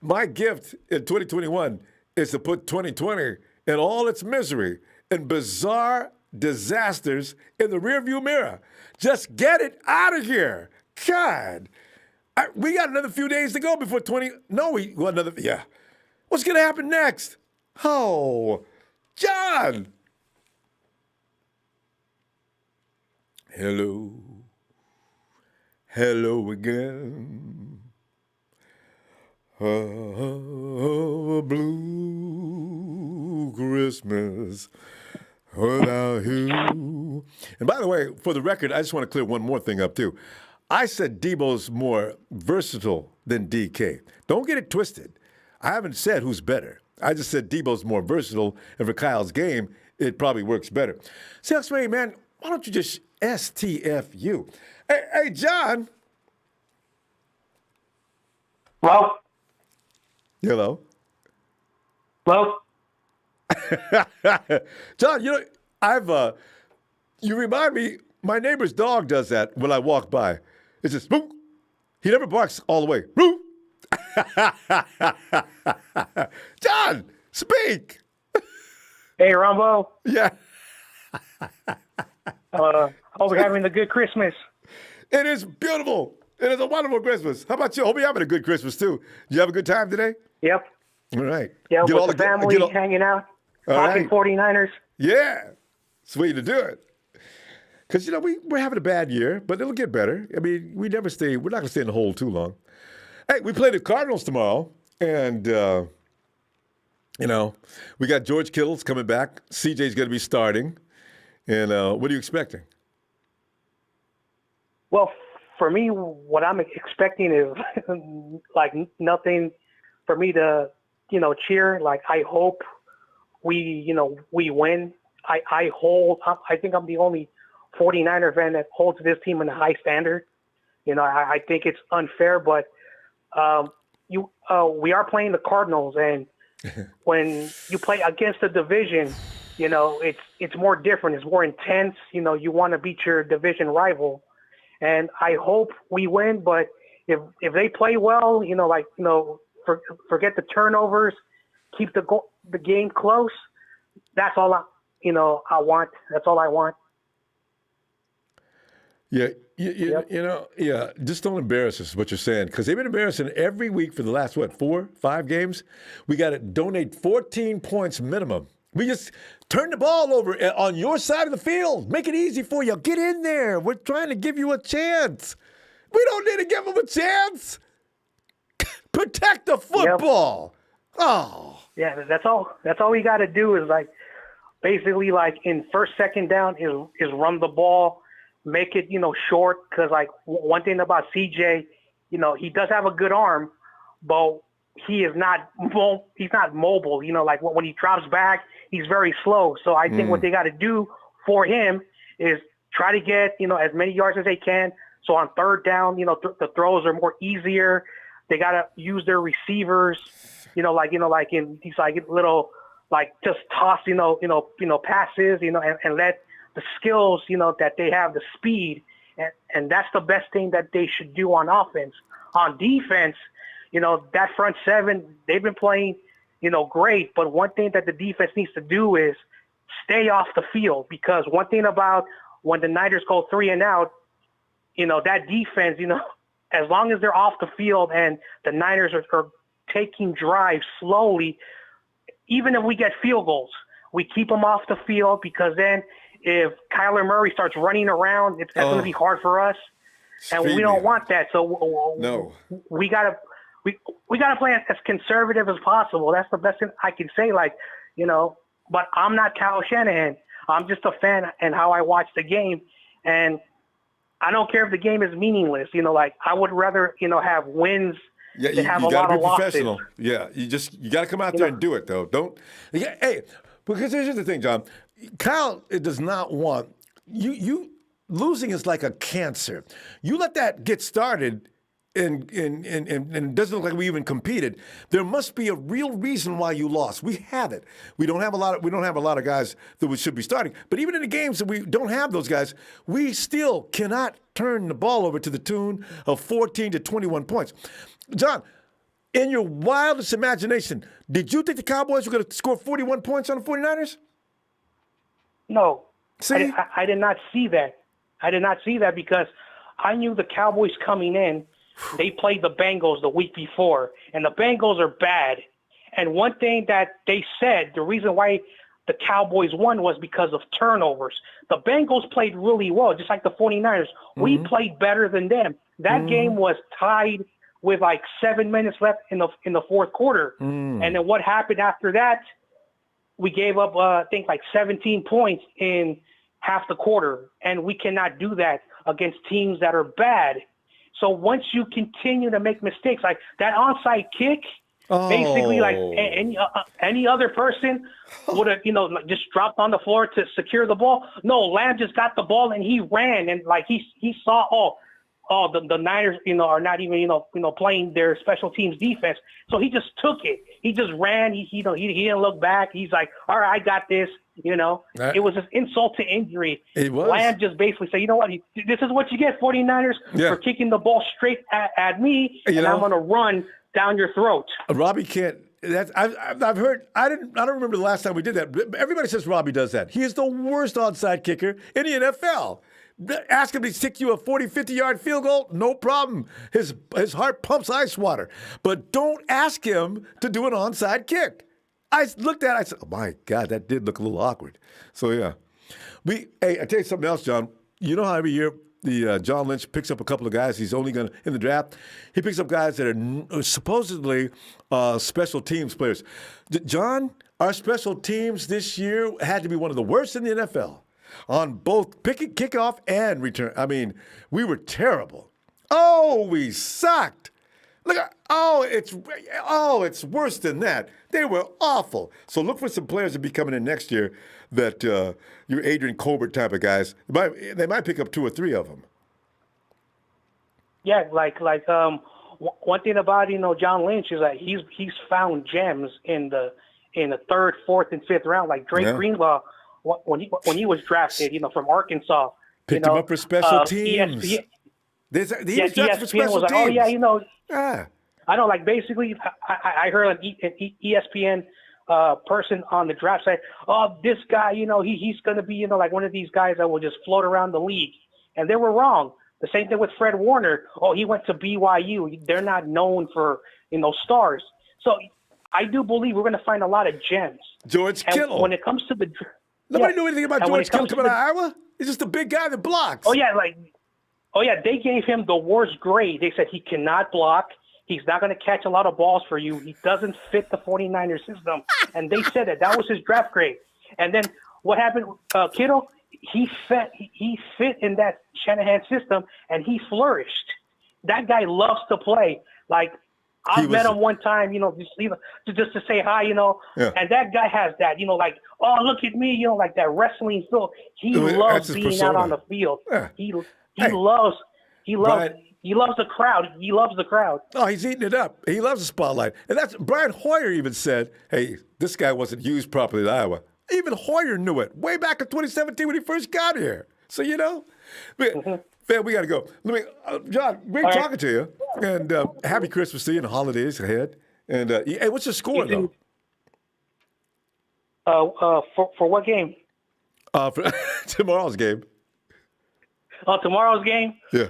my gift in 2021 is to put 2020 and all its misery and bizarre disasters in the rearview mirror. Just get it out of here. God. We got another few days to go before 20. No, we got another. Yeah. What's going to happen next? Oh, John. Hello. Hello again. A blue Christmas without you. And by the way, for the record, I just want to clear one more thing up, too. I said Debo's more versatile than DK. Don't get it twisted. I haven't said who's better. I just said Debo's more versatile, and for Kyle's game, it probably works better. Sales man, why don't you just STFU? Hey, John. Well. Hello. Well. John, you remind me, my neighbor's dog does that when I walk by. It's just, boop. He never barks all the way. Boop. John, speak. Hey, Ronbo. Yeah. Hope you're having a good Christmas. It is beautiful. It is a wonderful Christmas. How about you? Hope you're having a good Christmas, too. You have a good time today? Yep. All right. Yeah, with the family hanging out, talking 49ers. Yeah. It's the way to do it. Because, we're having a bad year, but it'll get better. I mean, we're not going to stay in the hole too long. Hey, we play the Cardinals tomorrow, and, we got George Kittle's coming back. CJ's going to be starting. And what are you expecting? Well, for me, what I'm expecting is like nothing for me to, cheer. Like, I hope we win. I think I'm the only 49er fan that holds this team in a high standard. I think it's unfair, but we are playing the Cardinals, and when you play against the division, it's more different. It's more intense. You want to beat your division rival, and I hope we win. But if they play well, forget the turnovers, keep the game close. That's all I want. That's all I want. Yeah, just don't embarrass us, is what you're saying, because they've been embarrassing every week for the last, 4, 5 games? We got to donate 14 points minimum. We just turn the ball over on your side of the field. Make it easy for you. Get in there. We're trying to give you a chance. We don't need to give them a chance. Protect the football. Yep. Oh. Yeah, that's all we got to do is, basically, in first, second down is run the ball. Make it, short, because, one thing about CJ, he does have a good arm, but he is not he's not mobile. When he drops back, he's very slow. So I think what they got to do for him is try to get, as many yards as they can. So on third down, the throws are more easier. They got to use their receivers, in these little, just toss, passes, and let the skills, that they have, the speed, and that's the best thing that they should do on offense. On defense, that front seven, they've been playing, great, but one thing that the defense needs to do is stay off the field, because one thing about when the Niners go 3 and out, that defense, as long as they're off the field and the Niners are taking drives slowly, even if we get field goals, we keep them off the field, because then if Kyler Murray starts running around, that's going to be hard for us, and we don't want that. So no, we gotta play as conservative as possible. That's the best thing I can say. But I'm not Kyle Shanahan. I'm just a fan and how I watch the game, and I don't care if the game is meaningless. I would rather have wins. Yeah, you got to be professional. Yeah, you got to come out there and do it, though. Don't. Hey, because here's the thing, John. Kyle does not want you. Losing is like a cancer. You let that get started, and it doesn't look like we even competed. There must be a real reason why you lost. We have it. We don't have a lot of guys that we should be starting. But even in the games that we don't have those guys, we still cannot turn the ball over to the tune of 14 to 21 points. John, in your wildest imagination, did you think the Cowboys were going to score 41 points on the 49ers? No. See? I did not see that. I did not see that because I knew the Cowboys coming in, they played the Bengals the week before, and the Bengals are bad. And one thing that they said, the reason why the Cowboys won was because of turnovers. The Bengals played really well, just like the 49ers. We played better than them. That game was tied with 7 minutes left in the fourth quarter. And then what happened after that, we gave up, I think, 17 points in half the quarter. And we cannot do that against teams that are bad. So once you continue to make mistakes, like that onside kick, basically any other person would have, just dropped on the floor to secure the ball. No, Lamb just got the ball and he ran, and he saw, the Niners, are not even, playing their special teams defense. So he just took it. He just ran. He didn't look back. He's like, all right, I got this. It was just insult to injury. It was. Lamb just basically said, you know what? This is what you get, 49ers, for kicking the ball straight at me, and I'm going to run down your throat. Robbie can't. I've heard. I don't remember the last time we did that. But everybody says Robbie does that. He is the worst onside kicker in the NFL. Ask him to stick you a 40, 50-yard field goal, no problem. His heart pumps ice water. But don't ask him to do an onside kick. I looked at it, I said, oh, my God, that did look a little awkward. So, yeah. Hey, I tell you something else, John. you know how every year the John Lynch picks up a couple of guys he's only going to, in the draft, he picks up guys that are supposedly special teams players. John, our special teams this year had to be one of the worst in the NFL on both kickoff and return. I mean, we were terrible. Oh, we sucked. Look, it's worse than that. They were awful. So look for some players to be coming in next year that your Adrian Colbert type of guys. They might pick up 2 or 3 of them. Yeah, one thing about John Lynch is that he's found gems in the 3rd, 4th, and 5th round. Like Drake Greenlaw, when he was drafted, from Arkansas, picked him up for special teams. ESPN, ESPN for special was like, teams. oh yeah, Yeah. I know, like basically, I heard an ESPN person on the draft say, "Oh, this guy, he's going to be, like one of these guys that will just float around the league," and they were wrong. The same thing with Fred Warner. Oh, he went to BYU. They're not known for stars. So I do believe we're going to find a lot of gems. George Kittle. When it comes to the nobody knew anything about George Kittle coming out of Iowa. He's just a big guy that blocks. Oh yeah, they gave him the worst grade. They said he cannot block. He's not going to catch a lot of balls for you. He doesn't fit the 49ers system. And they said that was his draft grade. And then what happened? Kittle, he fit in that Shanahan system, and he flourished. That guy loves to play. Like, I've met him one time, just to say hi, Yeah. And that guy has that, like, oh, look at me, like that wrestling feel. He loves being out on the field. Yeah. He loves the crowd. He loves the crowd. Oh, he's eating it up. He loves the spotlight. And that's Brian Hoyer even said, hey, this guy wasn't used properly in Iowa. Even Hoyer knew it way back in 2017 when he first got here. So, man, we got to go. John, great talking to you. And happy Christmas to you and the holidays ahead. And, hey, what's your score, though? For what game? For tomorrow's game. Oh, tomorrow's game? Yeah.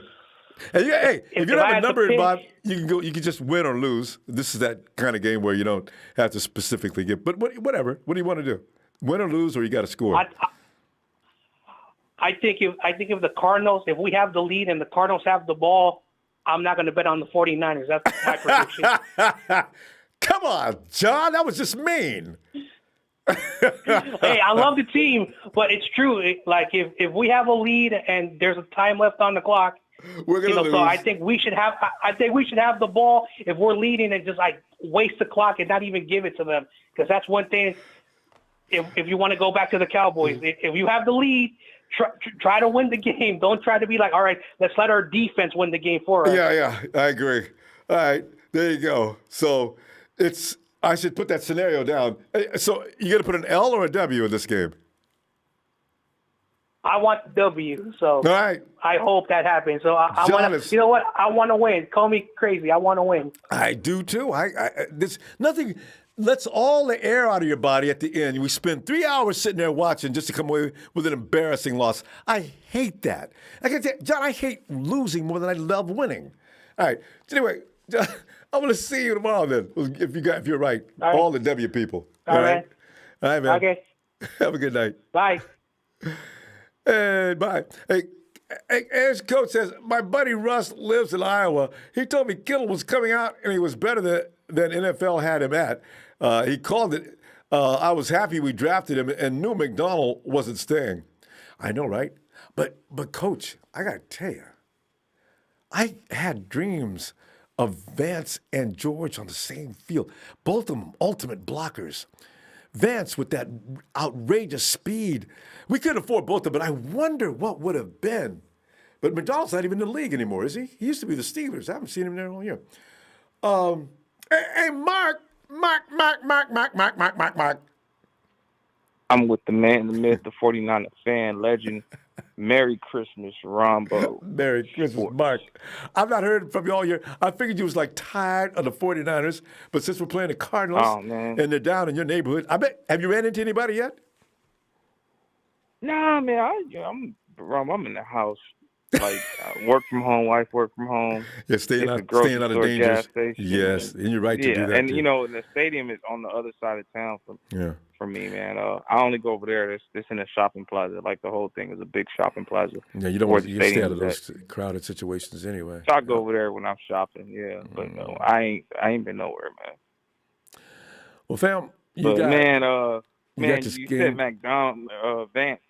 Hey, if you don't have a number in mind, you can just win or lose. This is that kind of game where you don't have to specifically get. But whatever. What do you want to do? Win or lose, or you got to score? I think if the Cardinals, if we have the lead and the Cardinals have the ball, I'm not going to bet on the 49ers. That's my prediction. Come on, John. That was just mean. Hey, I love the team, but it's true. If we have a lead and there's a time left on the clock, we're gonna lose. So I think we should have. I think we should have the ball if we're leading and just waste the clock and not even give it to them, because that's one thing. If you want to go back to the Cowboys, if you have the lead, try to win the game. Don't try to be like, all right, let's let our defense win the game for us. Yeah, I agree. All right, there you go. So I should put that scenario down. So you got to put an L or a W in this game? I want W, so all right. I hope that happens. So I want to. You know what? I want to win. Call me crazy. I want to win. I do too. There's nothing lets all the air out of your body at the end. We spend 3 hours sitting there watching just to come away with an embarrassing loss. I hate that. I can tell John, I hate losing more than I love winning. All right. Anyway, John, I'm going to see you tomorrow then. If you're right, all the W people. All right. All right, man. Okay. Have a good night. Bye. And bye. Hey, as Coach says, my buddy Russ lives in Iowa. He told me Kittle was coming out and he was better than NFL had him at. He called it. I was happy we drafted him and knew McDonald wasn't staying. I know, right? But Coach, I got to tell you, I had dreams of Vance and George on the same field. Both of them ultimate blockers. Vance with that outrageous speed. We couldn't afford both of them, but I wonder what would have been. But McDonald's not even in the league anymore, is he? He used to be the Steelers. I haven't seen him there all year. Hey, Mark. I'm with the man, the myth, the 49er fan, legend. Merry Christmas, Ronbo. Merry Christmas, Mark. I've not heard from you all year. I figured you was tired of the 49ers, but since we're playing the Cardinals and they're down in your neighborhood, have you ran into anybody yet? Nah, man, I'm in the house. Like work from home, wife work from home. Yeah, staying It's a out grocery of store, dangers. gas station. Yes, and you're right to do Yeah, that. and too. you know the stadium is on the other side of town for me, man. I only go over there. It's in a shopping plaza. Like the whole thing is a big shopping plaza. Yeah, you don't where want the you stay stadium out of is those crowded situations anyway. So I go over there when I'm shopping. Yeah, but no, I ain't been nowhere, man. Well, fam, you But got man, this you game. said Vance.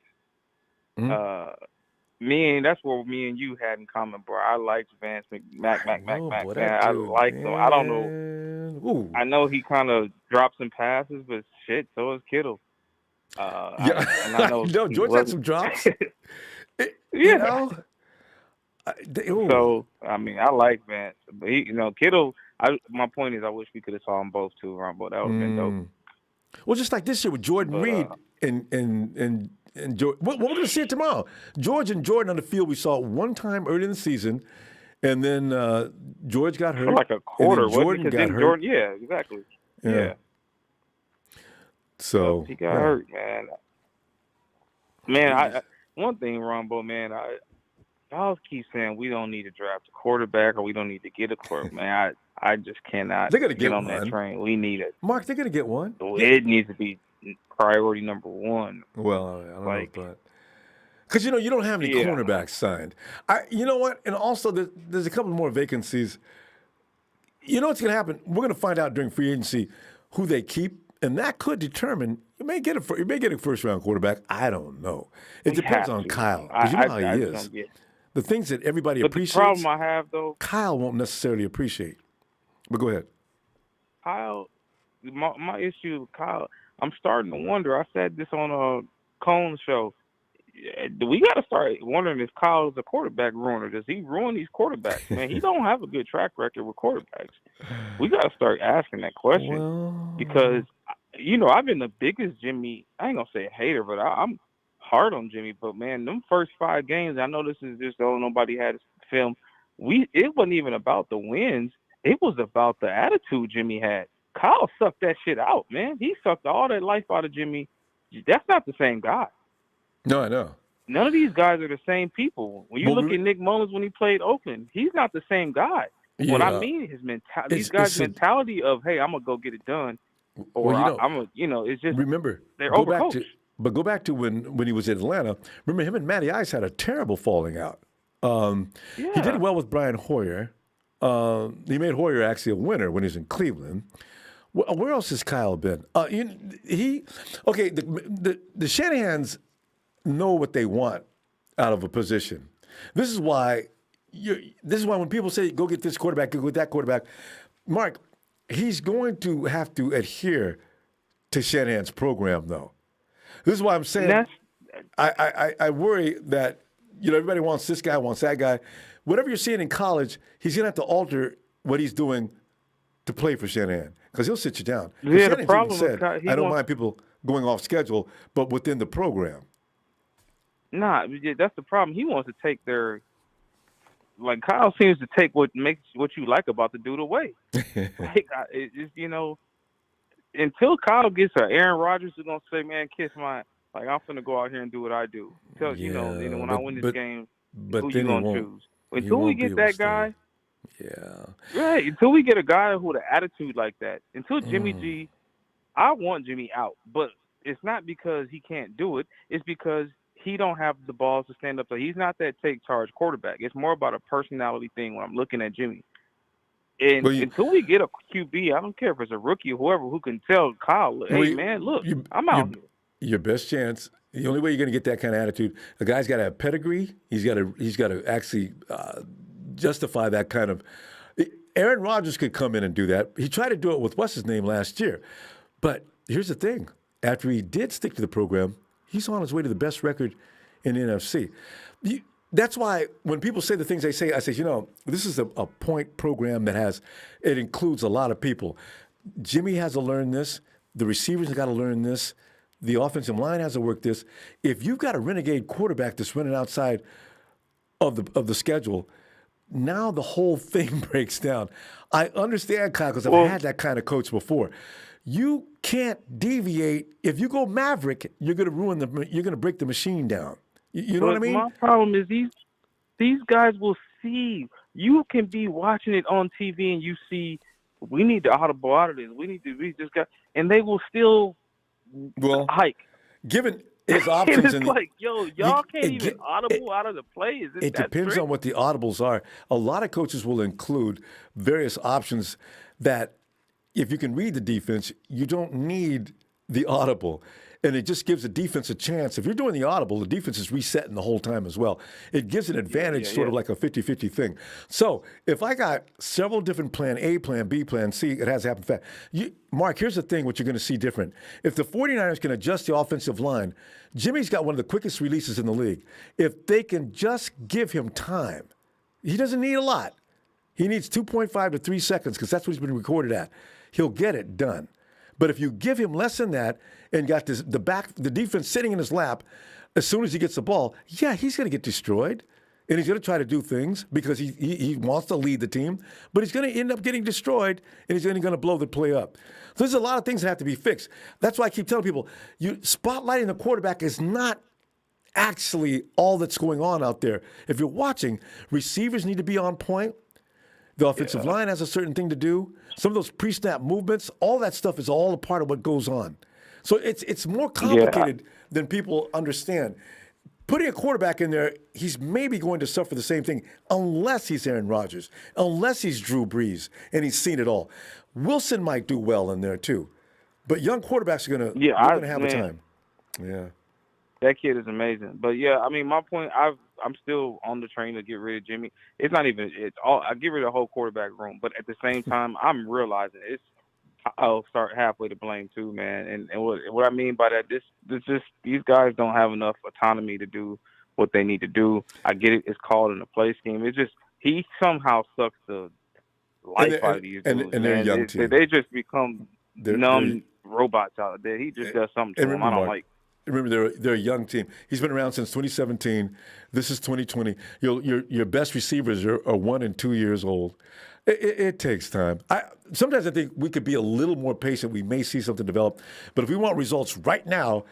That's what me and you had in common, bro. I liked Vance Mac. Boy, Man, that I dude, liked him. I don't know. man. Ooh. I know he kind of dropped some passes, but shit, so is Kittle. Yeah, I know George had some drops. Yeah. So I mean, I like Vance, but Kittle. My point is, I wish we could have saw them both too, Ronbo. That would have been dope. Well, just like this year with Jordan Reed and George. What we're going to see it tomorrow. George and Jordan on the field. We saw it one time early in the season, and then George got hurt. For like a quarter, and then Jordan got hurt. Jordan, yeah, exactly. Yeah. So he got hurt, man. Man, one thing, Ronbo, man, y'all keep saying we don't need to draft a quarterback or we don't need to get a quarterback. Man, I just cannot. They're gonna get on one. that train. We need it, Mark. They're gonna get one. It needs to be priority number one. Well, I don't know, but because you don't have any cornerbacks signed. You know what? And also there's a couple more vacancies. You know what's gonna happen? We're gonna find out during free agency who they keep. And that could determine you may get a first round quarterback. I don't know. It depends on Kyle because you know how he is. The things that everybody appreciates. The problem I have though, Kyle won't necessarily appreciate. But go ahead. Kyle, my issue with Kyle, I'm starting to wonder. I said this on a Cone show. We got to start wondering if Kyle is a quarterback ruiner. Does he ruin these quarterbacks? Man, he don't have a good track record with quarterbacks. We got to start asking that question because, I've been the biggest Jimmy, I ain't going to say a hater, but I'm hard on Jimmy. But, man, them first 5 games, I know this is just, nobody had film. It wasn't even about the wins. It was about the attitude Jimmy had. Kyle sucked that shit out, man. He sucked all that life out of Jimmy. That's not the same guy. No, I know. None of these guys are the same people. When you look at Nick Mullins when he played Oakland, he's not the same guy. Yeah. What I mean, his mentality, these guys' mentality of, hey, I'm gonna go get it done, or it's just remember they're overcoached. But go back to when he was in Atlanta. Remember him and Matty Ice had a terrible falling out. He did well with Brian Hoyer. He made Hoyer actually a winner when he was in Cleveland. Where else has Kyle been? The Shanahans know what they want out of a position. This is why when people say go get this quarterback, go get that quarterback, Mark, he's going to have to adhere to Shanahan's program, though. This is why I'm saying I worry that everybody wants this guy, wants that guy. Whatever you're seeing in college, he's going to have to alter what he's doing to play for Shanahan because he'll sit you down. Yeah, the problem said, I don't mind people going off schedule, but within the program. Nah, that's the problem. He wants to take Kyle seems to take what makes what you like about the dude away. Until Kyle gets her, Aaron Rodgers is gonna say, "Man, kiss my I'm finna go out here and do what I do." When I win this game, who you gonna choose? Until we get that guy, right? Until we get a guy with an attitude like that. Until Jimmy G, I want Jimmy out, but it's not because he can't do it. It's because he don't have the balls to stand up. So he's not that take charge quarterback. It's more about a personality thing when I'm looking at Jimmy. And until we get a QB, I don't care if it's a rookie or whoever who can tell Kyle, hey, man, look, I'm out here. Your best chance, the only way you're going to get that kind of attitude, the guy's got to have pedigree. He's got to actually justify that kind of. Aaron Rodgers could come in and do that. He tried to do it with what's his name last year. But here's the thing. After he did stick to the program, he's on his way to the best record in the NFC. That's why when people say the things they say, I say, this is a point program that it includes a lot of people. Jimmy has to learn this. The receivers have got to learn this. The offensive line has to work this. If you've got a renegade quarterback that's running outside of the schedule, now the whole thing breaks down. I understand, Kyle, because I've had that kind of coach before. You can't deviate. If you go Maverick, you're going to break the machine down. You know what I mean? My problem is these guys will see. You can be watching it on TV and you see, we need to audible out of this. We need to read this guy, and they will still hike. Given his options, it's like, yo, y'all can't even audible out of the play. It depends on what the audibles are. A lot of coaches will include various options that, if you can read the defense, you don't need the audible. And it just gives the defense a chance. If you're doing the audible, the defense is resetting the whole time as well. It gives an advantage, sort of like a 50-50 thing. So if I got several different plan A, plan B, plan C, it has to happen fast. Mark, here's the thing, what you're going to see different. If the 49ers can adjust the offensive line, Jimmy's got one of the quickest releases in the league. If they can just give him time, he doesn't need a lot. He needs 2.5 to 3 seconds because that's what he's been recorded at. He'll get it done. But if you give him less than that and got the defense sitting in his lap, as soon as he gets the ball, he's going to get destroyed. And he's going to try to do things because he wants to lead the team, but he's going to end up getting destroyed, and he's going to blow the play up. So there's a lot of things that have to be fixed. That's why I keep telling people, spotlighting the quarterback is not actually all that's going on out there. If you're watching, receivers need to be on point. The offensive line has a certain thing to do. Some of those pre-snap movements, all that stuff is all a part of what goes on. So it's more complicated than people understand. Putting a quarterback in there, he's maybe going to suffer the same thing unless he's Aaron Rodgers, unless he's Drew Brees, and he's seen it all. Wilson might do well in there too. But young quarterbacks are going to have a time. Yeah. That kid is amazing. But, I mean, my point, I'm still on the train to get rid of Jimmy. It's not even – I get rid of the whole quarterback room. But at the same time, I'm realizing I'll start halfway to blame too, man. And what I mean by that, these guys don't have enough autonomy to do what they need to do. I get it. It's called in the play scheme. It's just he somehow sucks the life out of these dudes, and they're young team. They just become numb robots out there. He just does something to them I don't like. Remember, they're a young team. He's been around since 2017. This is 2020. Your best receivers are 1 and 2 years old. It takes time. Sometimes I think we could be a little more patient. We may see something develop. But if we want results right now,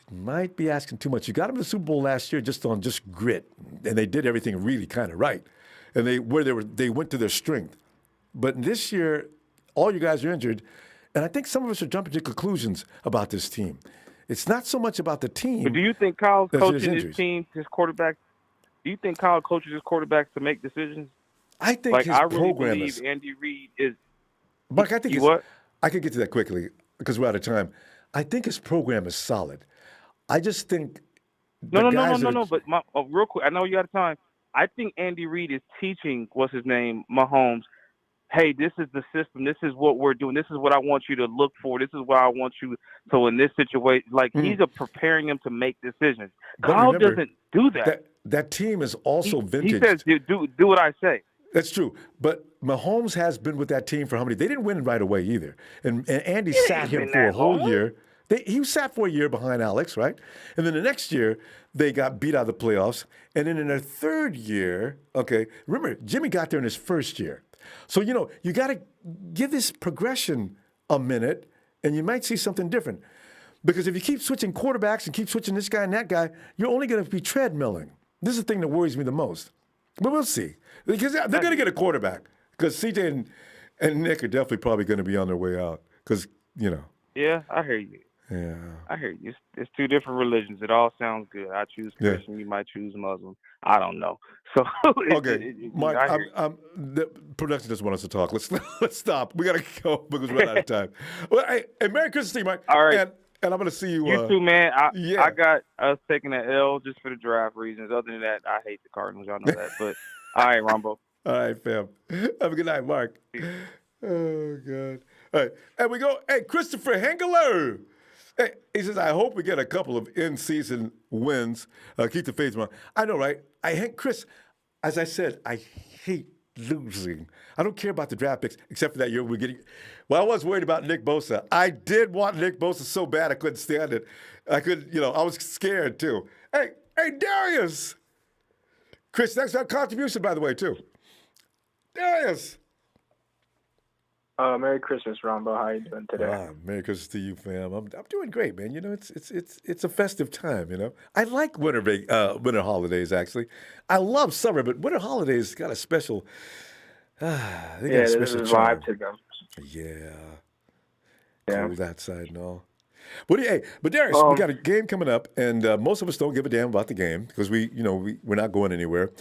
it might be asking too much. You got them in the Super Bowl last year just on grit, and they did everything really kind of right. And they went to their strength. But this year, all you guys are injured, and I think some of us are jumping to conclusions about this team. It's not so much about the team. But do you think Kyle's coaching his team, his quarterback? Do you think Kyle coaches his quarterbacks to make decisions? I think his program believe Andy Reid is. Mark, I think I could get to that quickly because we're out of time. I think his program is solid. I just think no. But real quick, I know you out of time. I think Andy Reid is teaching Mahomes. Hey, this is the system. This is what we're doing. This is what I want you to look for. This is what I want you. So in this situation, he's preparing him to make decisions. Kyle doesn't do that. That team is also vintage. He says, do what I say. That's true. But Mahomes has been with that team for how many? They didn't win right away either. And Andy sat him for a whole year. He sat for a year behind Alex, right? And then the next year, they got beat out of the playoffs. And then in their third year, remember, Jimmy got there in his first year. So, you got to give this progression a minute, and you might see something different. Because if you keep switching quarterbacks and keep switching this guy and that guy, you're only going to be treadmilling. This is the thing that worries me the most. But we'll see. Because they're going to get a quarterback. Because CJ and Nick are definitely probably going to be on their way out. Because, Yeah, I hear you. Yeah. I hear you. It's two different religions. It all sounds good. I choose Christian. You might choose Muslim. I don't know. So Mike, the production doesn't want us to talk. Let's stop. We got to go because we're out of time. Well, hey, Merry Christmas to you, Mike. All right. And I'm going to see you. You too, man. I got us taking an L just for the draft reasons. Other than that, I hate the Cardinals. Y'all know that. But all right, Ronbo. All right, fam. Have a good night, Mark. Oh, God. All right. And we go, Christopher Hengeler. Hey, he says, I hope we get a couple of in-season wins. Keep the faith, man. I know, right? Chris, as I said, I hate losing. I don't care about the draft picks, except for that year we're getting. Well, I was worried about Nick Bosa. I did want Nick Bosa so bad I couldn't stand it. I was scared too. Hey, Darius. Chris, thanks for that contribution, by the way, too. Darius. Merry Christmas, Ronbo. How you doing today? Merry Christmas to you, fam. I'm doing great, man. You know, it's a festive time. You know, I like winter holidays. Actually, I love summer, but winter holidays got a special. They got a There's special a charm. vibe to them. Yeah, Yeah. cold outside and all. But Darius, we got a game coming up, and most of us don't give a damn about the game because we're not going anywhere.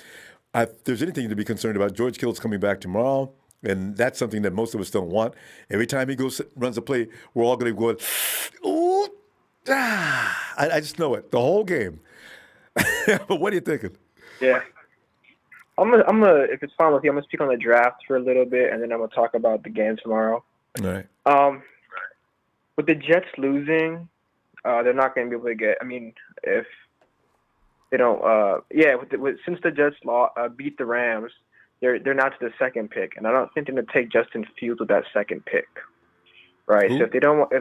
If there's anything to be concerned about, George Kittle's coming back tomorrow, and that's something that most of us don't want. Every time he runs a play, we're all going to go, ooh, I just know it the whole game. But what are you thinking? Yeah. I'm gonna, if it's fine with you, I'm gonna speak on the draft for a little bit, and then I'm gonna talk about the game tomorrow. All right. With the Jets losing, they're not gonna be able to get. I mean, if they don't, since the Jets beat the Rams, they're now to the second pick, and I don't think they're gonna take Justin Fields with that second pick, right? Who? So if they don't,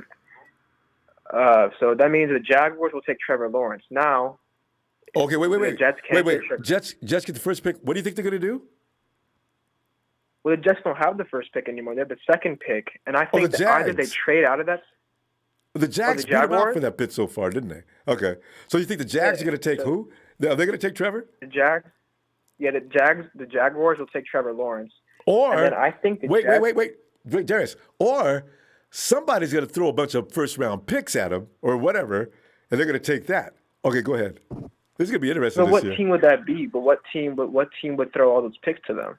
so that means the Jaguars will take Trevor Lawrence now. Okay, wait. The Jets can't Wait. take Jets get the first pick. What do you think they're going to do? Well, the Jets don't have the first pick anymore. They have the second pick, and I think the that either Jags. they trade out of that. The Jags the beat them out Jaguars? for that bit so far, didn't they? Okay. So you think the Jags are going to take who? Are they going to take Trevor? The Jags. Yeah, the Jaguars will take Trevor Lawrence. Or and then I think the wait, Jags, wait, Darius. Or somebody's going to throw a bunch of first round picks at them or whatever, and they're going to take that. Okay, go ahead. This is going to be interesting. So what team would that be? But what team would throw all those picks to them?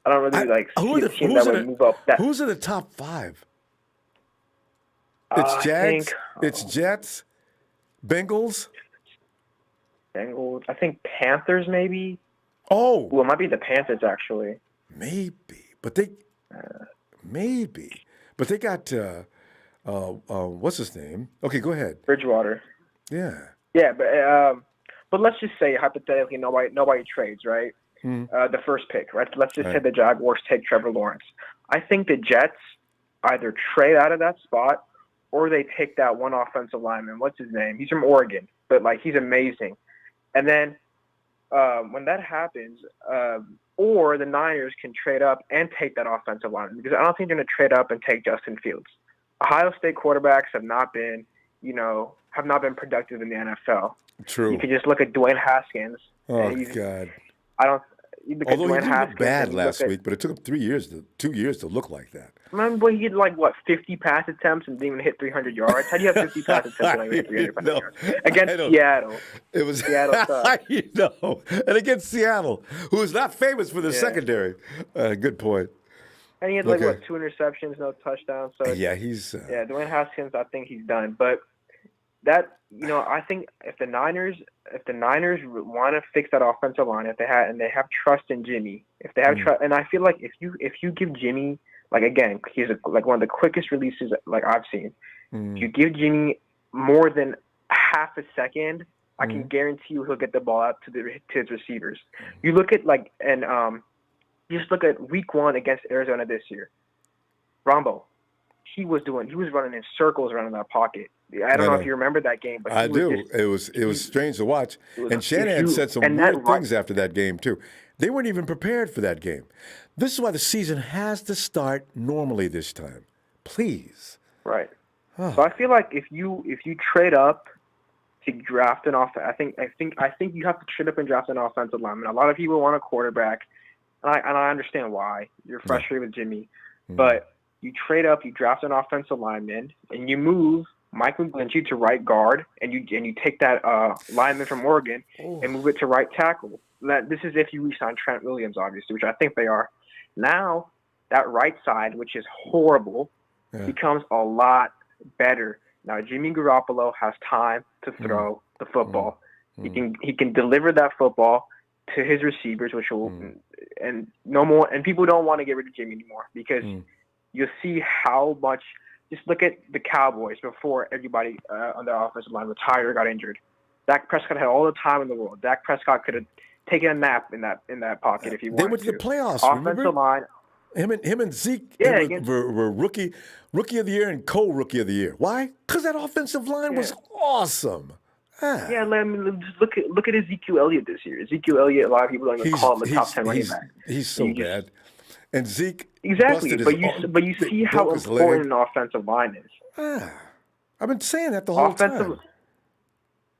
I don't really see a team that would move up. Who's in the top 5? It's Jags. It's Jets. Bengals. Bengals. I think Panthers maybe. Oh. Well, it might be the Panthers actually. Maybe, but they got what's his name? Okay, go ahead. Bridgewater. Yeah. Yeah, but let's just say hypothetically nobody trades, right? The first pick, right? Let's just say the Jaguars take Trevor Lawrence. I think the Jets either trade out of that spot or they take that one offensive lineman. What's his name? He's from Oregon, but he's amazing. And then when that happens, or the Niners can trade up and take that offensive lineman, because I don't think they're going to trade up and take Justin Fields. Ohio State quarterbacks have not been productive in the NFL. True. You can just look at Dwayne Haskins. Oh God. Although he didn't look bad last week, but it took him 2 years to look like that. Remember, he had 50 pass attempts and didn't even hit 300 yards. How do you have 50 pass attempts and only hit 300 yards? Against Seattle. It was Seattle sucked. And against Seattle, who is not famous for their secondary. Good point. And he had 2 interceptions, no touchdowns. So he's Dwayne Haskins, I think he's done. But that, I think if the Niners want to fix that offensive line, if they have trust in Jimmy, if they have trust, and I feel like if you give Jimmy, again, he's one of the quickest releases I've seen. If you give Jimmy more than half a second, I can guarantee you he'll get the ball out to his receivers. You look at you just look at Week 1 against Arizona this year. Ronbo, he was running in circles around that pocket. I don't know if you remember that game, but I do. It was strange to watch. And Shanahan said some weird things after that game too. They weren't even prepared for that game. This is why the season has to start normally this time. Please. Right. So I feel like if you trade up to draft an I think you have to trade up and draft an offensive lineman. A lot of people want a quarterback, and I understand why. You're frustrated with Jimmy, but you trade up, you draft an offensive lineman, and you move Mike McGlinchey to right guard, and you take that lineman from Oregon and move it to right tackle. This is if you re-sign Trent Williams, obviously, which I think they are. Now that right side, which is horrible, becomes a lot better. Now Jimmy Garoppolo has time to throw the football. He can deliver that football to his receivers, which will and no more. And people don't want to get rid of Jimmy anymore because you'll see how much. Just look at the Cowboys before everybody on their offensive line retired or got injured. Dak Prescott had all the time in the world. Dak Prescott could have taken a nap in that pocket if he wanted to. They went to the playoffs. Offensive line. Him and Zeke were rookie of the year and co-rookie of the year. Why? Because that offensive line was awesome. Yeah, just look at Ezekiel Elliott this year. Ezekiel Elliott, a lot of people don't even call him a top 10 running back. He's so bad. And Zeke Exactly, busted his but you see how broke his important leg. an offensive line is. I've been saying that the whole time.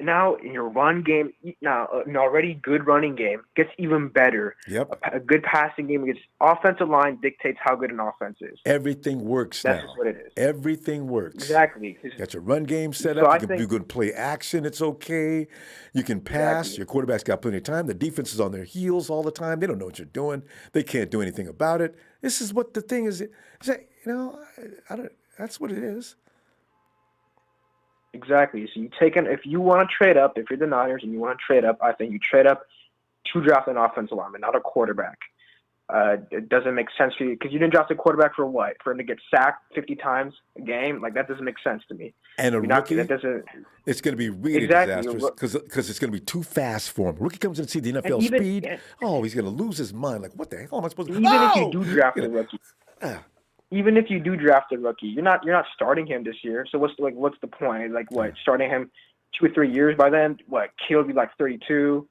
Now your run game, now an already good running game gets even better. Yep. A good passing game against offensive line dictates how good an offense is. Everything works That's now. just what it is. Everything works. Exactly. Got your run game set So up. I You can play action. It's okay. You can pass. Exactly. Your quarterback's got plenty of time. The defense is on their heels all the time. They don't know what you're doing. They can't do anything about it. This is what the thing is. I don't. That's what it is. Exactly. So if you want to trade up, if you're the Niners and you want to trade up, I think you trade up to draft an offensive lineman, not a quarterback. It doesn't make sense for you because you didn't draft a quarterback for what? For him to get sacked 50 times a game? Like that doesn't make sense to me. And a rookie, that doesn't. It's going to be really disastrous because it's going to be too fast for him. Rookie comes in and see the NFL speed. He's going to lose his mind. Like, what the hell am I supposed to do? If you do draft a rookie. Even if you do draft a rookie, you're not starting him this year. So what's the point? Like what? Starting him 2 or 3 years by then? What? Kill'll be like 32.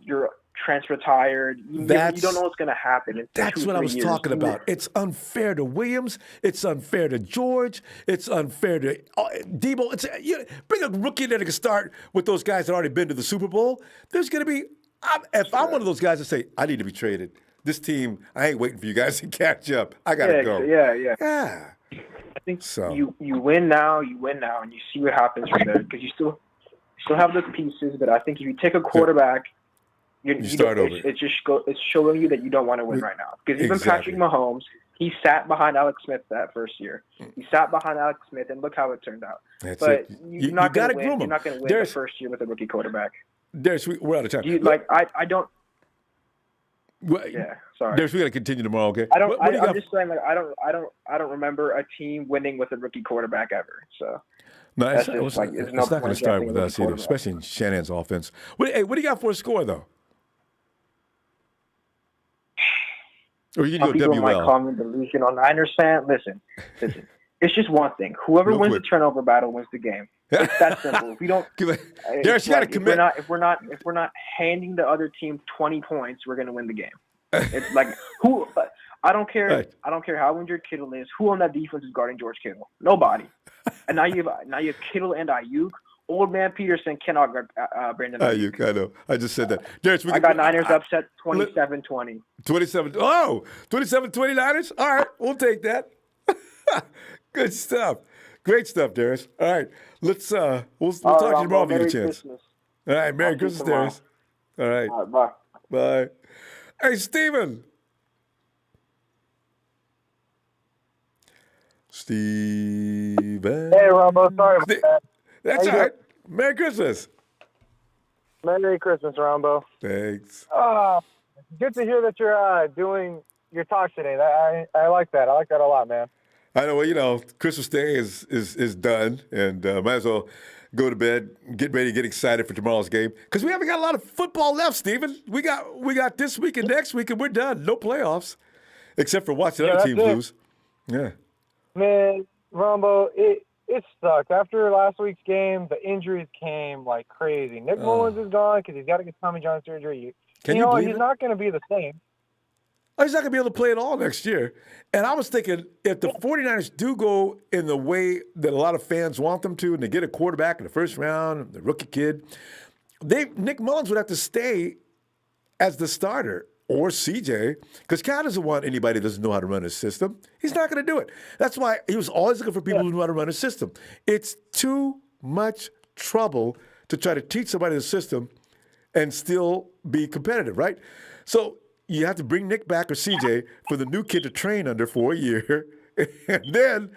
You're transfer tired. You don't know what's going to happen. That's what I was talking about. It's unfair to Williams. It's unfair to George. It's unfair to Debo. Bring a rookie that can start with those guys that already been to the Super Bowl. There's going to be. If I'm one of those guys that say I need to be traded. This team, I ain't waiting for you guys to catch up. I gotta go. Yeah. I think so. You win now, and you see what happens from there because you still have those pieces. But I think if you take a quarterback, you start over. It's showing you that you don't want to win right now because even Patrick Mahomes, he sat behind Alex Smith that first year. He sat behind Alex Smith, and look how it turned out. You're not going to win. You're not going to win the first year with a rookie quarterback. We're out of time. I don't. Well, sorry. We got to continue tomorrow, okay? I'm just saying, I don't remember a team winning with a rookie quarterback ever. So no, it's not going to start with us either, especially in Shannon's offense. What do you got for a score though? Or you can go people WL. might call me delusional Niners fan. Listen. It's just one thing. Whoever wins the turnover battle wins the game. It's that simple. If we don't, Darius, you got to commit. If we're not handing the other team 20 points, we're going to win the game. It's like who? I don't care. Right. I don't care how injured Kittle is. Who on that defense is guarding George Kittle? Nobody. And now you have Kittle and Ayuk. Old man Peterson cannot guard Brandon Ayuk. I know. I just said that. Darius, I got Niners upset 27-20. 27. Oh, 27-20 Niners. All right, we'll take that. Good stuff. Great stuff, Darius. All right. Let's we'll talk to you tomorrow if you get a chance. Christmas. All right, Merry Christmas, Darius. All right. All right, bye. Bye. Hey, Steven. Steven. Hey, Ronbo. Sorry about that. That's all right. Merry Christmas. Merry Christmas, Ronbo. Thanks. Good to hear that you're doing your talk today. I like that. I like that a lot, man. I know. Well, Christmas Day is done, and might as well go to bed, get ready, get excited for tomorrow's game because we haven't got a lot of football left, Steven. We got this week and next week, and we're done. No playoffs, except for watching other teams lose. Yeah. Man, Ronbo, it sucked. After last week's game, the injuries came like crazy. Nick Mullins is gone because he's got to get Tommy John surgery. Can you believe he's not going to be the same. He's not going to be able to play at all next year. And I was thinking, if the 49ers do go in the way that a lot of fans want them to, and they get a quarterback in the first round, the rookie kid, Nick Mullins would have to stay as the starter, or CJ, because Cal doesn't want anybody that doesn't know how to run his system. He's not going to do it. That's why he was always looking for people who know how to run his system. It's too much trouble to try to teach somebody the system and still be competitive, right? So you have to bring Nick back or CJ for the new kid to train under for a year. And then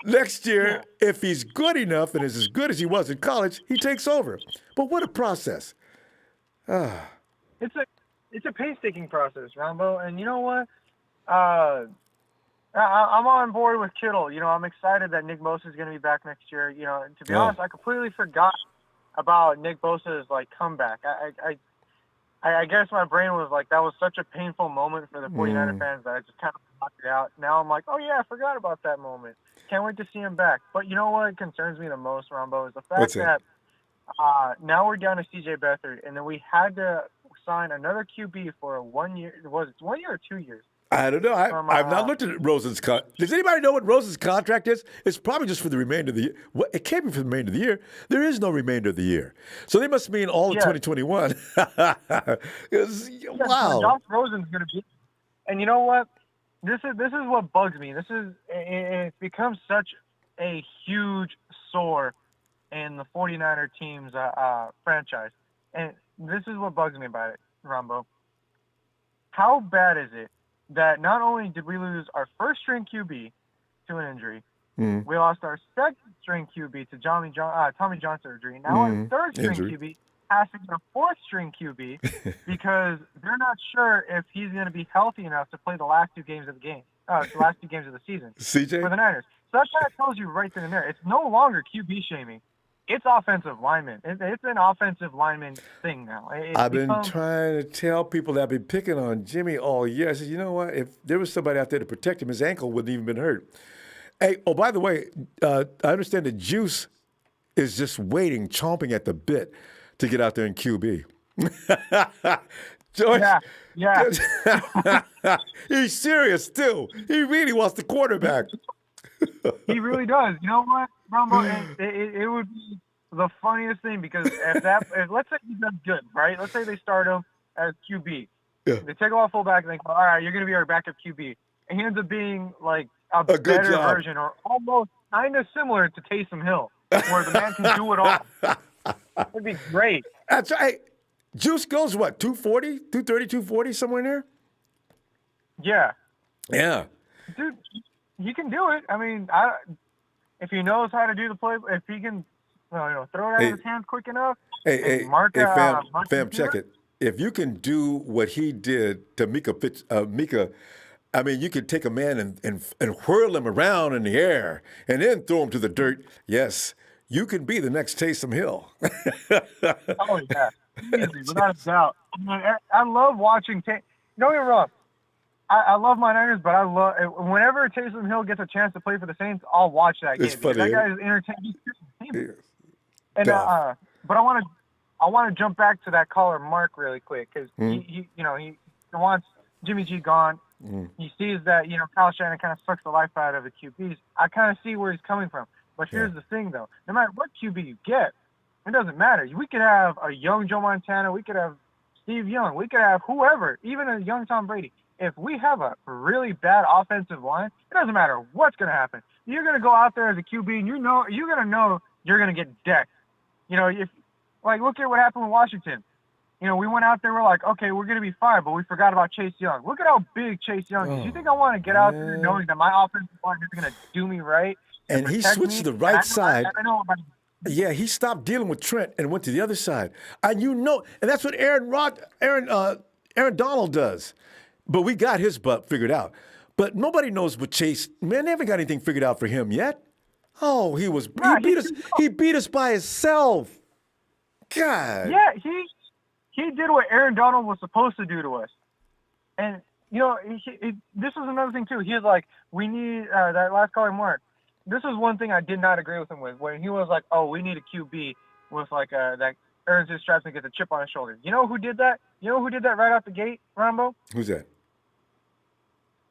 next year, if he's good enough and is as good as he was in college, he takes over. But what a process. It's a painstaking process, Ronbo. And you know what? I'm on board with Kittle. I'm excited that Nick Bosa is going to be back next year. To be honest, I completely forgot about Nick Bosa's comeback. I guess my brain was like, that was such a painful moment for the 49er fans that I just kind of blocked it out. Now I'm like, oh, yeah, I forgot about that moment. Can't wait to see him back. But you know what concerns me the most, Ronbo, is the fact that now we're down to C.J. Beathard, and then we had to sign another QB for 1 year. Was it 1 year or 2 years? I don't know. I've not looked at Rosen's contract. Does anybody know what Rosen's contract is? It's probably just for the remainder of the year. Well, it can't be for the remainder of the year. There is no remainder of the year. So they must mean all of 2021. Wow. Josh Rosen's going to be. And you know what? This is what bugs me. It's become such a huge sore in the 49er team's franchise. And this is what bugs me about it, Ronbo. How bad is it that not only did we lose our first-string QB to an injury, we lost our second-string QB to Tommy John surgery. Now our third-string QB passing a fourth-string QB because they're not sure if he's going to be healthy enough to play the last two games of the season CJ? for the Niners. So that kind of tells you right then and there. It's no longer QB shaming. It's offensive lineman. It's an offensive lineman thing now. I've been trying to tell people that I've been picking on Jimmy all year. I said, you know what? If there was somebody out there to protect him, his ankle wouldn't even been hurt. Hey, oh, by the way, I understand that Juice is just waiting, chomping at the bit to get out there in QB. George, yeah. He's serious, too. He really wants the quarterback. He really does. You know what, Ronbo? It would be the funniest thing because if let's say he does good, right? Let's say they start him as QB. Yeah. They take him off fullback and they go, all right, you're going to be our backup QB. And he ends up being like a better version or almost kind of similar to Taysom Hill, where the man can do it all. That'd be great. That's right. Juice goes what, 240, 230, 240, somewhere in there? Yeah. Yeah. Dude, he can do it. I mean, if he knows how to do the play, if he can throw it out of his hands quick enough. Hey, fam, check it. If you can do what he did to Mika, I mean, you could take a man and whirl him around in the air and then throw him to the dirt. Yes, you can be the next Taysom Hill. Oh, yeah. Easy, without a doubt. I love watching Don't get me wrong. I love my Niners, but I love whenever Taysom Hill gets a chance to play for the Saints, I'll watch that game. Funny, that guy is entertaining. And but I want to jump back to that caller Mark really quick because he wants Jimmy G gone. He sees that Kyle Shanahan kind of sucks the life out of the QBs. I kind of see where he's coming from. But here's the thing, though: no matter what QB you get, it doesn't matter. We could have a young Joe Montana. We could have Steve Young. We could have whoever, even a young Tom Brady. If we have a really bad offensive line, it doesn't matter what's going to happen. You're going to go out there as a QB, and you're going to know you're going to get decked. If look at what happened with Washington. We went out there, we're like, okay, we're going to be fine, but we forgot about Chase Young. Look at how big Chase Young is. You think I want to get out there knowing that my offensive line is going to do me right? And he switched to the right side. Yeah, he stopped dealing with Trent and went to the other side. And and that's what Aaron Donald does. But we got his butt figured out. But nobody knows what Chase. Man, they haven't got anything figured out for him yet. Oh, he beat us. He beat us by himself. God. Yeah, he did what Aaron Donald was supposed to do to us. And this is another thing too. He was like, we need that last caller Mark. This is one thing I did not agree with him with when he was like, oh, we need a QB with that earns his stripes and gets a chip on his shoulder. You know who did that? You know who did that right out the gate, Ronbo? Who's that?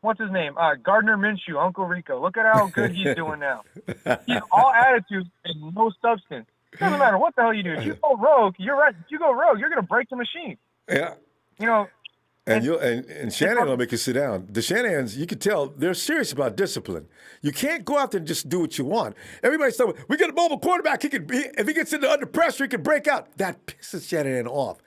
What's his name? Gardner Minshew, Uncle Rico. Look at how good he's doing now. He's all attitude and no substance. It doesn't matter what the hell you do. If you go rogue, you're right. If you go rogue, you're going to break the machine. Yeah. And Shannon will make you sit down. The Shanahans, you can tell, they're serious about discipline. You can't go out there and just do what you want. Everybody's saying, we got a mobile quarterback. If he gets under pressure, he can break out. That pisses Shanahan off.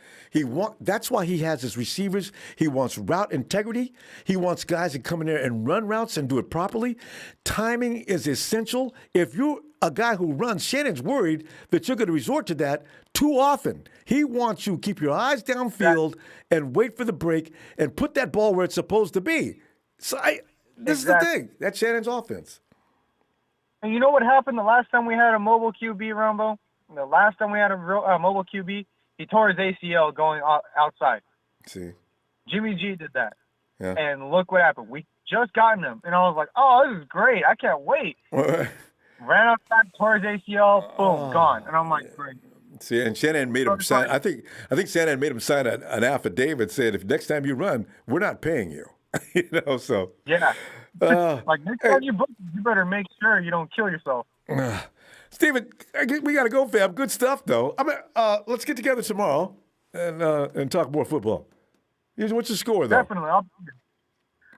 That's why he has his receivers. He wants route integrity. He wants guys that come in there and run routes and do it properly. Timing is essential. If you're a guy who runs, Shannon's worried that you're going to resort to that too often. He wants you to keep your eyes downfield and wait for the break and put that ball where it's supposed to be. So this is the thing. That's Shannon's offense. And you know what happened the last time we had a mobile QB, Ronbo? The last time we had a mobile QB, he tore his ACL going outside. See, Jimmy G did that. Yeah. And look what happened. We just gotten him. And I was like, oh, this is great. I can't wait. Ran outside, tore his ACL, boom, gone. And I'm like, great. See, and Shannon made him sign. I think Shannon made him sign an affidavit saying, if next time you run, we're not paying you. So. Yeah. Like next time you book, you better make sure you don't kill yourself. Steven, we got to go, fam. Good stuff, though. Let's get together tomorrow and talk more football. What's your score, though? Definitely.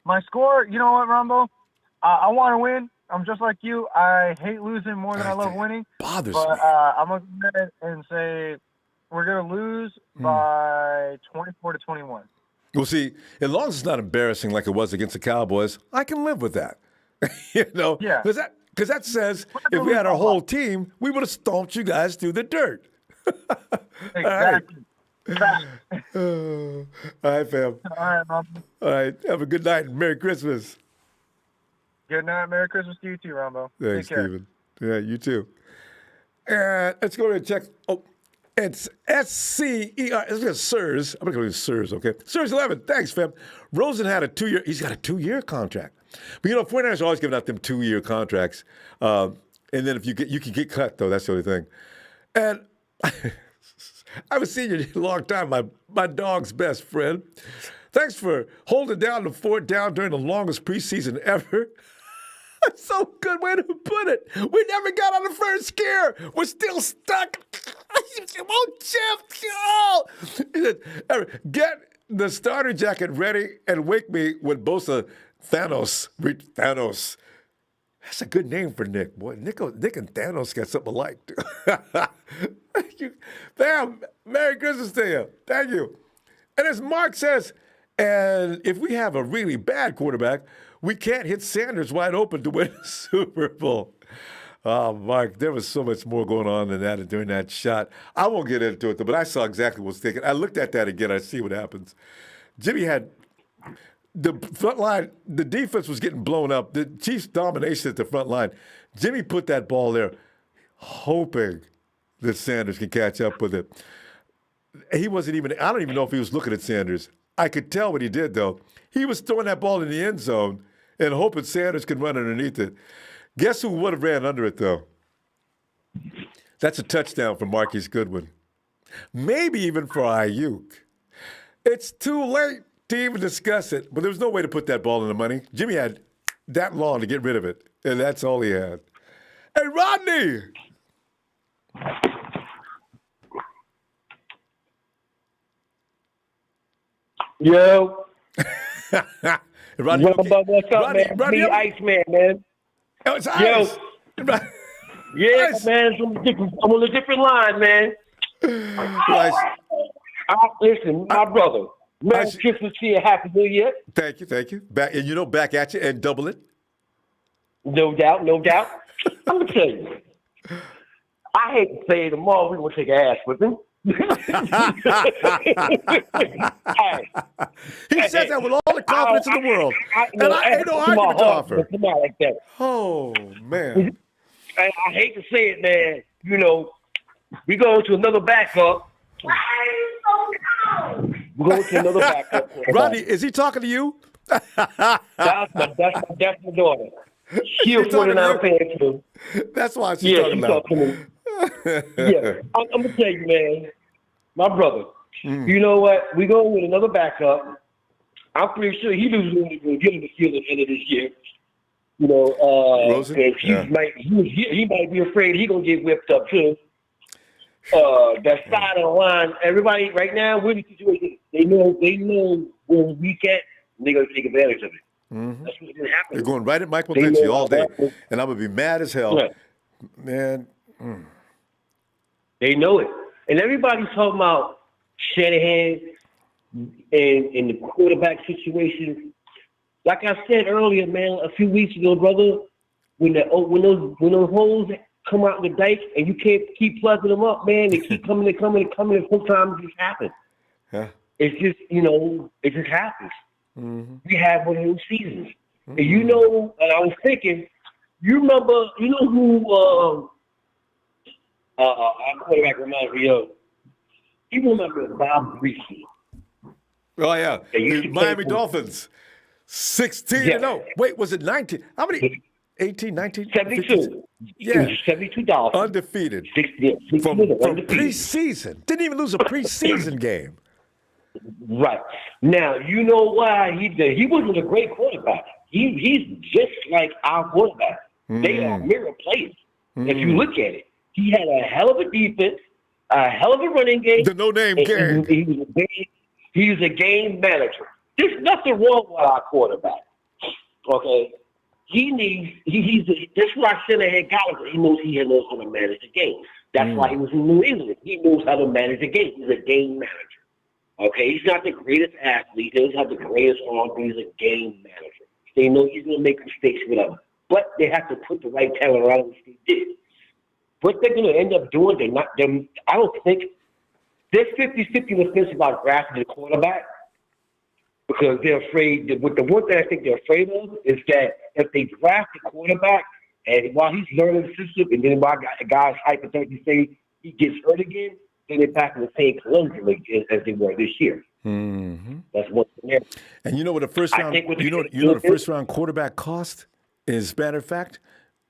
My score, you know what, Ronbo? I want to win. I'm just like you. I hate losing more than I love winning. Bothers me. But I'm going to go ahead and say we're going to lose by 24-21. Well, see, as long as it's not embarrassing like it was against the Cowboys, I can live with that. Yeah. Because that says if we had our whole team, we would have stomped you guys through the dirt. Exactly. All right, fam. All right, Rob. All right. Have a good night and Merry Christmas. Good night. Merry Christmas to you too, Ronbo. Thanks, Take care. Steven. Yeah, you too. And let's go ahead and check. Oh, it's S-C-E-R. It's Sirs. I'm going to go with Sirs, okay? Sirs 11. Thanks, fam. Rosen had a 2-year. He's got a 2-year contract. But, 49ers are always giving out them 2-year contracts. And then if you can get cut, though. That's the only thing. And I haven't seen you in a long time, my dog's best friend. Thanks for holding down the fort down during the longest preseason ever. That's so good way to put it. We never got on the first scare. We're still stuck. Won't shift. Oh. He said, get the starter jacket ready and wake me when Bosa Thanos. That's a good name for Nick. Boy, Nick and Thanos got something alike. Thank you. Bam. Merry Christmas to you. Thank you. And as Mark says, and if we have a really bad quarterback, we can't hit Sanders wide open to win a Super Bowl. Oh, Mark, there was so much more going on than that during that shot. I won't get into it, though, but I saw exactly what was taken. I looked at that again. I see what happens. Jimmy had the front line. The defense was getting blown up. The Chiefs' domination at the front line. Jimmy put that ball there, hoping that Sanders could catch up with it. He wasn't even – I don't even know if he was looking at Sanders. I could tell what he did, though. He was throwing that ball in the end zone and hoping Sanders could run underneath it. Guess who would have ran under it, though? That's a touchdown for Marquise Goodwin. Maybe even for Ayuk. It's too late to even discuss it, but there was no way to put that ball in the money. Jimmy had that long to get rid of it, and that's all he had. Hey, Rodney! Yo. Rodney, what's up, man? Rodney, Me, Iceman, man. Oh, it's Ice. Yeah, Ice. Man. I'm on a different line, man. Nice. Listen, my brother. Merry Christmas to you. Happy New Year. Thank you. Back at you and double it. No doubt. I'm going to tell you. I hate to say it tomorrow, we're going to take an ass whipping. He says that with all the confidence in the world. I ain't no argument to offer. Like that. Oh, man. I hate to say it, man. We go to another backup. We're going to another backup. Rodney, is he talking to you? That's my daughter. She'll 49 fan too. That's why she's talking about. Yeah, I'm gonna tell you, man, my brother. You know what? We going with another backup. I'm pretty sure he was going to get him the field at the end of this year. Rosen? He might be afraid he gonna get whipped up too. That side of the line, everybody right now, we're in the situation. They know when we can't, they're gonna take advantage of it. Mm-hmm. That's what's gonna happen. They're going right at Mike McGlinchey all day, and I'm gonna be mad as hell, man. They know it, and everybody's talking about Shanahan and the quarterback situation. Like I said earlier, man, a few weeks ago, brother, when those holes come out in the dike and you can't keep plugging them up, man, they keep coming, and sometimes it just happens. Yeah. It's just, it just happens. Mm-hmm. We have one of those seasons. Mm-hmm. And and I was thinking, you remember, who our quarterback reminds me of? You remember Bob Greasy? Oh, yeah. The Miami Dolphins. 16-0. Wait, was it 19? How many? 18, 19? 72. Yeah. 72 Dolphins. Undefeated. 60 From preseason. Didn't even lose a preseason game. Right. Now, you know why he did. He wasn't a great quarterback. He's just like our quarterback. They are mirror players. If you look at it, he had a hell of a defense, a hell of a running game. The no-name gang. He was a game manager. There's nothing wrong with our quarterback. Okay? That's why Shanahan got him. He knows how to manage the game. That's why he was in New England. He knows how to manage the game. He's a game manager. Okay? He's not the greatest athlete. He doesn't have the greatest arm, but he's a game manager. They know he's going to make mistakes, whatever. But they have to put the right talent around him, which they did. What they're going to end up doing, I don't think there's 50-50 in the sense about drafting the quarterback because they're afraid. The one thing I think they're afraid of is that if they draft the quarterback and while he's learning the system and then while guys hypothetically say he gets hurt again, then they're back in the same conundrum as they were this year. Mm-hmm. That's one thing there. And you know what the first round, you know the first round quarterback cost is, matter of fact,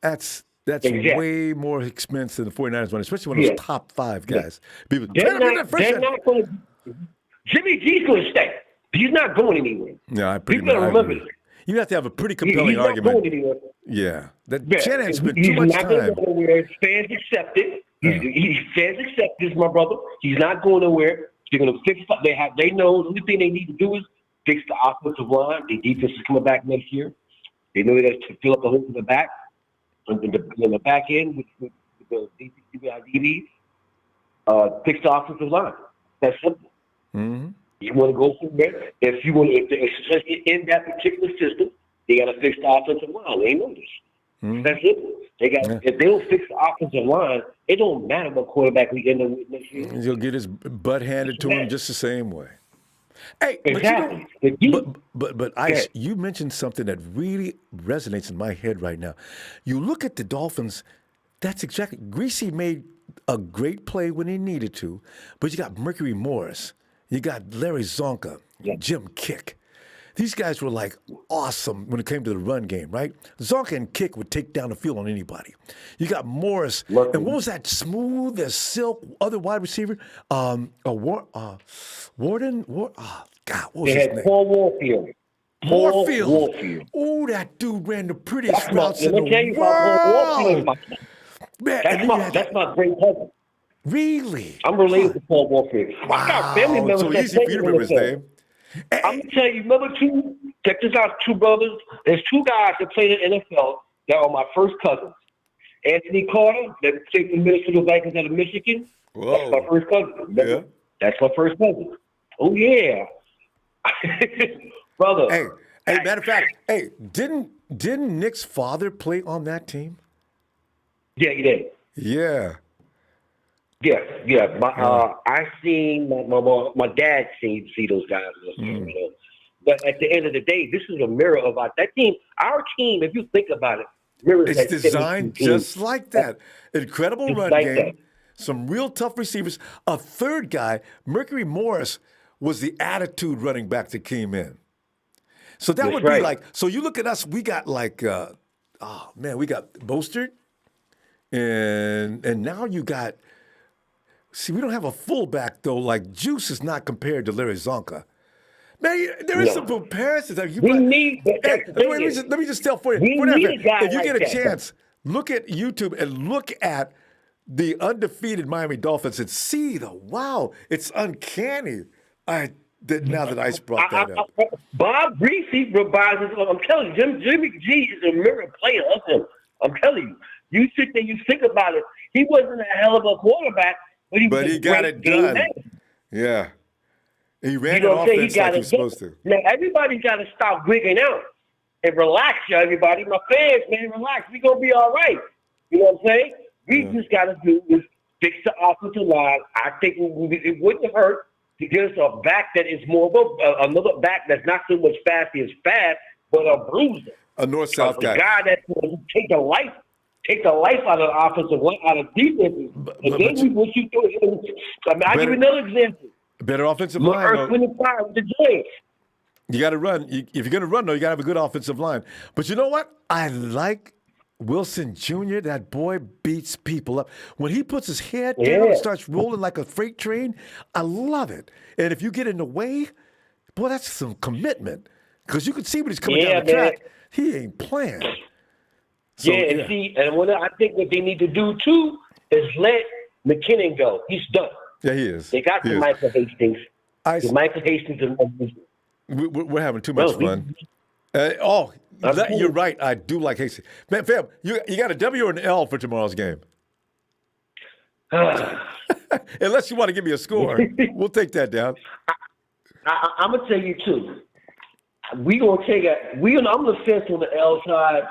that's way more expensive than the 49ers one, especially one of those top 5 guys. People, they're not going to. Jimmy G's going to stay. He's not going anywhere. Yeah, I pretty much remember this. You have to have a pretty compelling argument. Not going anywhere. Yeah, Shanahan spent too much time. He's not going nowhere. Fans accept it. Fans accept this, my brother. He's not going nowhere. They're going to fix it. They know the only thing they need to do is fix the offensive line. The defense is coming back next year. They know they got to fill up the hole in the back. In the back end with the DBs, fix the offensive line. That's simple. Mm-hmm. You want to go from there? If in that particular system, they got to fix the offensive line. They know this. Mm-hmm. That's simple. If they don't fix the offensive line, it don't matter what quarterback we end up with next year. He'll get his butt handed to him just the same way. Hey, exactly. But Ice, you mentioned something that really resonates in my head right now. You look at the Dolphins, that's exactly, Greasy made a great play when he needed to, but you got Mercury Morris, you got Larry Zonka, Jim Kick. These guys were like awesome when it came to the run game, right? Zonka and Kick would take down the field on anybody. You got Morris, and what was that smooth as silk other wide receiver? Warden? God, what was his name? Paul Warfield. Warfield. Oh, that dude ran the prettiest routes in the world. Man, that's my great cousin. Really? I'm related to Paul Warfield. Wow. I got family members so easy for you to remember his name. I'm going to tell you, remember check this out, 2 brothers. There's 2 guys that played in the NFL that are my first cousins. Anthony Carter, that played for the Minnesota Vikings out of Michigan. Whoa. That's my first cousin. Yeah. That's my first cousin. Oh, yeah. Brother. Hey, matter of fact, didn't Nick's father play on that team? Yeah, he did. Yeah. Yeah. I seen my dad see those guys. You know? But at the end of the day, this is a mirror of that team. Our team, if you think about it, mirrors. It's designed just like that. Incredible run game. Some real tough receivers. A third guy, Mercury Morris, was the attitude running back that came in. So that would be like. So you look at us. We got like, we got Mostert, and now you got. See, we don't have a fullback, though. Like, Juice is not compared to Larry Zonka. Man, there is some comparisons. Let me just tell for you. If you get a chance, look at YouTube and look at the undefeated Miami Dolphins and see it's uncanny. Now that Ice brought that up. Bob Greasy reminds us. I'm telling you, Jimmy G is a mirror player of him. I'm telling you. You sit there, you think about it. He wasn't a hell of a quarterback. But he got it done. Yeah. He ran an offense like he was supposed to. Now, everybody's got to stop wigging out and relax, everybody. My fans, man, relax. We're going to be all right. You know what I'm saying? We just got to do is fix the offensive line. I think it wouldn't have hurt to get us a back that is more of another back that's not so much fast as fast, but a bruiser. A north-south guy. A guy that's going to take the life out of the offensive line, out of defense. What you do, I'll give you another example. Better offensive line. Earth, Wind, and Fire with the Giants. You got to run. If you're going to run, though, you got to have a good offensive line. But you know what? I like Wilson Jr., that boy beats people up. When he puts his head down and starts rolling like a freight train, I love it. And if you get in the way, boy, that's some commitment. Because you can see when he's coming down the track, he ain't playing. So, and see, and I think what they need to do too is let McKinnon go. He's done. Yeah, he is. They got Michael Hastings. Michael Hastings. We're having too much fun. You're right. I do like Hastings. Man, fam, you got a W or an L for tomorrow's game? Unless you want to give me a score, we'll take that down. I'm gonna tell you too. I'm the fence on the L side.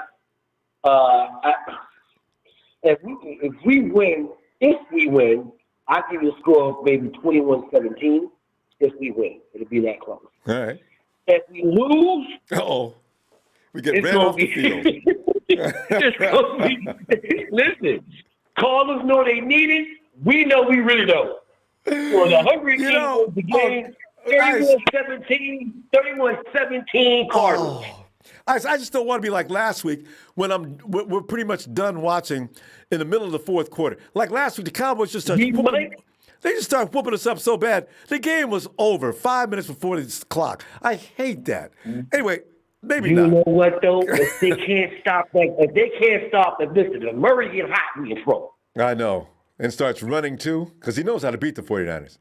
If we win, I give you a score of maybe 21-17. If we win, it'll be that close. All right. If we lose, we get ran off the field. It's gonna be, listen, callers know they need it. We know we really don't. So the Hungry King wins the game. 31-17 Cardinals. I just don't want to be like last week when we're pretty much done watching in the middle of the fourth quarter. Like last week, the Cowboys just started whooping us up so bad. The game was over 5 minutes before the clock. I hate that. Anyway, maybe not. You know what though? If they can't stop listen, if Murray get hot, we in trouble. I know. And starts running too, because he knows how to beat the 49ers.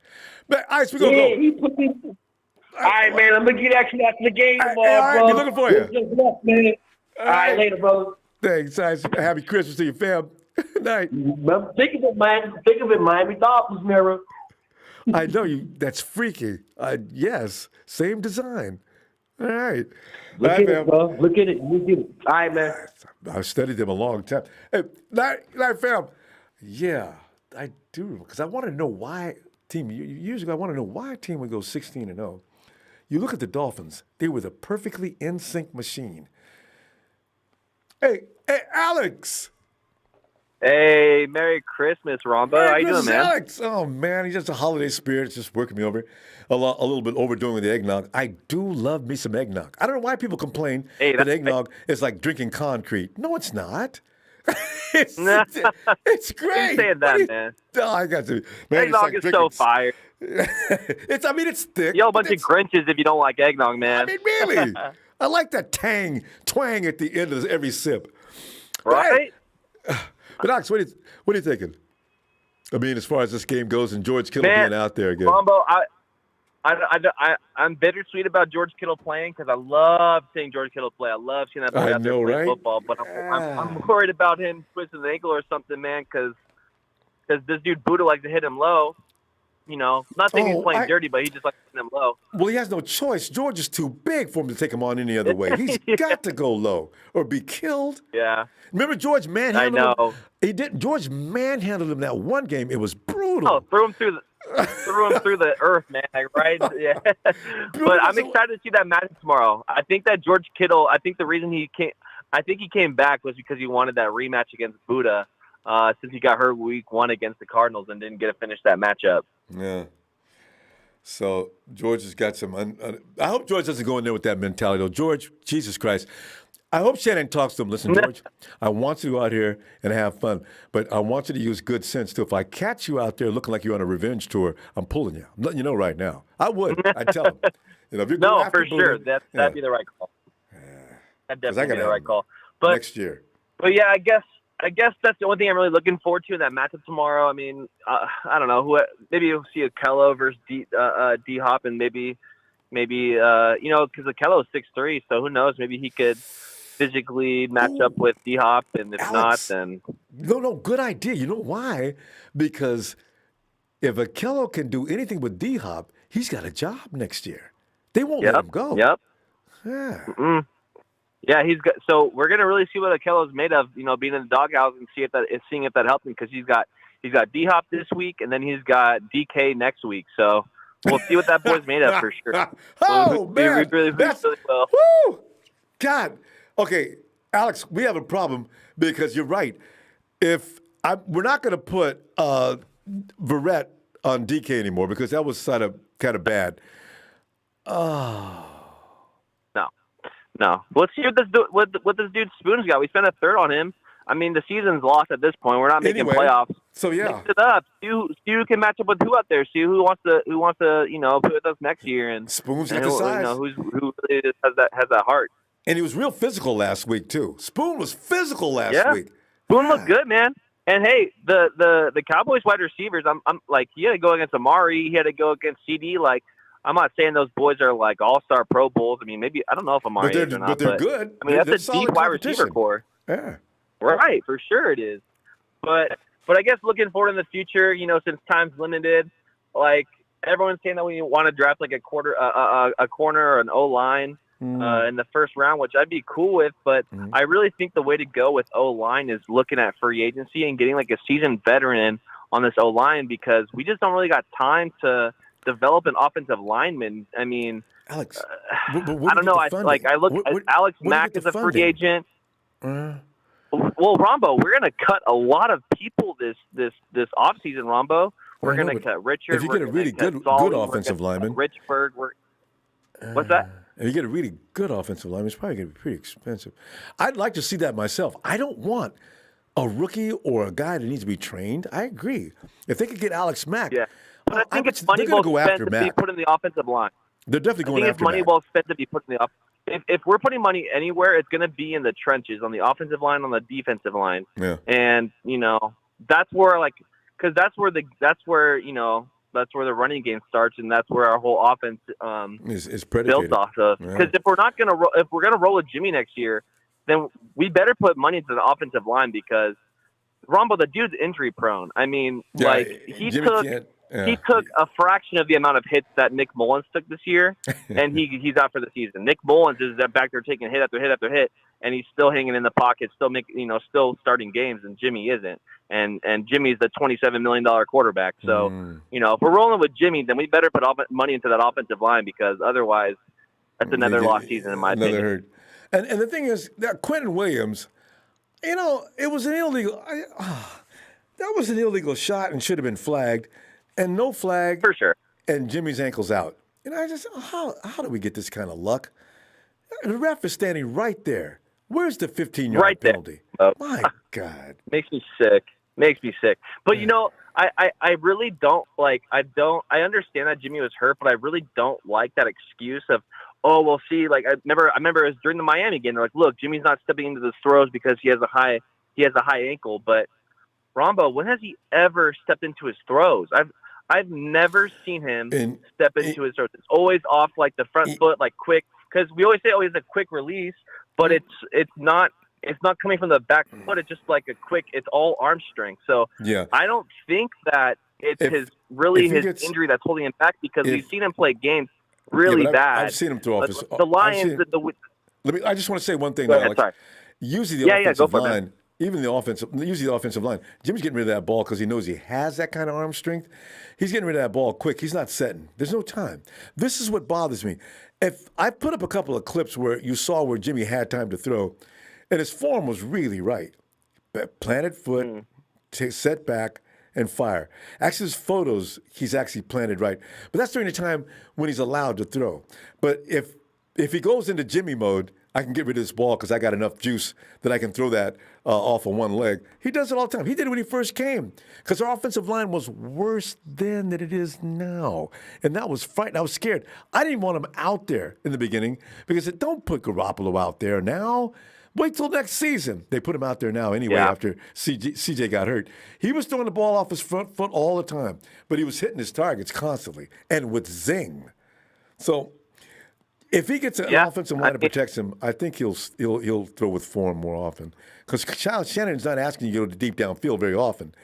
But Ice, we're gonna go. All right, man. I'm gonna get at you after the game tomorrow, all right, bro. be looking for you. Man. All right, later, brother. Thanks, Ice. Happy Christmas to your fam. Night. Think of it, Miami Dolphins mirror. I know you. That's freaky. Yes, same design. All right. Look at it, bro. Look at it. All right, man. I've studied them a long time. Hey, night, fam. Yeah, I do, because I want to know why years ago, I want to know why a team would go 16-0. You look at the Dolphins; they were the perfectly in sync machine. Hey, Alex. Hey, Merry Christmas, Ronbo. How you doing, man? Alex. Oh man, he's just a holiday spirit. It's just working me over a little bit overdoing with the eggnog. I do love me some eggnog. I don't know why people complain that eggnog is like drinking concrete. No, it's not. It's great. Keep saying that, man. No, I got to. Man, eggnog is so fire. It's thick. You're a bunch of Grinches if you don't like eggnog, man. I mean, really. I like that twang at the end of every sip. Right? But Alex, what are you thinking? I mean, as far as this game goes and George Kittle being out there again. Ronbo, I'm bittersweet about George Kittle playing because I love seeing George Kittle play. I love seeing that boy out there playing football. But I'm worried about him twisting an ankle or something, man, because this dude Buddha likes to hit him low. You know, not saying he's playing dirty, but he just likes hitting him low. Well, he has no choice. George is too big for him to take him on any other way. He's got to go low or be killed. Yeah. Remember George manhandled him? He didn't. George manhandled him that one game. It was brutal. Oh, threw him through the earth, man. Right? Yeah. But I'm excited to see that match tomorrow. I think that George Kittle. I think the reason he came back was because he wanted that rematch against Buddha. Since he got hurt week 1 against the Cardinals and didn't get to finish that matchup. Yeah. So George has got some. I hope George doesn't go in there with that mentality, though. George, Jesus Christ. I hope Shannon talks to him. Listen, George, I want you to go out here and have fun, but I want you to use good sense, too. If I catch you out there looking like you're on a revenge tour, I'm pulling you. I'm letting you know right now. I would. I'd tell him. You know, if you're going after for sure. Buddha, That'd be the right call. That'd definitely be the right call. But next year. But, yeah, I guess that's the only thing I'm really looking forward to in that matchup tomorrow. I mean, I don't know. Maybe you'll see a Kello versus D-Hop, and maybe you know, because Kello is 6'3", so who knows? Maybe he could physically match up with D-Hop, and if Alex, not, then... No, good idea. You know why? Because if Kello can do anything with D-Hop, he's got a job next year. They won't let him go. Yep. Yeah. Mm-mm. Yeah, he's got. So we're gonna really see what Akello's made of. You know, being in the doghouse and seeing if that helps him, because he's got D-Hop this week, and then he's got DK next week. So we'll see what that boy's made of for sure. Man, really well. Woo! God. Okay, Alex, we have a problem because you're right. We're not going to put Verrett on DK anymore because that was kind of bad. Oh. No. Let's see what this dude Spoon's got. We spent a third on him. I mean, the season's lost at this point. We're not making playoffs. So yeah, mix it up. See who can match up with who out there. See who wants to play with us next year. And Spoon's got and the who, size. Who really just has that heart. And he was real physical last week too. Spoon was physical last week. Spoon looked good, man. And hey, the Cowboys wide receivers, I'm like, he had to go against Amari, he had to go against CD. Like, I'm not saying those boys are like all-star Pro Bowls. I mean, maybe I don't know if Amari is or not. But they're good. I mean, that's a deep wide receiver core. Yeah. Right, for sure it is. But I guess looking forward in the future, since time's limited, like everyone's saying that we want to draft like a corner or an O-line in the first round, which I'd be cool with. But I really think the way to go with O-line is looking at free agency and getting like a seasoned veteran on this O-line, because we just don't really got time to develop an offensive lineman. I mean, Alex, I don't know. Alex Mack is a free agent. Well, Ronbo, we're going to cut a lot of people this offseason, Ronbo. We're going to cut Richard. If you get a really good offensive lineman. Richburg. What's that? If you get a really good offensive lineman, it's probably going to be pretty expensive. I'd like to see that myself. I don't want a rookie or a guy that needs to be trained. I agree. If they could get Alex Mack. Yeah. But I think it's money well spent to be put in the offensive line. They're definitely going after Mack. I think it's money well spent to be put in the offensive. If we're putting money anywhere, it's going to be in the trenches, on the offensive line, on the defensive line. Yeah. And that's where that's where the running game starts, and that's where our whole offense is predicated. built off of. Because if we're gonna roll a Jimmy next year, then we better put money into the offensive line, because Ronbo, the dude's injury prone. I mean, he took a fraction of the amount of hits that Nick Mullins took this year, and he's out for the season. Nick Mullins is back there taking hit after hit after hit, and he's still hanging in the pocket, still starting games, and Jimmy isn't. And Jimmy's the $27 million quarterback. So, if we're rolling with Jimmy, then we better put money into that offensive line, because otherwise that's another lost season in my opinion. Hurt. And the thing is that Quentin Williams, it was an illegal. That was an illegal shot and should have been flagged. And no flag. For sure. And Jimmy's ankle's out. How do we get this kind of luck? The ref is standing right there. Where's the 15-yard penalty? My God. Makes me sick. But, I really don't I understand that Jimmy was hurt, but I really don't like that excuse of, oh, well, see, I remember it was during the Miami game. They're like, look, Jimmy's not stepping into the throws because he has a high ankle. But Ronbo, when has he ever stepped into his throws? I've never seen him step into his throws. It's always off the front foot, quick, because we always say, oh, he's a quick release, but it's not coming from the back foot. It's just it's all arm strength. So I don't think that it's his injury that's holding him back, because we've seen him play games really bad. I've seen him throw off his. The Lions. I just want to say one thing, ahead, Alex. sorry. Usually the offensive line. Usually the offensive line. Jimmy's getting rid of that ball because he knows he has that kind of arm strength. He's getting rid of that ball quick. He's not setting. There's no time. This is what bothers me. If I put up a couple of clips where you saw where Jimmy had time to throw, and his form was really right. Planted foot, set back, and fire. Actually, his photos, he's actually planted right. But that's during the time when he's allowed to throw. But if he goes into Jimmy mode, I can get rid of this ball because I got enough juice that I can throw that off of one leg. He does it all the time. He did it when he first came because our offensive line was worse then than it is now. And that was frightening. I was scared. I didn't want him out there in the beginning because don't put Garoppolo out there now. Wait till next season. They put him out there now anyway after CJ got hurt. He was throwing the ball off his front foot all the time, but he was hitting his targets constantly and with zing. So if he gets an offensive line that protects him, I think he'll throw with form more often. Because Shannon's not asking you to go to deep downfield very often.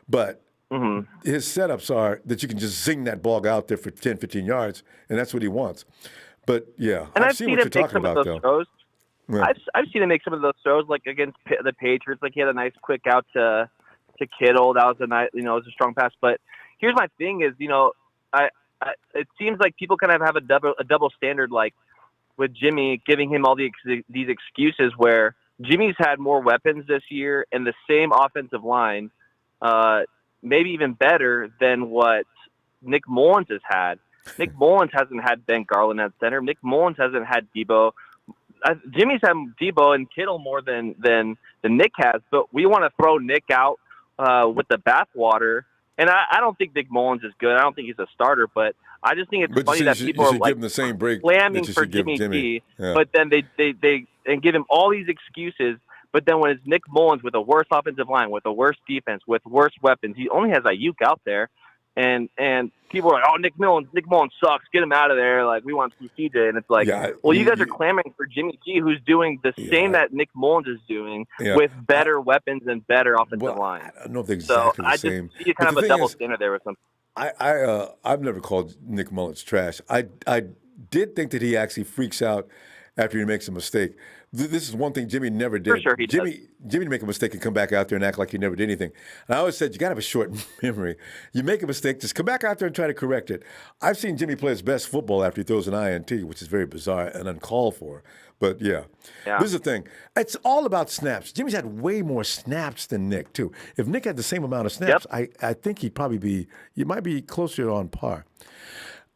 But his setups are that you can just zing that ball out there for 10, 15 yards, and that's what he wants. But, and I've seen what you're talking about, though. Throws. Yeah. I've seen him make some of those throws, against the Patriots. He had a nice quick out to Kittle. That was a nice, it was a strong pass. But here's my thing: is it seems like people kind of have a double standard, with Jimmy, giving him all these excuses where Jimmy's had more weapons this year and the same offensive line, maybe even better than what Nick Mullins has had. Nick Mullins hasn't had Ben Garland at center. Nick Mullins hasn't had Debo. Jimmy's had Debo and Kittle more than Nick has, but we want to throw Nick out with the bathwater. And I don't think Nick Mullins is good. I don't think he's a starter, but I just think it's funny that people are like give him the same break slamming that you for should give Jimmy G, Yeah. but then they give him all these excuses. But then when it's Nick Mullins with a worse offensive line, with a worse defense, with worse weapons, he only has Ayuk out there. And people are like, oh, Nick Mullins sucks. Get him out of there. Like, we want to see CJ. And it's like, you guys are clamoring for Jimmy G, who's doing the same that Nick Mullins is doing with better weapons and better offensive line. I don't know if they're exactly the same. I just see kind of a double standard there with something. I've never called Nick Mullins trash. I did think that he actually freaks out after he makes a mistake. This is one thing Jimmy never did. For sure, Jimmy make a mistake and come back out there and act like he never did anything. And I always said, you got to have a short memory. You make a mistake, just come back out there and try to correct it. I've seen Jimmy play his best football after he throws an INT, which is very bizarre and uncalled for. But, yeah. This is the thing. It's all about snaps. Jimmy's had way more snaps than Nick, too. If Nick had the same amount of snaps, I think he'd probably be – you might be closer on par.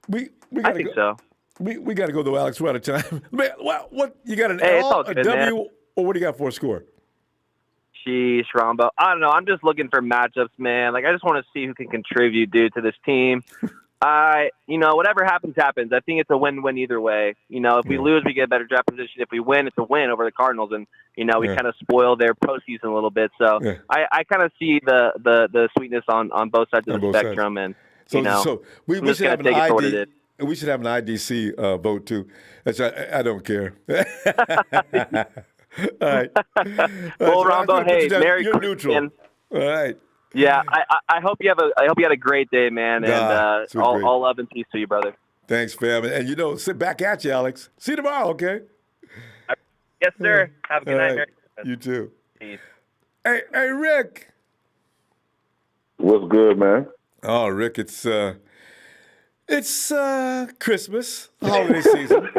I think so. We got to go, though, Alex. We're out of time. Man, what you got, an Hey, L, it's all a good, W, man. or what do you got for a score? Sheesh, Ronbo. I don't know. I'm just looking for matchups, man. Like, I just want to see who can contribute, dude, to this team. Whatever happens, happens. I think it's a win-win either way. If we lose, we get a better draft position. If we win, it's a win over the Cardinals. And, we kind of spoil their postseason a little bit. So I kind of see the sweetness on both sides of the spectrum. And, So we I'm just should have gonna an take it for what it ID. is. We should have an IDC vote, too. I don't care. All right. Well, Ronbo, hey, Merry You're Christmas. neutral. All right. Yeah, I hope you had a great day, man, and all love and peace to you, brother. Thanks, fam. And sit back at you, Alex. See you tomorrow, okay? Yes, sir. Have a good All night. right. Merry Christmas. You too. Peace. Hey, Rick. What's good, man? Oh, Rick, it's Christmas, holiday season,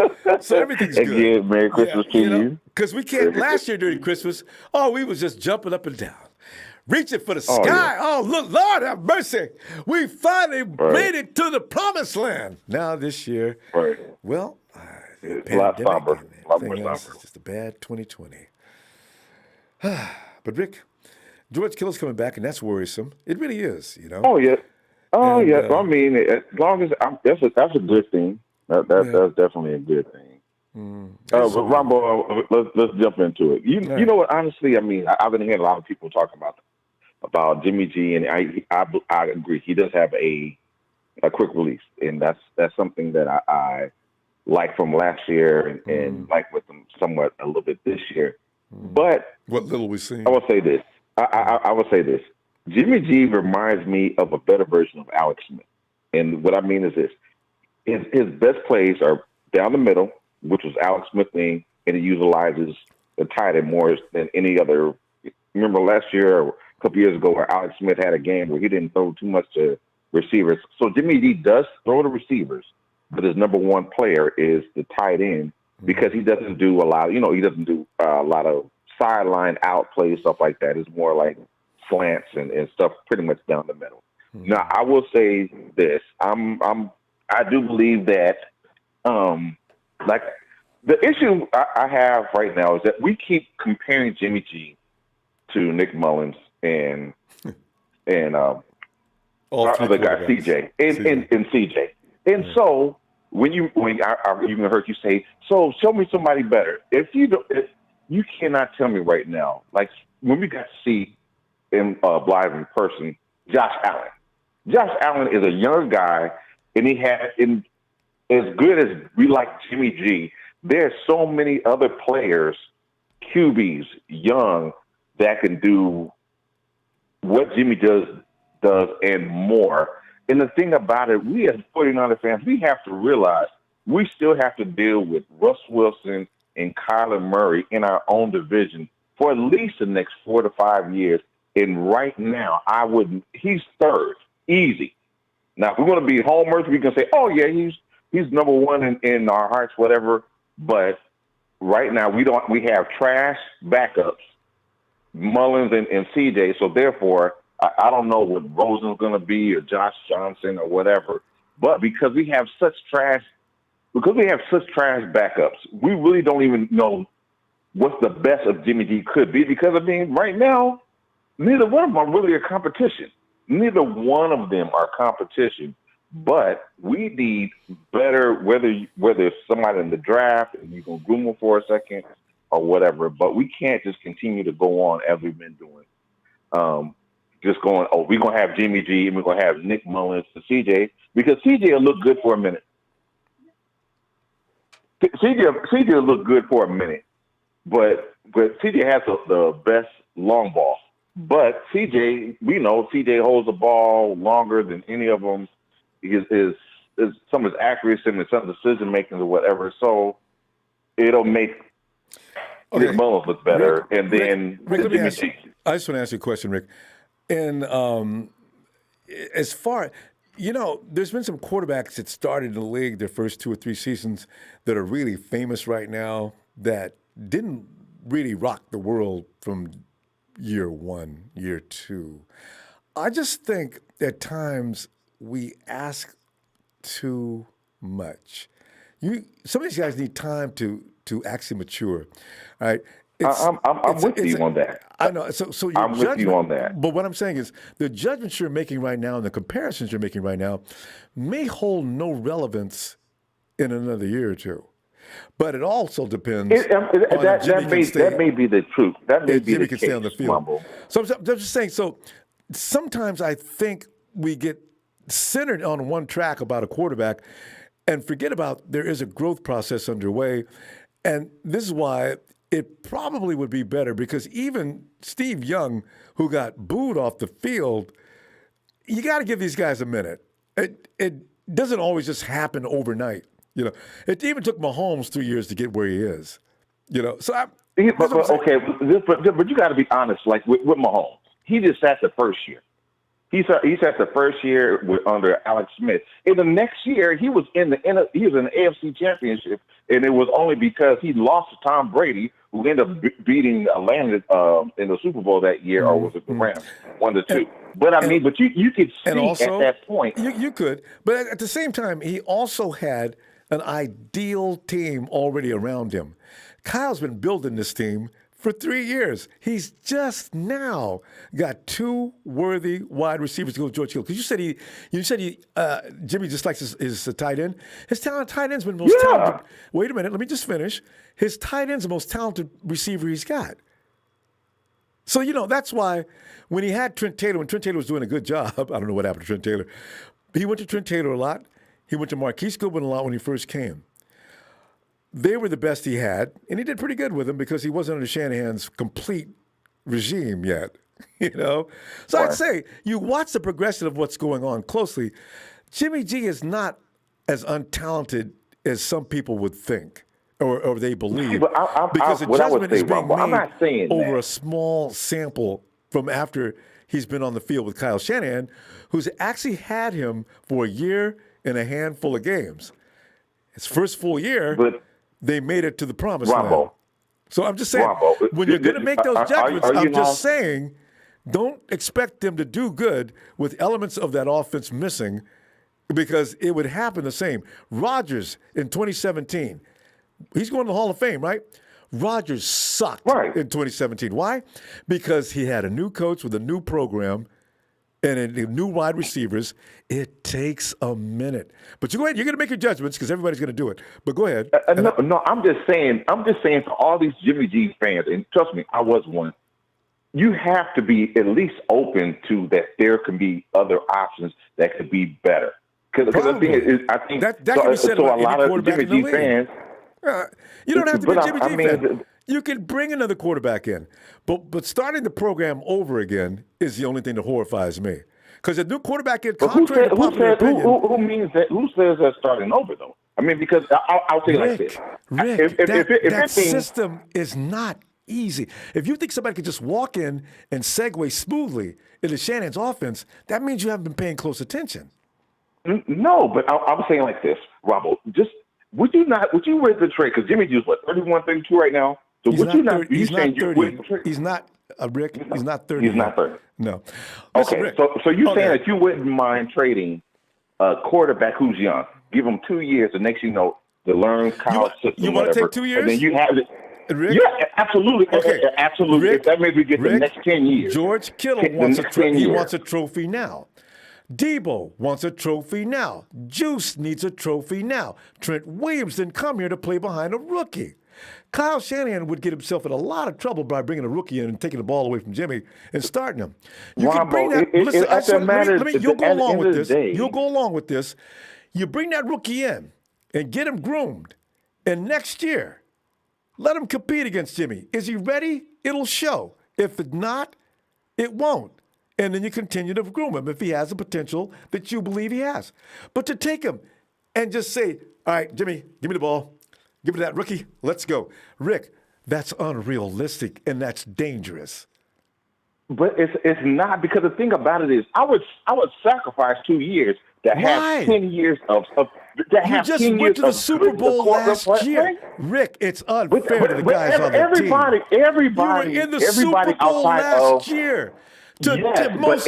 so everything's good. Again, Merry Christmas to you. Because we can't. Last year during Christmas, we was just jumping up and down, reaching for the sky. Oh, look, Lord have mercy, we finally made it to the promised land. Now this year, well, it's a lot somber. It's just a bad 2020. But Rick, George Kittle's coming back, and that's worrisome. It really is, Oh yeah. I mean, as long as that's a good thing. That's definitely a good thing. But Ronbo, let's jump into it. You know what? Honestly, I mean, I've been hearing a lot of people talking about Jimmy G, and I agree. He does have a quick release, and that's something that I like from last year and like with him somewhat a little bit this year. But what little we've seen, I will say this. I will say this. Jimmy G reminds me of a better version of Alex Smith. And what I mean is this. His best plays are down the middle, which was Alex Smith thing, and he utilizes the tight end more than any other. Remember last year or a couple years ago where Alex Smith had a game where he didn't throw too much to receivers. So Jimmy G does throw to receivers, but his number one player is the tight end because he doesn't do a lot. He doesn't do a lot of sideline out plays, stuff like that. It's more like slants and stuff pretty much down the middle. Now, I will say this. I do believe that, like, the issue I have right now is that we keep comparing Jimmy G to Nick Mullins and our other guy, CJ, and CJ. And so when you even heard you say, so show me somebody better. If you cannot tell me right now, like when we got to see him live in person, Josh Allen. Josh Allen is a younger guy, and he had as good as we like Jimmy G. There's so many other players, QBs, young, that can do what Jimmy does and more. And the thing about it, we as 49er fans, we have to realize we still have to deal with Russ Wilson and Kyler Murray in our own division for at least the next 4 to 5 years. And right now, he's third, easy. Now, if we want to be homers, we can say, oh, yeah, he's number one in our hearts, whatever. But right now, we have trash backups, Mullins and CJ. So, therefore, I don't know what Rosen's going to be or Josh Johnson or whatever. But because we have such trash because we have such trash backups, we really don't even know what the best of Jimmy G could be. Because, I mean, right now, neither one of them are really a competition. Neither one of them are competition. But we need better, whether it's somebody in the draft and you can groom them for a second or whatever. But we can't just continue to go on as we've been doing. Just going, we're going to have Jimmy G and we're going to have Nick Mullins and CJ, because CJ will look good for a minute. CJ will look good for a minute. But CJ has the best long ball. But CJ, we know CJ holds the ball longer than any of them. Is some of his accuracy and some decision making or whatever. So it'll make Nick Mullins look better. Rick, and then Rick, Jimmy G. I just want to ask you a question, Rick. And as far, there's been some quarterbacks that started in the league their first 2 or 3 seasons that are really famous right now that didn't really rock the world from year 1, year 2. I just think at times we ask too much. Some of these guys need time to actually mature. All right. I'm with you on that. I know. So your I'm with you on that. But what I'm saying is the judgments you're making right now and the comparisons you're making right now may hold no relevance in another year or two. But it also depends on that may be the truth. That may be Jimmy the can case, stay on the field. Rumble. So I'm just saying, so sometimes I think we get centered on one track about a quarterback and forget about there is a growth process underway. And this is why it probably would be better, because even Steve Young, who got booed off the field, you got to give these guys a minute. It doesn't always just happen overnight. It even took Mahomes 3 years to get where he is. So but you got to be honest. Like with Mahomes, he just sat the first year. He sat the first year under Alex Smith. In the next year, he was in the AFC Championship, and it was only because he lost to Tom Brady, who ended up beating Atlanta in the Super Bowl that year, or was it the Rams, 1-2. But I mean, you could see also, at that point. You could, but at the same time, he also had an ideal team already around him. Kyle's been building this team for 3 years. He's just now got 2 worthy wide receivers to go with George Kittle. Because you said Jimmy just likes his tight end. His tight end's been the most talented. Wait a minute, let me just finish. His tight end's the most talented receiver he's got. So, that's why when he had Trent Taylor, when Trent Taylor was doing a good job, I don't know what happened to Trent Taylor. He went to Trent Taylor a lot. He went to Marquise Goodwin a lot when he first came. They were the best he had, and he did pretty good with them because he wasn't under Shanahan's complete regime yet, So I'd say you watch the progression of what's going on closely. Jimmy G is not as untalented as some people would think or they believe, because the judgment is being made over a small sample from after he's been on the field with Kyle Shanahan, who's actually had him for a year and a handful of games. His first full year, they made it to the promised land. So I'm just saying, when you're going to make those judgments, I'm just saying, don't expect them to do good with elements of that offense missing, because it would happen the same. Rodgers in 2017, he's going to the Hall of Fame, right? Rodgers sucked in 2017. Why? Because he had a new coach with a new program and new wide receivers. It takes a minute. But you go ahead. You're going to make your judgments because everybody's going to do it. But go ahead. No, I'm just saying to all these Jimmy G fans, and trust me, I was one. You have to be at least open to that there can be other options that could be better. Because the thing is, I think that can be said about a lot any of Jimmy G fans. You don't have to be a Jimmy G fan. You can bring another quarterback in. But starting the program over again is the only thing that horrifies me. Because a new quarterback in, contrary to popular opinion. Who means that? Who says that's starting over, though? I mean, because I'll say like this. Rick, that system is not easy. If you think somebody could just walk in and segue smoothly into Shannon's offense, that means you haven't been paying close attention. No, but I'm saying like this, Ronbo. Would you ready to trade? Because Jimmy G's 31, 32 right now. So he's would you not? He's you saying not 30. You wouldn't trade? He's not Rick. He's not 30. He's not 30. No. Listen, okay, Rick, so you're saying that you wouldn't mind trading a quarterback who's young, give him 2 years, and next you know to learn Kyle's system. You want to whatever. take 2 years? And then you have it. Rick? Yeah, absolutely. Okay. Absolutely. Rick, if that means we get the next 10 years. George Kittle wants a trophy now. Debo wants a trophy now. Juice needs a trophy now. Trent Williams didn't come here to play behind a rookie. Kyle Shanahan would get himself in a lot of trouble by bringing a rookie in and taking the ball away from Jimmy and starting him. You can bring that. You'll go along with this. You'll go along with this. You bring that rookie in and get him groomed. And next year, let him compete against Jimmy. Is he ready? It'll show. If it's not, it won't. And then you continue to groom him if he has the potential that you believe he has. But to take him and just say, all right, Jimmy, give me the ball. Give it to that rookie. Let's go. Rick, that's unrealistic and that's dangerous. But it's not, because the thing about it is I would sacrifice 2 years to have 10 years of you just went to the Super Bowl last year. Rick, it's unfair to the guys on the team. Everybody you were in the Super Bowl last year. To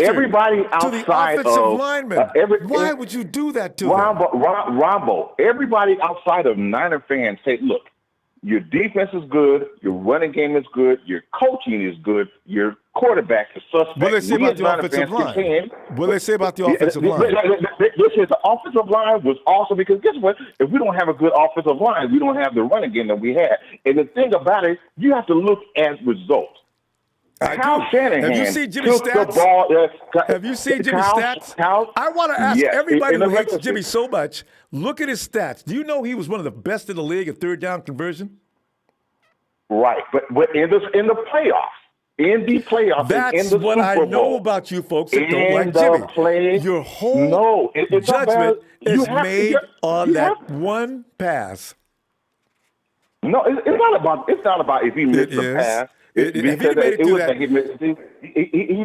everybody outside to the offensive of lineman. Why would you do that to them? Ronbo, everybody outside of Niner fans say, look, your defense is good, your running game is good, your coaching is good, your quarterback is suspect. What do they say about the offensive line? What do they say about the offensive line? Listen, the offensive line was awesome because guess what? If we don't have a good offensive line, we don't have the running game that we had. And the thing about it, you have to look at results. Kyle Shanahan Have you seen Jimmy's stats? Have you seen Jimmy's stats? I want to ask everybody who hates Jimmy so much, look at his stats. Do you know he was one of the best in the league at third down conversion? Right, but in the playoffs. That's what I know about you folks that don't like Jimmy. Your whole judgment is made on that one pass. No, it's not about if he missed the pass. He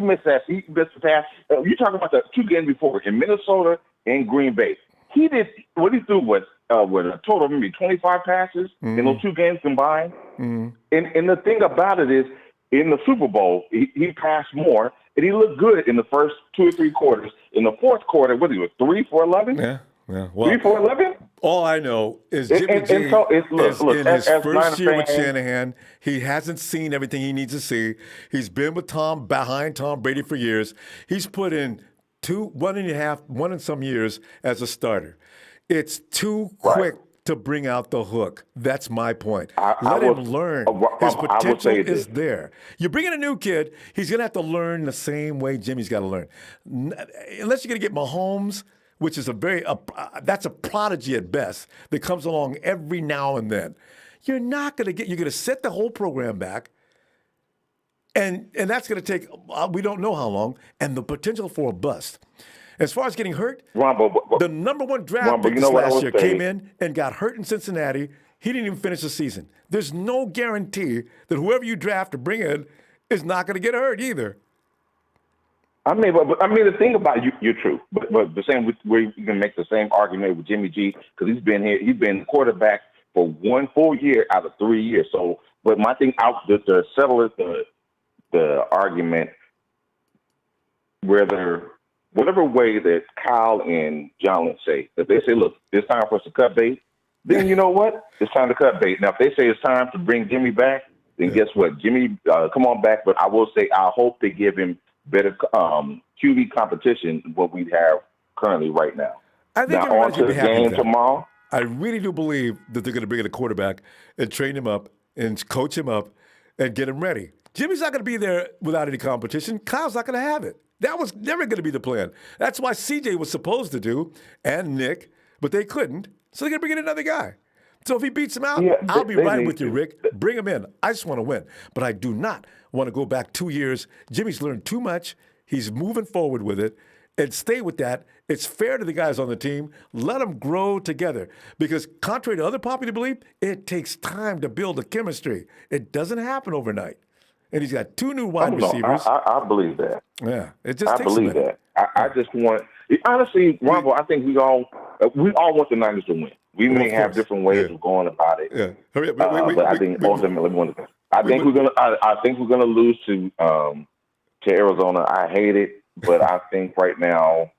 missed the pass. You're talking about the 2 games before in Minnesota and Green Bay. He did what he threw was a total of maybe 25 passes in those 2 games combined. And the thing about it is, in the Super Bowl, he passed more, and he looked good in the first 2 or 3 quarters. In the fourth quarter, what he was 3 for 11? Yeah. Well, 3 for 11? All I know is Jimmy G is in his first year with Shanahan. He hasn't seen everything he needs to see. He's been with behind Tom Brady for years. He's put in 1 and some years as a starter. It's too quick to bring out the hook. That's my point. Let him learn. His potential is there. You bring in a new kid, he's going to have to learn the same way Jimmy's got to learn. Unless you're going to get Mahomes, which is that's a prodigy at best that comes along every now and then. You're going to set the whole program back, and that's going to take, we don't know how long, and the potential for a bust. As far as getting hurt, the number 1 draft pick last year came in and got hurt in Cincinnati. He didn't even finish the season. There's no guarantee that whoever you draft or bring in is not going to get hurt either. I mean, the thing about you're true, but the same way you can make the same argument with Jimmy G because he's been quarterback for 1 full year out of 3 years. So, but my thing to settle the argument, whatever way that Kyle and John say, if they say, look, it's time for us to cut bait, then you know what? It's time to cut bait. Now, if they say it's time to bring Jimmy back, then guess what? Jimmy, come on back. But I will say, I hope they give him better QB competition than what we have currently right now. I think now on to the game tomorrow. I really do believe that they're going to bring in a quarterback and train him up and coach him up and get him ready. Jimmy's not going to be there without any competition. Kyle's not going to have it. That was never going to be the plan. That's why CJ was supposed to do, and Nick, but they couldn't. So they're going to bring in another guy. So if he beats him out, I'll be right with you, Rick. Bring him in. I just want to win. But I do not want to go back 2 years. Jimmy's learned too much. He's moving forward with it. And stay with that. It's fair to the guys on the team. Let them grow together. Because contrary to other popular belief, it takes time to build a chemistry. It doesn't happen overnight. And he's got 2 new wide receivers. I believe that. Yeah, it just takes a minute. I just want, honestly, Ronbo, I think we all want the Niners to win. We may have different ways of going about it. Yeah. Hurry up. But I think ultimately we're gonna lose to Arizona. I hate it, but I think right now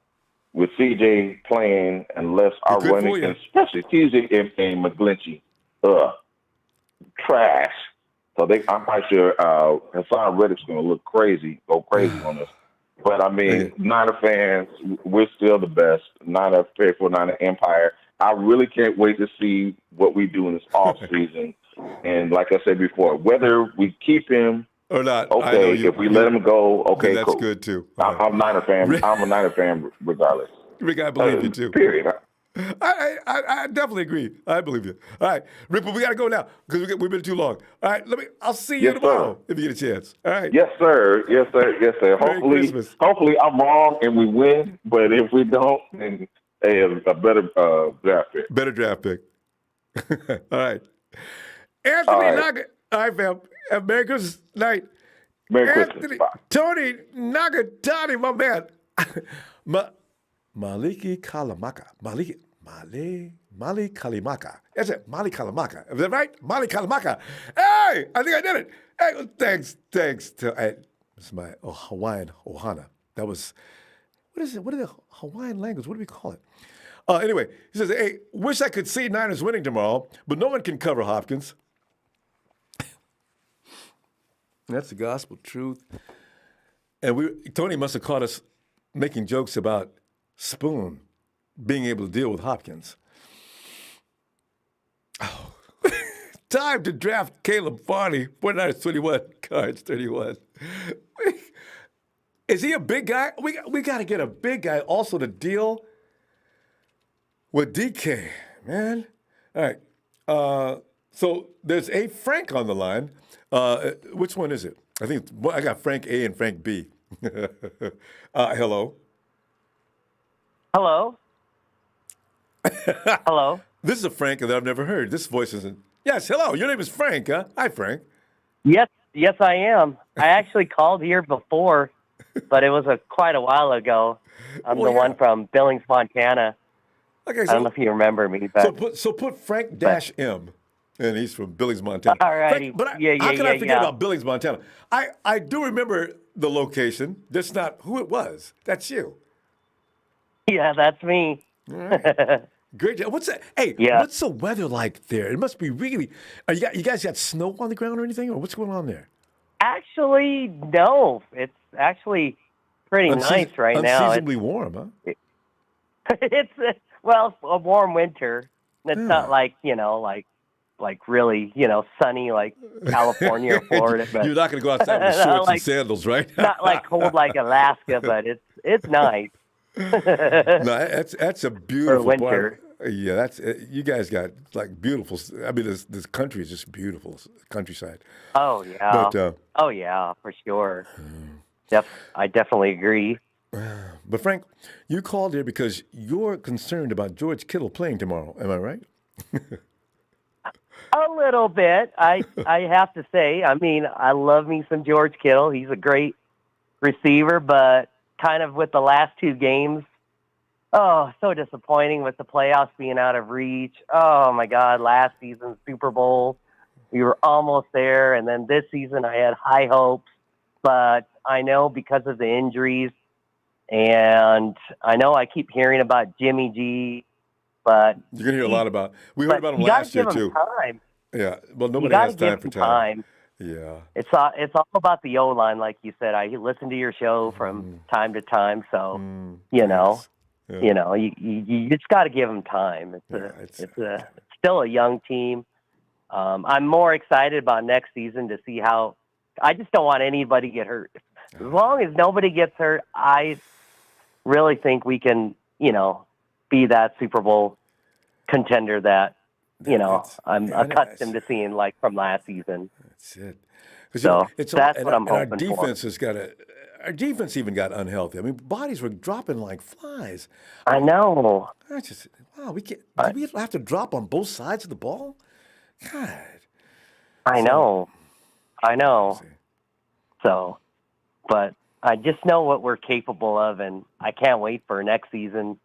with CJ playing unless our good for running, you. especially CJ and McGlinchey, trash. So I'm quite sure Hassan Reddick's going to go crazy on us. But I mean, Niner fans, we're still the best. Niner faithful, Niner Empire. I really can't wait to see what we do in this off season. And like I said before, whether we keep him or not, okay. If we let him go, okay, that's cool. good too. I'm a Niner fan. I'm a Niner fan regardless. Rick, I believe you too. Period. I definitely agree. I believe you. All right, Rick, but we got to go now because we've been too long. All right, I'll see you tomorrow if you get a chance. All right. Yes, sir. Yes, sir. Yes, sir. Hopefully I'm wrong and we win. But if we don't, then a better draft pick. Better draft pick. All right. Anthony Nugget. All right, fam. Merry Christmas night. Merry Anthony, Christmas. Bye. Tony Nagatani, my man. Maliki Kalamaka. Mali Kalimaka. That's it. Mali Kalimaka. Is that right? Mali Kalimaka. Hey, I think I did it. Hey, thanks to it's my Hawaiian Ohana. That was, what is it? What are the Hawaiian language? What do we call it? Anyway, he says, hey, wish I could see Niners winning tomorrow, but no one can cover Hopkins. That's the gospel truth. And Tony must have caught us making jokes about Spoon being able to deal with Hopkins. Oh. Time to draft Caleb Farley, 49ers 21, Cards 31. Is he a big guy? We got to get a big guy also to deal with DK, man. All right. So there's a Frank on the line. Which one is it? I think I got Frank A and Frank B. Hello. Hello. Hello. This is a Frank that I've never heard. This voice isn't. Yes, hello. Your name is Frank, huh? Hi, Frank. Yes, I am. I actually called here before, but it was quite a while ago. I'm the one from Billings, Montana. Okay, I don't know if you remember me, but so put Frank Dash M, and he's from Billings, Montana. All righty. But how can I forget about Billings, Montana? I do remember the location, just not who it was. That's you. Yeah, that's me. All right. Great job. What's that? Hey, what's the weather like there? It must be really. You guys got snow on the ground or anything, or what's going on there? Actually, no. It's actually pretty nice right now. Unseasonably warm, huh? It's a warm winter. It's not like like really sunny like California or Florida. But you're not going to go outside with shorts and sandals, right? Not like cold like Alaska, but it's nice. No, that's a beautiful winter. part. Yeah, that's you guys got like beautiful. I mean, this country is just beautiful countryside. Oh yeah. But, oh yeah, for sure. I definitely agree. But Frank, you called here because you're concerned about George Kittle playing tomorrow. Am I right? A little bit. I have to say. I mean, I love me some George Kittle. He's a great receiver, but kind of with the last two games, so disappointing with the playoffs being out of reach. Oh, my God, last season's Super Bowl, we were almost there, and then this season I had high hopes, but I know because of the injuries, and I know I keep hearing about Jimmy G, but... You're going to hear a lot about... We heard about him last year, too. Time. Yeah, well, nobody has time for time. Yeah. It's all about the O-line, like you said. I listen to your show from time to time, so you just got to give them time. It's still a young team. I'm more excited about next season to see how. I just don't want anybody to get hurt. As long as nobody gets hurt, I really think we can, be that Super Bowl contender that I'm accustomed to seeing like from last season. That's it. So that's what I'm hoping our defense has got our defense even got unhealthy. I mean, bodies were dropping like flies. I know. We can't. Do we have to drop on both sides of the ball? God. I know. So, but I just know what we're capable of, and I can't wait for next season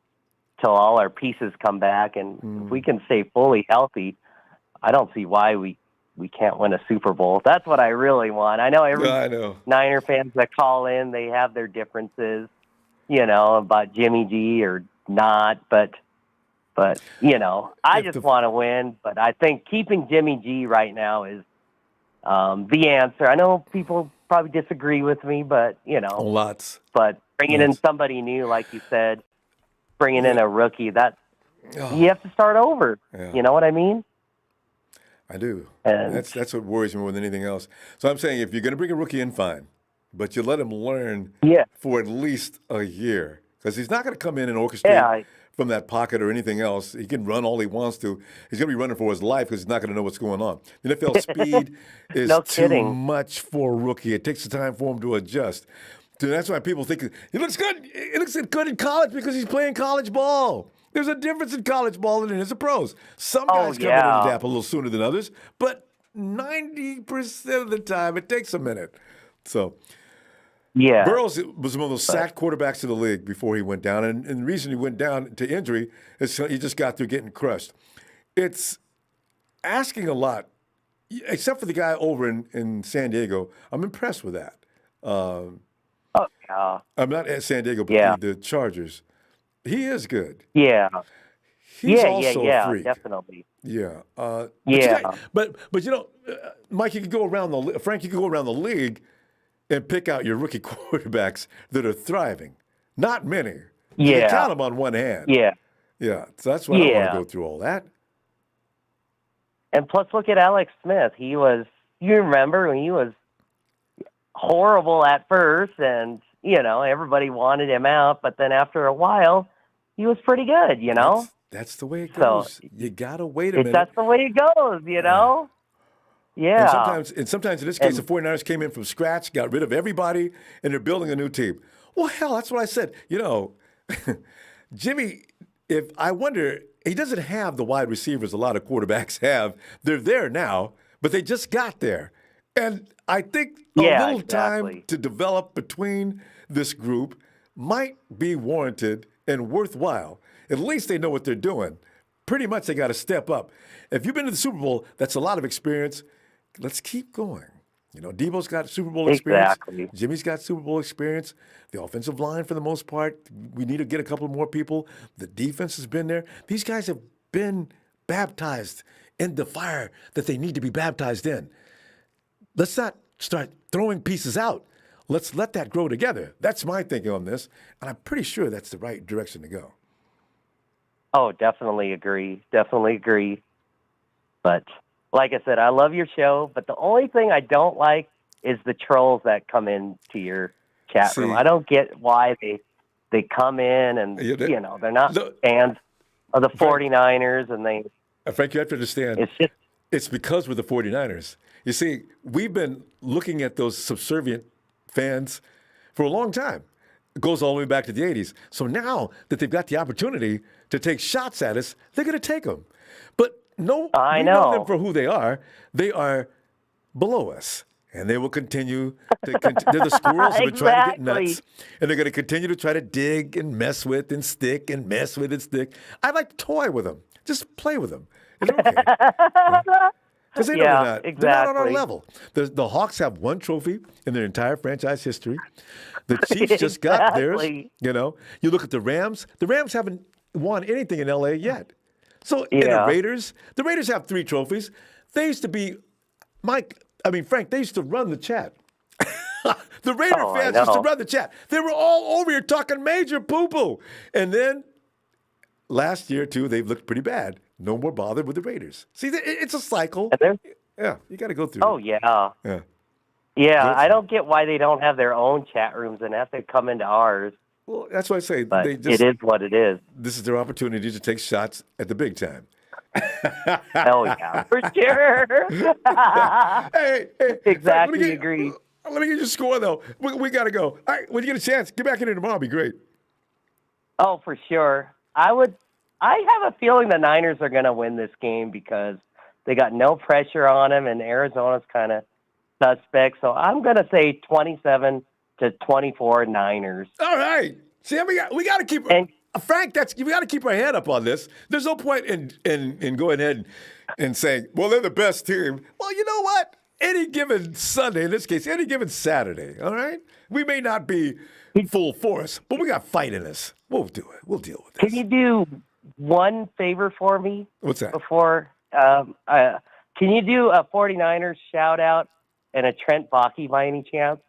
till all our pieces come back. And if we can stay fully healthy, I don't see why we can't win a Super Bowl. That's what I really want. I know Niner fans that call in, they have their differences. about Jimmy G or not, but I just want to win. But I think keeping Jimmy G right now is the answer. I know people probably disagree with me, but lots. But bringing in somebody new, like you said, bringing in a rookie, that you have to start over. Yeah. You know what I mean? I do. And that's what worries me more than anything else. So I'm saying if you're going to bring a rookie in, fine, but you let him learn for at least a year, because he's not going to come in and orchestrate from that pocket or anything else. He can run all he wants to. He's going to be running for his life because he's not going to know what's going on. The NFL speed is too much for a rookie. It takes the time for him to adjust. So that's why people think he looks good. He looks good in college because he's playing college ball. There's a difference in college ball than there is in pros. Some guys come in and adapt a little sooner than others, but 90% of the time it takes a minute. So, Burrows was one of those sacked quarterbacks in the league before he went down, and the reason he went down to injury is he just got through getting crushed. It's asking a lot, except for the guy over in San Diego. I'm impressed with that. I'm not at San Diego, but the Chargers. He is good. Yeah. He's also a freak. Definitely. Yeah. But Mike, you could go around Frank, you could go around the league and pick out your rookie quarterbacks that are thriving. Not many. You can count them on one hand. Yeah. Yeah. So that's why I don't want to go through all that. And plus, look at Alex Smith. You remember when he was horrible at first, and everybody wanted him out, but then after a while, he was pretty good. That's the way it goes. So, you gotta wait a minute. That's the way it goes. Yeah. And sometimes in this case, the 49ers came in from scratch, got rid of everybody, and they're building a new team. Well, hell, that's what I said. Jimmy, I wonder, he doesn't have the wide receivers a lot of quarterbacks have. They're there now, but they just got there. And I think a little time to develop between this group might be warranted and worthwhile. At least they know what they're doing. Pretty much they got to step up. If you've been to the Super Bowl, that's a lot of experience. Let's keep going. Debo's got Super Bowl experience. Exactly. Jimmy's got Super Bowl experience. The offensive line, for the most part, we need to get a couple more people. The defense has been there. These guys have been baptized in the fire that they need to be baptized in. Let's not start throwing pieces out. Let's let that grow together. That's my thinking on this, and I'm pretty sure that's the right direction to go. Oh, definitely agree. But like I said, I love your show, but the only thing I don't like is the trolls that come into your chat room. I don't get why they come in and, they're not fans of the 49ers, and they... Frank, you have to understand, it's because we're the 49ers. You see, we've been looking at those subservient fans for a long time. It goes all the way back to the 80s. So now that they've got the opportunity to take shots at us, they're going to take them. But we know them for who they are. They are below us. And they will continue to they're the squirrels that are trying to get nuts. And they're going to continue to try to dig and mess with and stick and mess with and stick. I like to toy with them. Just play with them. It's okay. Because they know they're not on our level. The Hawks have one trophy in their entire franchise history. The Chiefs just got theirs. You look at the Rams. The Rams haven't won anything in L.A. yet. So the Raiders have 3 trophies. They used to be, Frank, they used to run the chat. The Raider fans used to run the chat. They were all over here talking major poo-poo. And then last year, too, they've looked pretty bad. No more bothered with the Raiders. See, it's a cycle. Yeah, you got to go through it. Oh, yeah. Yeah, I don't get why they don't have their own chat rooms and have to come into ours. Well, that's what I say. But it is what it is. This is their opportunity to take shots at the big time. Oh, yeah, for sure. hey, exactly, agree. Let me get your score, though. We got to go. All right, when you get a chance, get back in here tomorrow. It'll be great. Oh, for sure. I have a feeling the Niners are going to win this game because they got no pressure on them, and Arizona's kind of suspect. So I'm going to say 27-24 Niners. All right. See, we got to keep Frank. We got to keep our head up on this. There's no point in going ahead and saying, well, they're the best team. Well, you know what? any given Sunday, in this case, any given Saturday, all right? We may not be full force, but we got fight in us. We'll do it. We'll deal with it. Can you do one favor for me? What's that? Before, can you do a 49ers shout out and a Trent Baalke by any chance?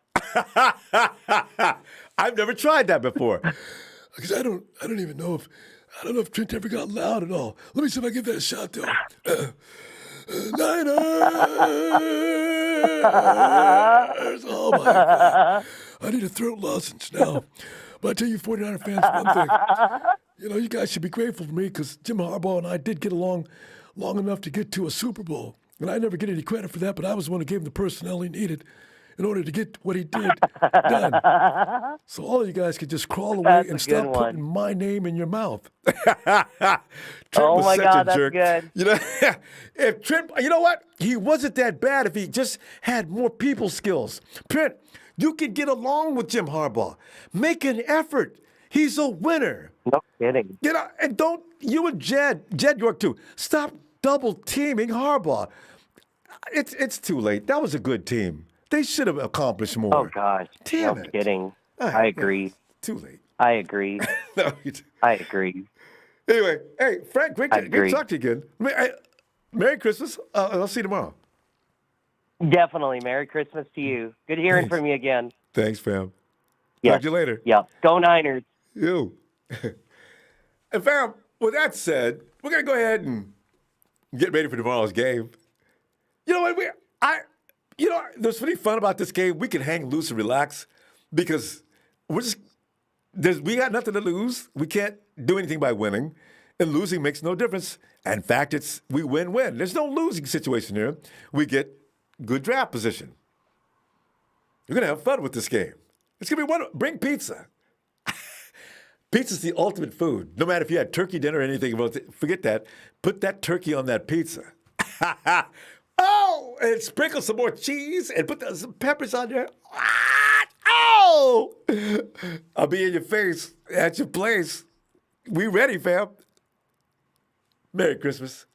I've never tried that before. Because I don't even know if Trent ever got loud at all. Let me see if I give that a shot though. Niners! Oh my God. I need a throat lozenge now. But I tell you 49er fans one thing. You know, you guys should be grateful for me because Jim Harbaugh and I did get along long enough to get to a Super Bowl. And I never get any credit for that, but I was the one who gave him the personnel he needed in order to get what he did done. So all of you guys could just crawl away and stop putting my name in your mouth. Trent was my such God, a that's jerk. good. You know, if Trent, you know what? He wasn't that bad if he just had more people skills. Trent, you can get along with Jim Harbaugh. Make an effort. He's a winner. No kidding. You know, and don't, you and Jed York too, stop double teaming Harbaugh. It's too late. That was a good team. They should have accomplished more. Oh, gosh. Damn no it. kidding. All right, I agree. Too late. I agree. No, I agree. Anyway, hey, Frank, great I to agree. talk to you again. Merry Christmas. I'll see you tomorrow. Definitely. Merry Christmas to you. Good hearing from you again. Thanks, fam. Yes. Talk to you later. Yeah. Go Niners. You. And fam, with that said, we're going to go ahead and get ready for tomorrow's game. You know what? There's pretty fun about this game. We can hang loose and relax because we got nothing to lose. We can't do anything by winning, and losing makes no difference. In fact, we win-win. There's no losing situation here. We get good draft position. You're gonna have fun with this game. It's gonna be one. Bring pizza. Pizza's the ultimate food. No matter if you had turkey dinner or anything, forget that. Put that turkey on that pizza. Oh, and sprinkle some more cheese and put some peppers on there. Oh, I'll be in your face at your place. We ready, fam. Merry Christmas.